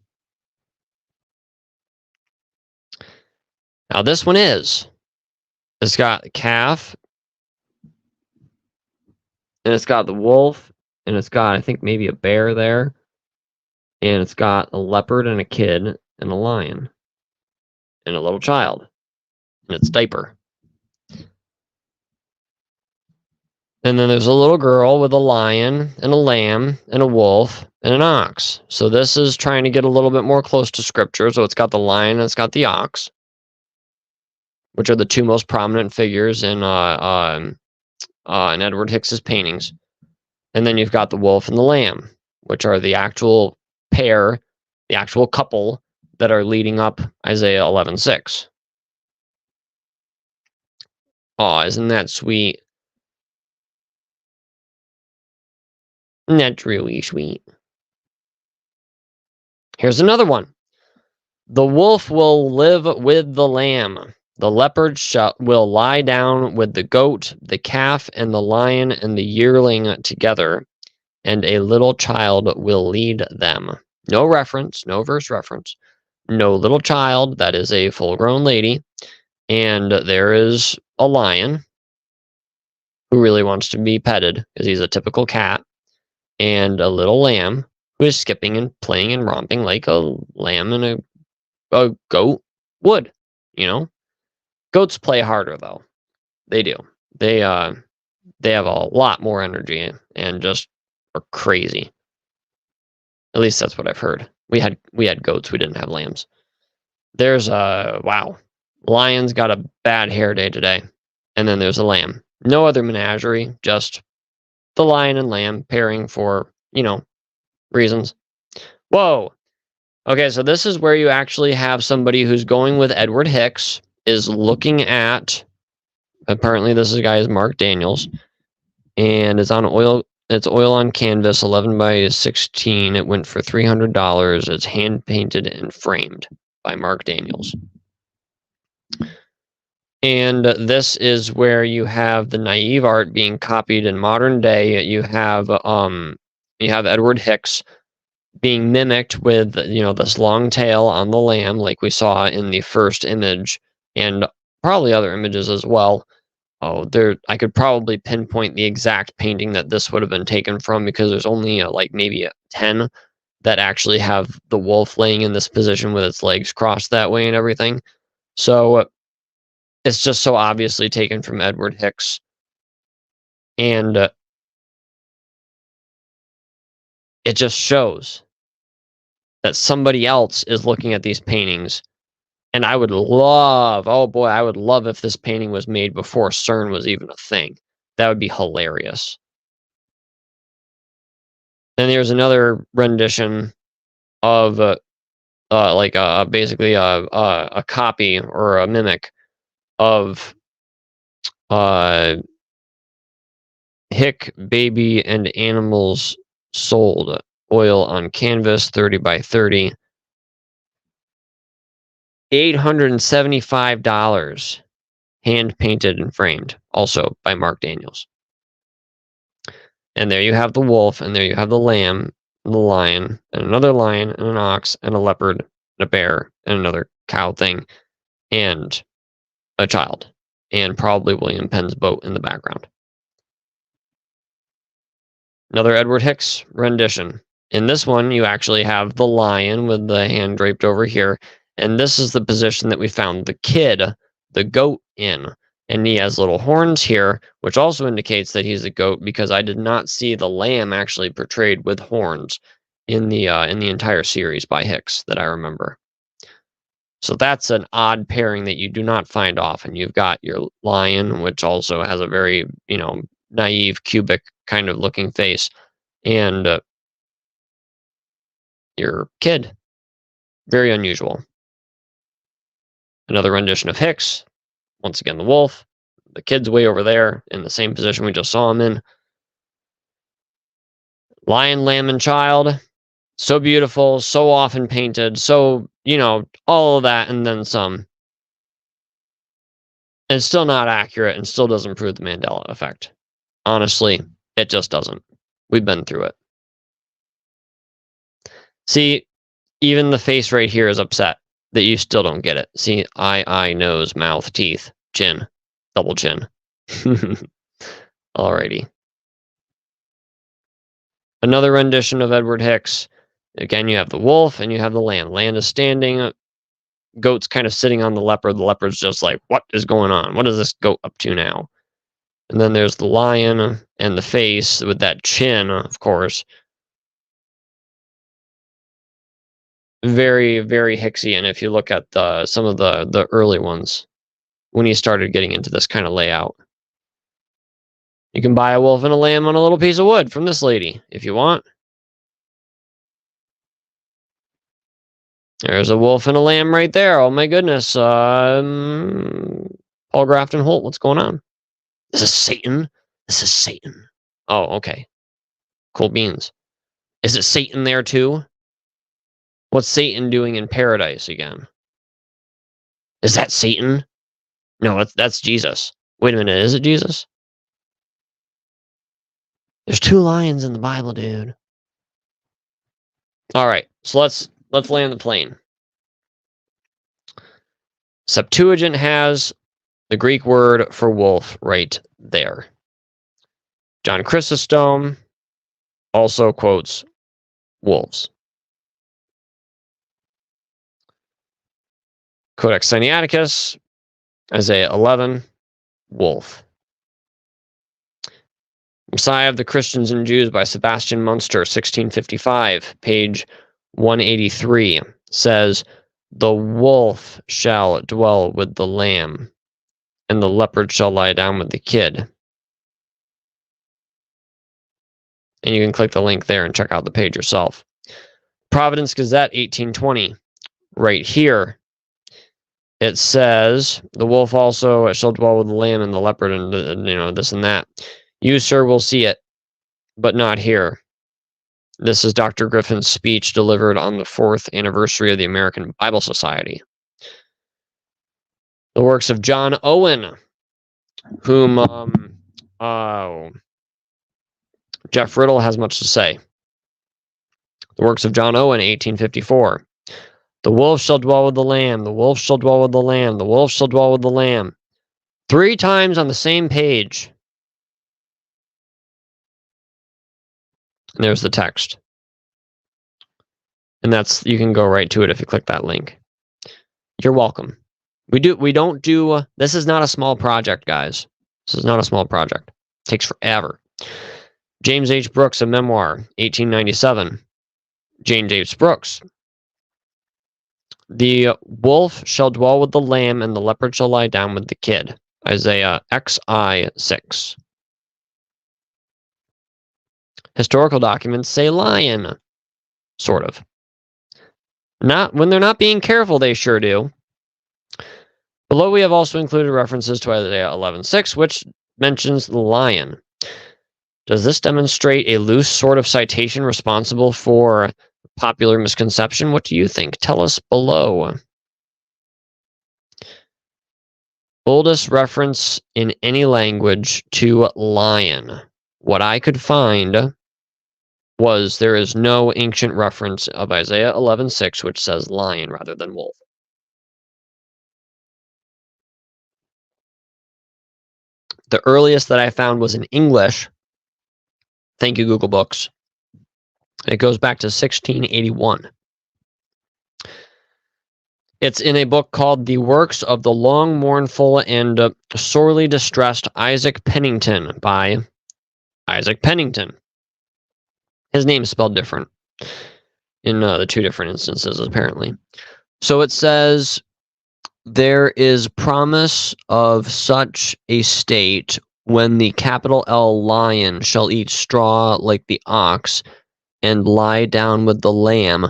Now this one it's got the calf, and it's got the wolf, and it's got, I think, maybe a bear there, and it's got a leopard and a kid and a lion and a little child in its diaper. And then there's a little girl with a lion and a lamb and a wolf and an ox. So this is trying to get a little bit more close to scripture. So it's got the lion and it's got the ox, which are the two most prominent figures in Edward Hicks's paintings. And then you've got the wolf and the lamb, which are the actual pair, the actual couple that are leading up Isaiah 11:6. Oh, isn't that sweet? That's really sweet. Here's another one. The wolf will live with the lamb. The leopard will lie down with the goat, the calf, and the lion and the yearling together, and a little child will lead them. No reference, no verse reference. No little child, that is a full-grown lady. And there is a lion who really wants to be petted because he's a typical cat, and a little lamb who is skipping and playing and romping like a lamb and a goat would, Goats play harder, though. They do. They have a lot more energy and just are crazy. At least that's what I've heard. We had goats. We didn't have lambs. There's wow. Lion's got a bad hair day today. and then there's a lamb. No other menagerie, just the lion and lamb pairing for, reasons. Whoa. Okay, so this is where you actually have somebody who's going with Edward Hicks, is looking at, apparently this guy is Mark Daniels, and it's oil on canvas, 11 by 16. It went for $300. It's hand painted and framed by Mark Daniels. And this is where you have the naive art being copied in modern day. You have Edward Hicks being mimicked with, this long tail on the lamb, like we saw in the first image, and probably other images as well. I could probably pinpoint the exact painting that this would have been taken from, because there's only maybe 10 that actually have the wolf laying in this position with its legs crossed that way and everything. So it's just so obviously taken from Edward Hicks. And it just shows that somebody else is looking at these paintings. And I would love if this painting was made before CERN was even a thing. That would be hilarious. And there's another rendition of basically a copy or a mimic of Hick Baby and Animals Sold, oil on canvas, 30 by 30. $875, hand painted and framed, also by Mark Daniels. And there you have the wolf, and there you have the lamb, and the lion, and another lion, and an ox, and a leopard, and a bear, and another cow thing, and a child, and probably William Penn's boat in the background. Another Edward Hicks rendition. In this one, you actually have the lion with the hand draped over here, and this is the position that we found the kid, the goat, in. And he has little horns here, which also indicates that he's a goat, because I did not see the lamb actually portrayed with horns in the entire series by Hicks that I remember. So that's an odd pairing that you do not find often. You've got your lion, which also has a very, naive, cubic kind of looking face, and your kid. Very unusual. Another rendition of Hicks. Once again, the wolf. The kid's way over there in the same position we just saw him in. Lion, lamb, and child. So beautiful, so often painted, so, all of that and then some. And it's still not accurate and still doesn't prove the Mandela effect. Honestly, it just doesn't. We've been through it. See, even the face right here is upset that you still don't get it. See, eye, nose, mouth, teeth, chin, double chin. Alrighty. Another rendition of Edward Hicks. Again, you have the wolf and you have the lamb. Lamb is standing. Goat's kind of sitting on the leopard. The leopard's just like, what is going on? What is this goat up to now? And then there's the lion and the face with that chin, of course. Very, very Hicksian if you look at some of the early ones when he started getting into this kind of layout. You can buy a wolf and a lamb on a little piece of wood from this lady if you want. There's a wolf and a lamb right there. Oh my goodness. Paul Grafton Holt, what's going on? This is Satan. This is Satan. Oh, okay. Cool beans. Is it Satan there too? What's Satan doing in paradise again? Is that Satan? No, that's Jesus. Wait a minute, is it Jesus? There's 2 lions in the Bible, dude. All right, so let's land the plane. Septuagint has the Greek word for wolf right there. John Chrysostom also quotes wolves. Codex Sinaiticus, Isaiah 11, wolf. Messiah of the Christians and Jews by Sebastian Munster, 1655, page 183, says, "The wolf shall dwell with the lamb." and the leopard shall lie down with the kid. And you can click the link there and check out the page yourself. Providence Gazette, 1820. Right here, it says, the wolf also shall dwell with the lamb and the leopard and, this and that. You, sir, will see it, but not here. This is Dr. Griffin's speech delivered on the 4th anniversary of the American Bible Society. The works of John Owen, whom Jeff Riddle has much to say. The works of John Owen, 1854. The wolf shall dwell with the lamb, the wolf shall dwell with the lamb, the wolf shall dwell with the lamb. 3 times on the same page. And there's the text. And you can go right to it if you click that link. You're welcome. This is not a small project, guys. This is not a small project. It takes forever. James H. Brooks, a memoir, 1897. James H. Brooks. The wolf shall dwell with the lamb, and the leopard shall lie down with the kid. Isaiah XI 6. Historical documents say lion. Sort of. Not when they're not being careful, they sure do. Below we have also included references to Isaiah 11:6, which mentions the lion. Does this demonstrate a loose sort of citation responsible for popular misconception? What do you think? Tell us below. Oldest reference in any language to lion. What I could find was there is no ancient reference of Isaiah 11:6 which says lion rather than wolf. The earliest that I found was in English. Thank you, Google Books. It goes back to 1681. It's in a book called The Works of the Long Mournful and Sorely Distressed Isaac Pennington by Isaac Pennington. His name is spelled different in the 2 different instances, apparently. So it says, there is promise of such a state when the capital L lion shall eat straw like the ox and lie down with the lamb,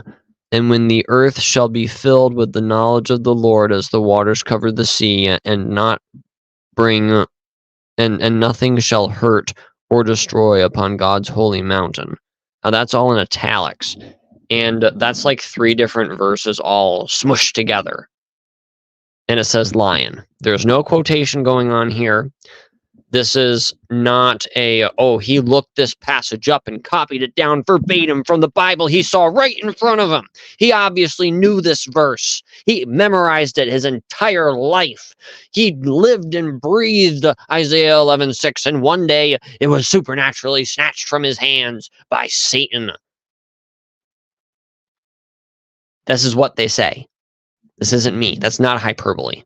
and when the earth shall be filled with the knowledge of the Lord as the waters cover the sea, and nothing shall hurt or destroy upon God's holy mountain. Now that's all in italics, and that's like 3 different verses all smushed together. And it says lion. There's no quotation going on here. This is not he looked this passage up and copied it down verbatim from the Bible he saw right in front of him. He obviously knew this verse. He memorized it his entire life. He lived and breathed Isaiah 11:6, and one day it was supernaturally snatched from his hands by Satan. This is what they say. This isn't me. That's not hyperbole.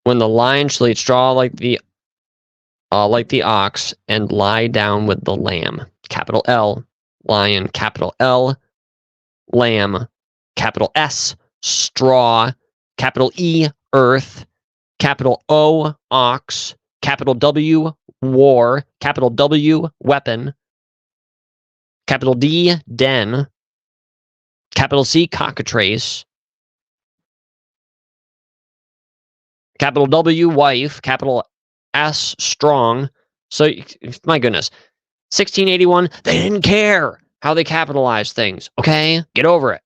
When the lion shall eat straw like the ox and lie down with the lamb. Capital L, lion, capital L, lamb, capital S, straw, capital E, earth, capital O, ox, capital W, war, capital W, weapon, capital D, den, capital C, cockatrice, capital W, wife, capital S, strong. So, my goodness, 1681, they didn't care how they capitalized things, okay? Get over it.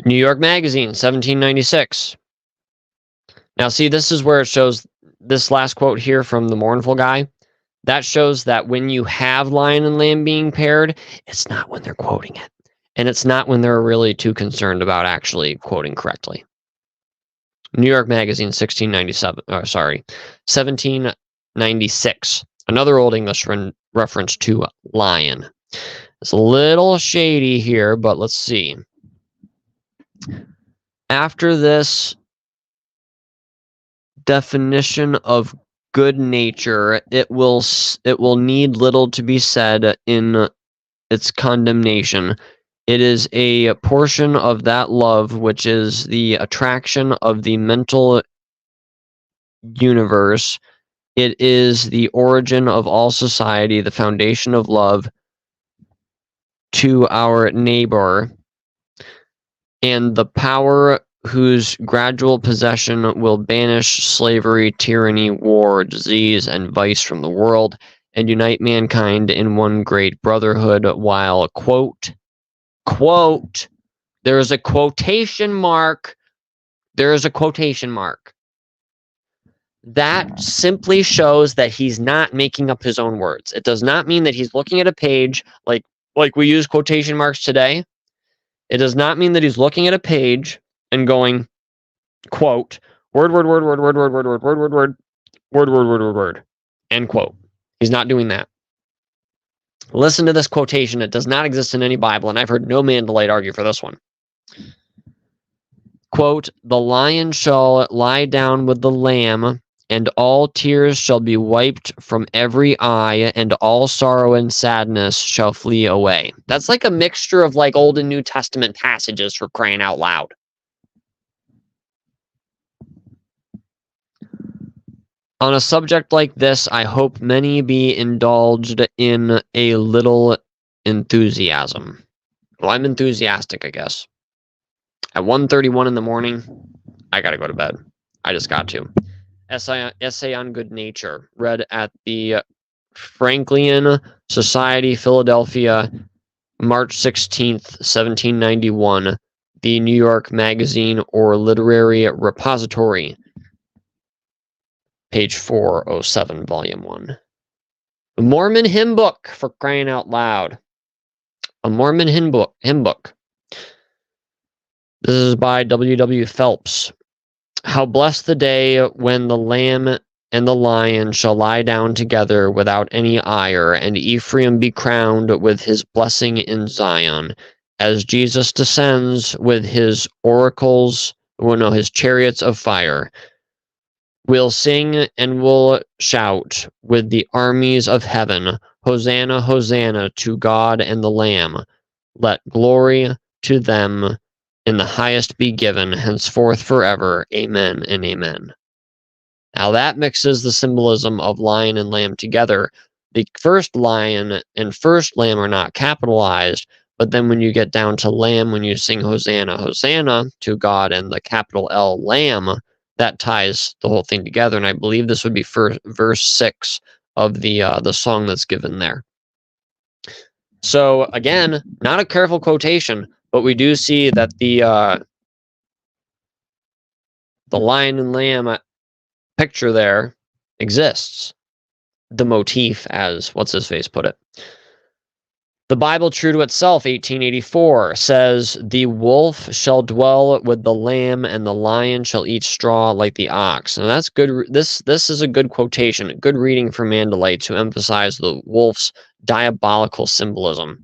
New York Magazine, 1796. Now, see, this is where it shows this last quote here from the mournful guy. That shows that when you have lion and lamb being paired, it's not when they're quoting it. And it's not when they're really too concerned about actually quoting correctly. New York Magazine, 1796. Another Old English reference to lion. It's a little shady here, but let's see. After this definition of good nature, it will need little to be said in its condemnation. It is a portion of that love which is the attraction of the mental universe. It is the origin of all society, the foundation of love to our neighbor, and the power whose gradual possession will banish slavery, tyranny, war, disease, and vice from the world, and unite mankind in one great brotherhood, while, quote, there is a quotation mark, that simply shows that he's not making up his own words. It does not mean that he's looking at a page like we use quotation marks today. It does not mean that he's looking at a page and going, quote, word, end quote. He's not doing that. Listen to this quotation. It does not exist in any Bible, and I've heard no Mandalite argue for this one. Quote, the lion shall lie down with the lamb, and all tears shall be wiped from every eye, and all sorrow and sadness shall flee away. That's like a mixture of like Old and New Testament passages, for crying out loud. On a subject like this, I hope many be indulged in a little enthusiasm. Well, I'm enthusiastic, I guess. At 1:31 in the morning, I gotta go to bed. I just got to. Essay on Good Nature, read at the Franklin Society, Philadelphia, March 16th, 1791, the New York Magazine or Literary Repository, page 407, volume 1. The Mormon Hymn Book, for crying out loud. A Mormon hymn book. This is by W.W. Phelps. How blessed the day when the lamb and the lion shall lie down together without any ire, and Ephraim be crowned with his blessing in Zion, as Jesus descends with his his chariots of fire. We'll sing and we'll shout with the armies of heaven, Hosanna, Hosanna to God and the Lamb. Let glory to them in the highest be given, henceforth forever. Amen and amen. Now that mixes the symbolism of lion and lamb together. The first lion and first lamb are not capitalized, but then when you get down to lamb, when you sing Hosanna, Hosanna to God and the capital L, Lamb, that ties the whole thing together. And I believe this would be verse 6 of the song that's given there. So again, not a careful quotation, but we do see that the lion and lamb picture there exists. The motif, as what's-his-face put it. The Bible, true to itself, 1884, says, the wolf shall dwell with the lamb, and the lion shall eat straw like the ox. And that's good. This is a good quotation, a good reading for Mandalay to emphasize the wolf's diabolical symbolism.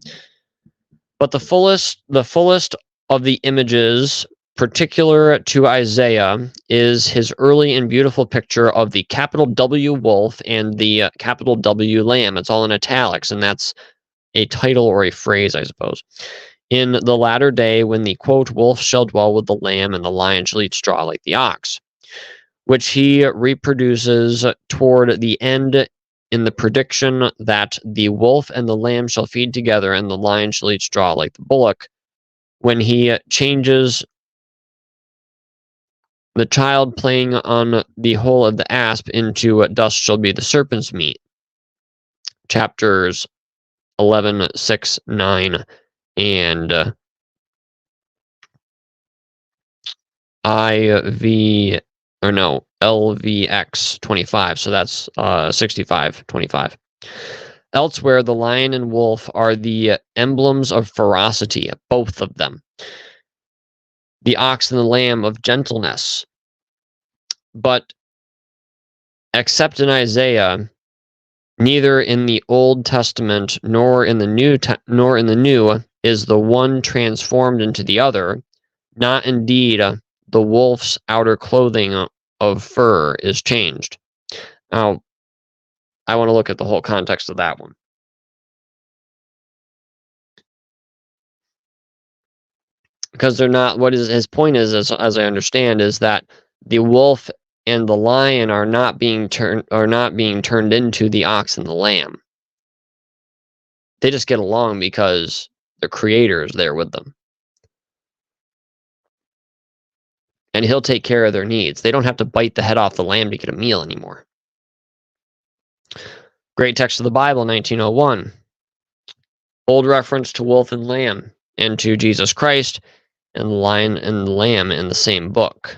But the fullest of the images particular to Isaiah is his early and beautiful picture of the capital W wolf and the capital W lamb. It's all in italics, and that's a title or a phrase, I suppose. In the latter day, when the, quote, wolf shall dwell with the lamb and the lion shall eat straw like the ox, which he reproduces toward the end in the prediction that the wolf and the lamb shall feed together and the lion shall eat straw like the bullock, when he changes the child playing on the hole of the asp into dust shall be the serpent's meat. Chapters 11, 6, 9, and LVX 25. So that's 65, 25. Elsewhere, the lion and wolf are the emblems of ferocity, both of them. The ox and the lamb of gentleness. But except in Isaiah, neither in the Old Testament nor in the New is the one transformed into the other. Not indeed the wolf's outer clothing of fur is changed. Now, I want to look at the whole context of that one. Because they're not, what is his point is, as I understand, is that the wolf and the lion are not being turned into the ox and the lamb. They just get along because the creator is there with them. And he'll take care of their needs. They don't have to bite the head off the lamb to get a meal anymore. Great text of the Bible, 1901. Old reference to wolf and lamb and to Jesus Christ and the lion and the lamb in the same book.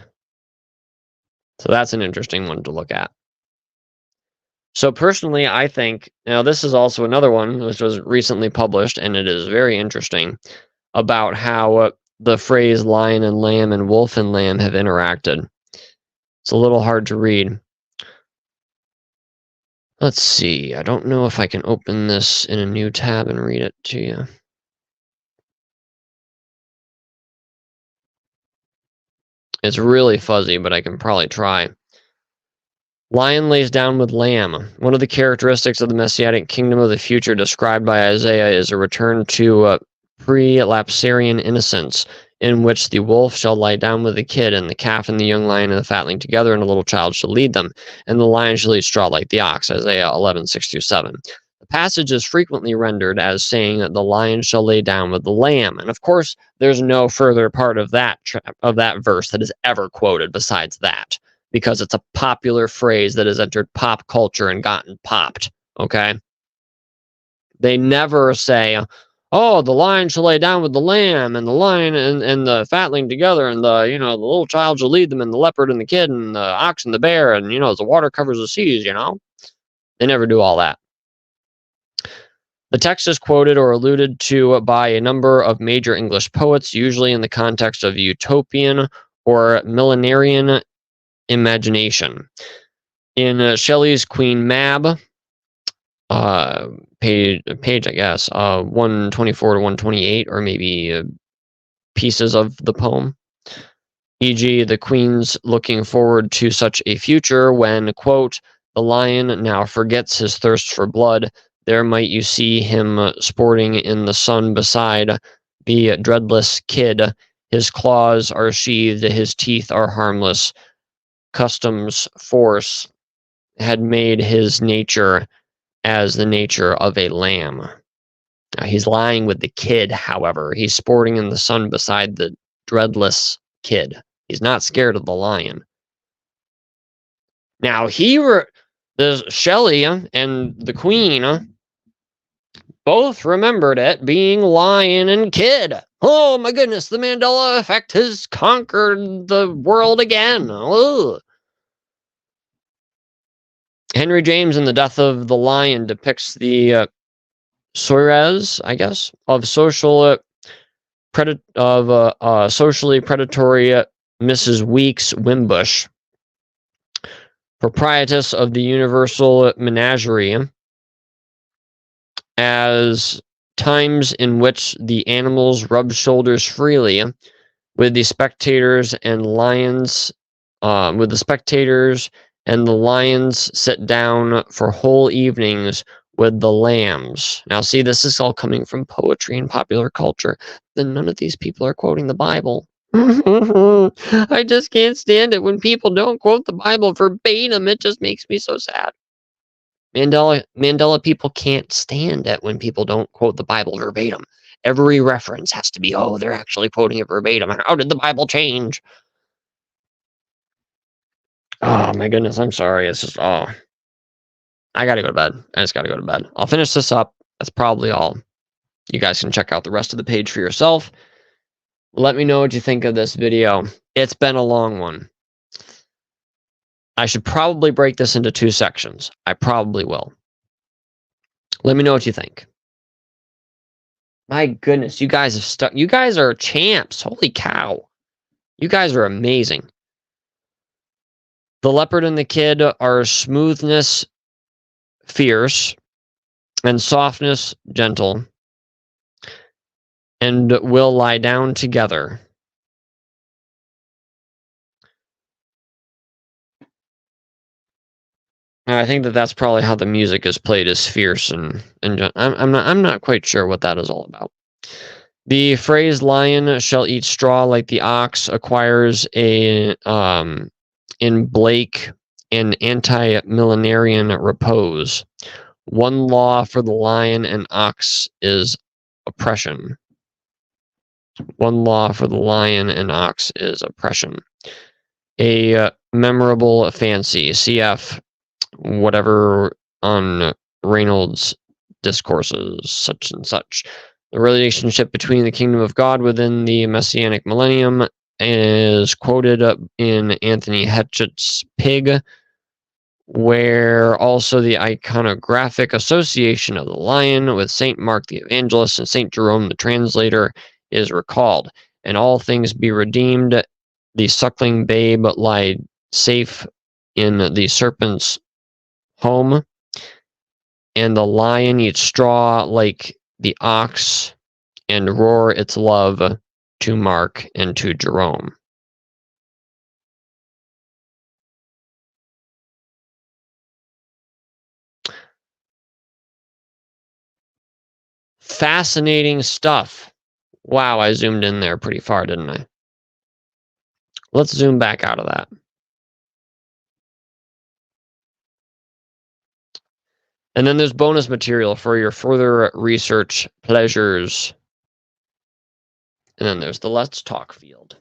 So that's an interesting one to look at. So personally, I think, now this is also another one which was recently published, and it is very interesting about how the phrase lion and lamb and wolf and lamb have interacted. It's a little hard to read. Let's see. I don't know if I can open this in a new tab and read it to you. It's really fuzzy, but I can probably try. Lion lays down with lamb. One of the characteristics of the Messianic kingdom of the future described by Isaiah is a return to pre-lapsarian innocence, in which the wolf shall lie down with the kid, and the calf and the young lion and the fatling together, and a little child shall lead them, and the lion shall eat straw like the ox, Isaiah 11:6-7. The passage is frequently rendered as saying that the lion shall lay down with the lamb, and of course, there's no further part of that verse that is ever quoted besides that, because it's a popular phrase that has entered pop culture and gotten popped, okay? They never say, oh, the lion shall lay down with the lamb, and the lion and the fatling together, and the little child shall lead them, and the leopard and the kid, and the ox and the bear, and the water covers the seas, They never do all that. The text is quoted or alluded to by a number of major English poets, usually in the context of utopian or millenarian imagination. In Shelley's Queen Mab, page I guess 124 to 128, or maybe pieces of the poem, e.g. the queen's looking forward to such a future when, quote, the lion now forgets his thirst for blood, there might you see him sporting in the sun beside the dreadless kid, his claws are sheathed, his teeth are harmless, custom's force had made his nature as the nature of a lamb. Now, he's lying with the kid, however. He's sporting in the sun beside the dreadless kid. He's not scared of the lion. Now, the Shelley and the Queen both remembered it being lion and kid. Oh my goodness, the Mandela effect has conquered the world again. Ugh. Henry James in The Death of the Lion depicts the Squires, I guess, of socially predatory Mrs. Weeks Wimbush, proprietress of the Universal Menagerie, as times in which the animals rub shoulders freely with the spectators and lions, and the lions sit down for whole evenings with the lambs. Now, see, this is all coming from poetry and popular culture. Then none of these people are quoting the Bible. I just can't stand it when people don't quote the Bible verbatim. It just makes me so sad. Mandela people can't stand it when people don't quote the Bible verbatim. Every reference has to be, oh, they're actually quoting it verbatim. How did the Bible change? Oh, my goodness, I'm sorry. It's just, I gotta go to bed. I just gotta go to bed. I'll finish this up. That's probably all. You guys can check out the rest of the page for yourself. Let me know what you think of this video. It's been a long one. I should probably break this into 2 sections. I probably will. Let me know what you think. My goodness, you guys have stuck. You guys are champs. Holy cow. You guys are amazing. The leopard and the kid are smoothness fierce and softness gentle, and will lie down together. I think that that's probably how the music is played, is fierce, and I'm not quite sure what that is all about. The phrase "lion shall eat straw like the ox" acquires a in Blake an anti-millenarian repose. One law for the lion and ox is oppression. One law for the lion and ox is oppression. A memorable fancy, cf. Whatever on Reynolds' discourses, such and such. The relationship between the kingdom of God within the Messianic millennium is quoted in Anthony Hetchett's Pig, where also the iconographic association of the lion with St. Mark the Evangelist and St. Jerome the Translator is recalled. And all things be redeemed, the suckling babe lie safe in the serpent's home, and the lion eats straw like the ox, and roar its love to Mark and to Jerome. Fascinating stuff. Wow, I zoomed in there pretty far, didn't I? Let's zoom back out of that. And then there's bonus material for your further research pleasures. And then there's the Let's Talk field.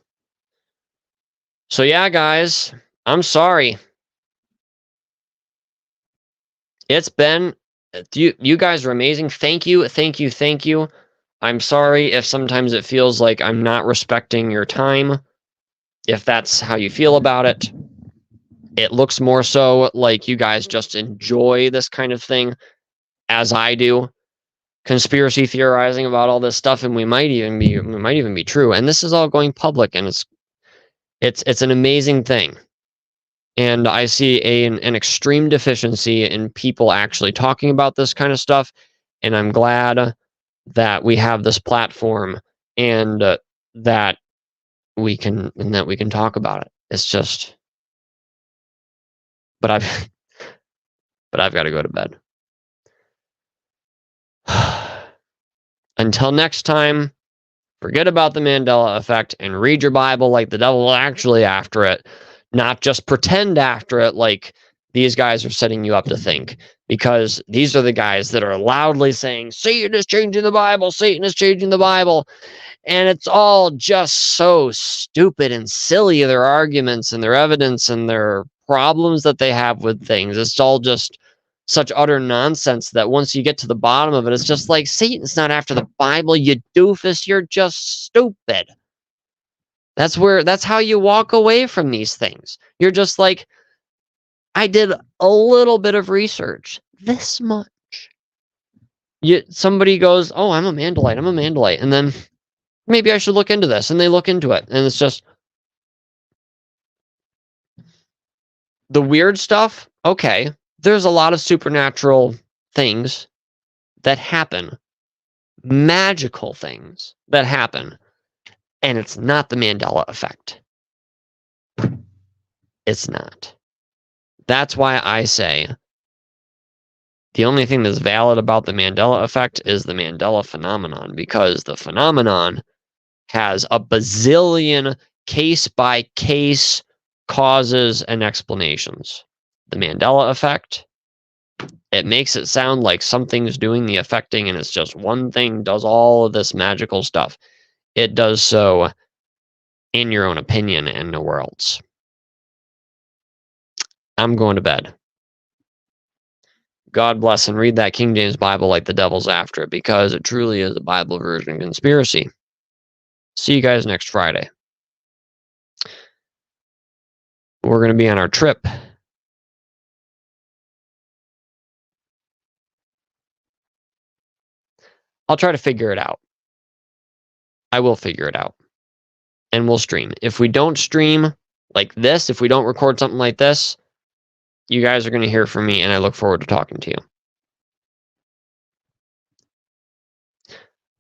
So yeah, guys, I'm sorry. It's been, you guys are amazing. Thank you, thank you, thank you. I'm sorry if sometimes it feels like I'm not respecting your time. If that's how you feel about it. It looks more so like you guys just enjoy this kind of thing, as I do. Conspiracy theorizing about all this stuff, and we might even be true. And this is all going public, and it's an amazing thing. And I see an extreme deficiency in people actually talking about this kind of stuff, and I'm glad that we have this platform and that we can talk about it. It's just, but I've got to go to bed. Until next time, forget about the Mandela effect and read your Bible like the devil actually after it, not just pretend after it like these guys are setting you up to think, because these are the guys that are loudly saying, Satan is changing the Bible, Satan is changing the Bible. And it's all just so stupid and silly, their arguments and their evidence and their problems that they have with things. It's all just such utter nonsense that once you get to the bottom of it, it's just like, Satan's not after the Bible, you doofus, you're just stupid. That's how you walk away from these things. You're just like, I did a little bit of research, this much. Somebody goes, oh, I'm a Mandalite, and then maybe I should look into this, and they look into it, and it's just the weird stuff. Okay, there's a lot of supernatural things that happen, magical things that happen, and it's not the Mandela effect. It's not. That's why I say the only thing that's valid about the Mandela effect is the Mandela phenomenon, because the phenomenon has a bazillion case-by-case causes and explanations. The Mandela effect, it makes it sound like something's doing the affecting, and it's just one thing does all of this magical stuff. It does so in your own opinion and nowhere else. I'm going to bed. God bless, and read that King James Bible like the devil's after it, because it truly is a Bible version conspiracy. See you guys next Friday. We're going to be on our trip. I'll try to figure it out. I will figure it out. And we'll stream. If we don't stream like this, if we don't record something like this, you guys are going to hear from me, and I look forward to talking to you.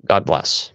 God bless.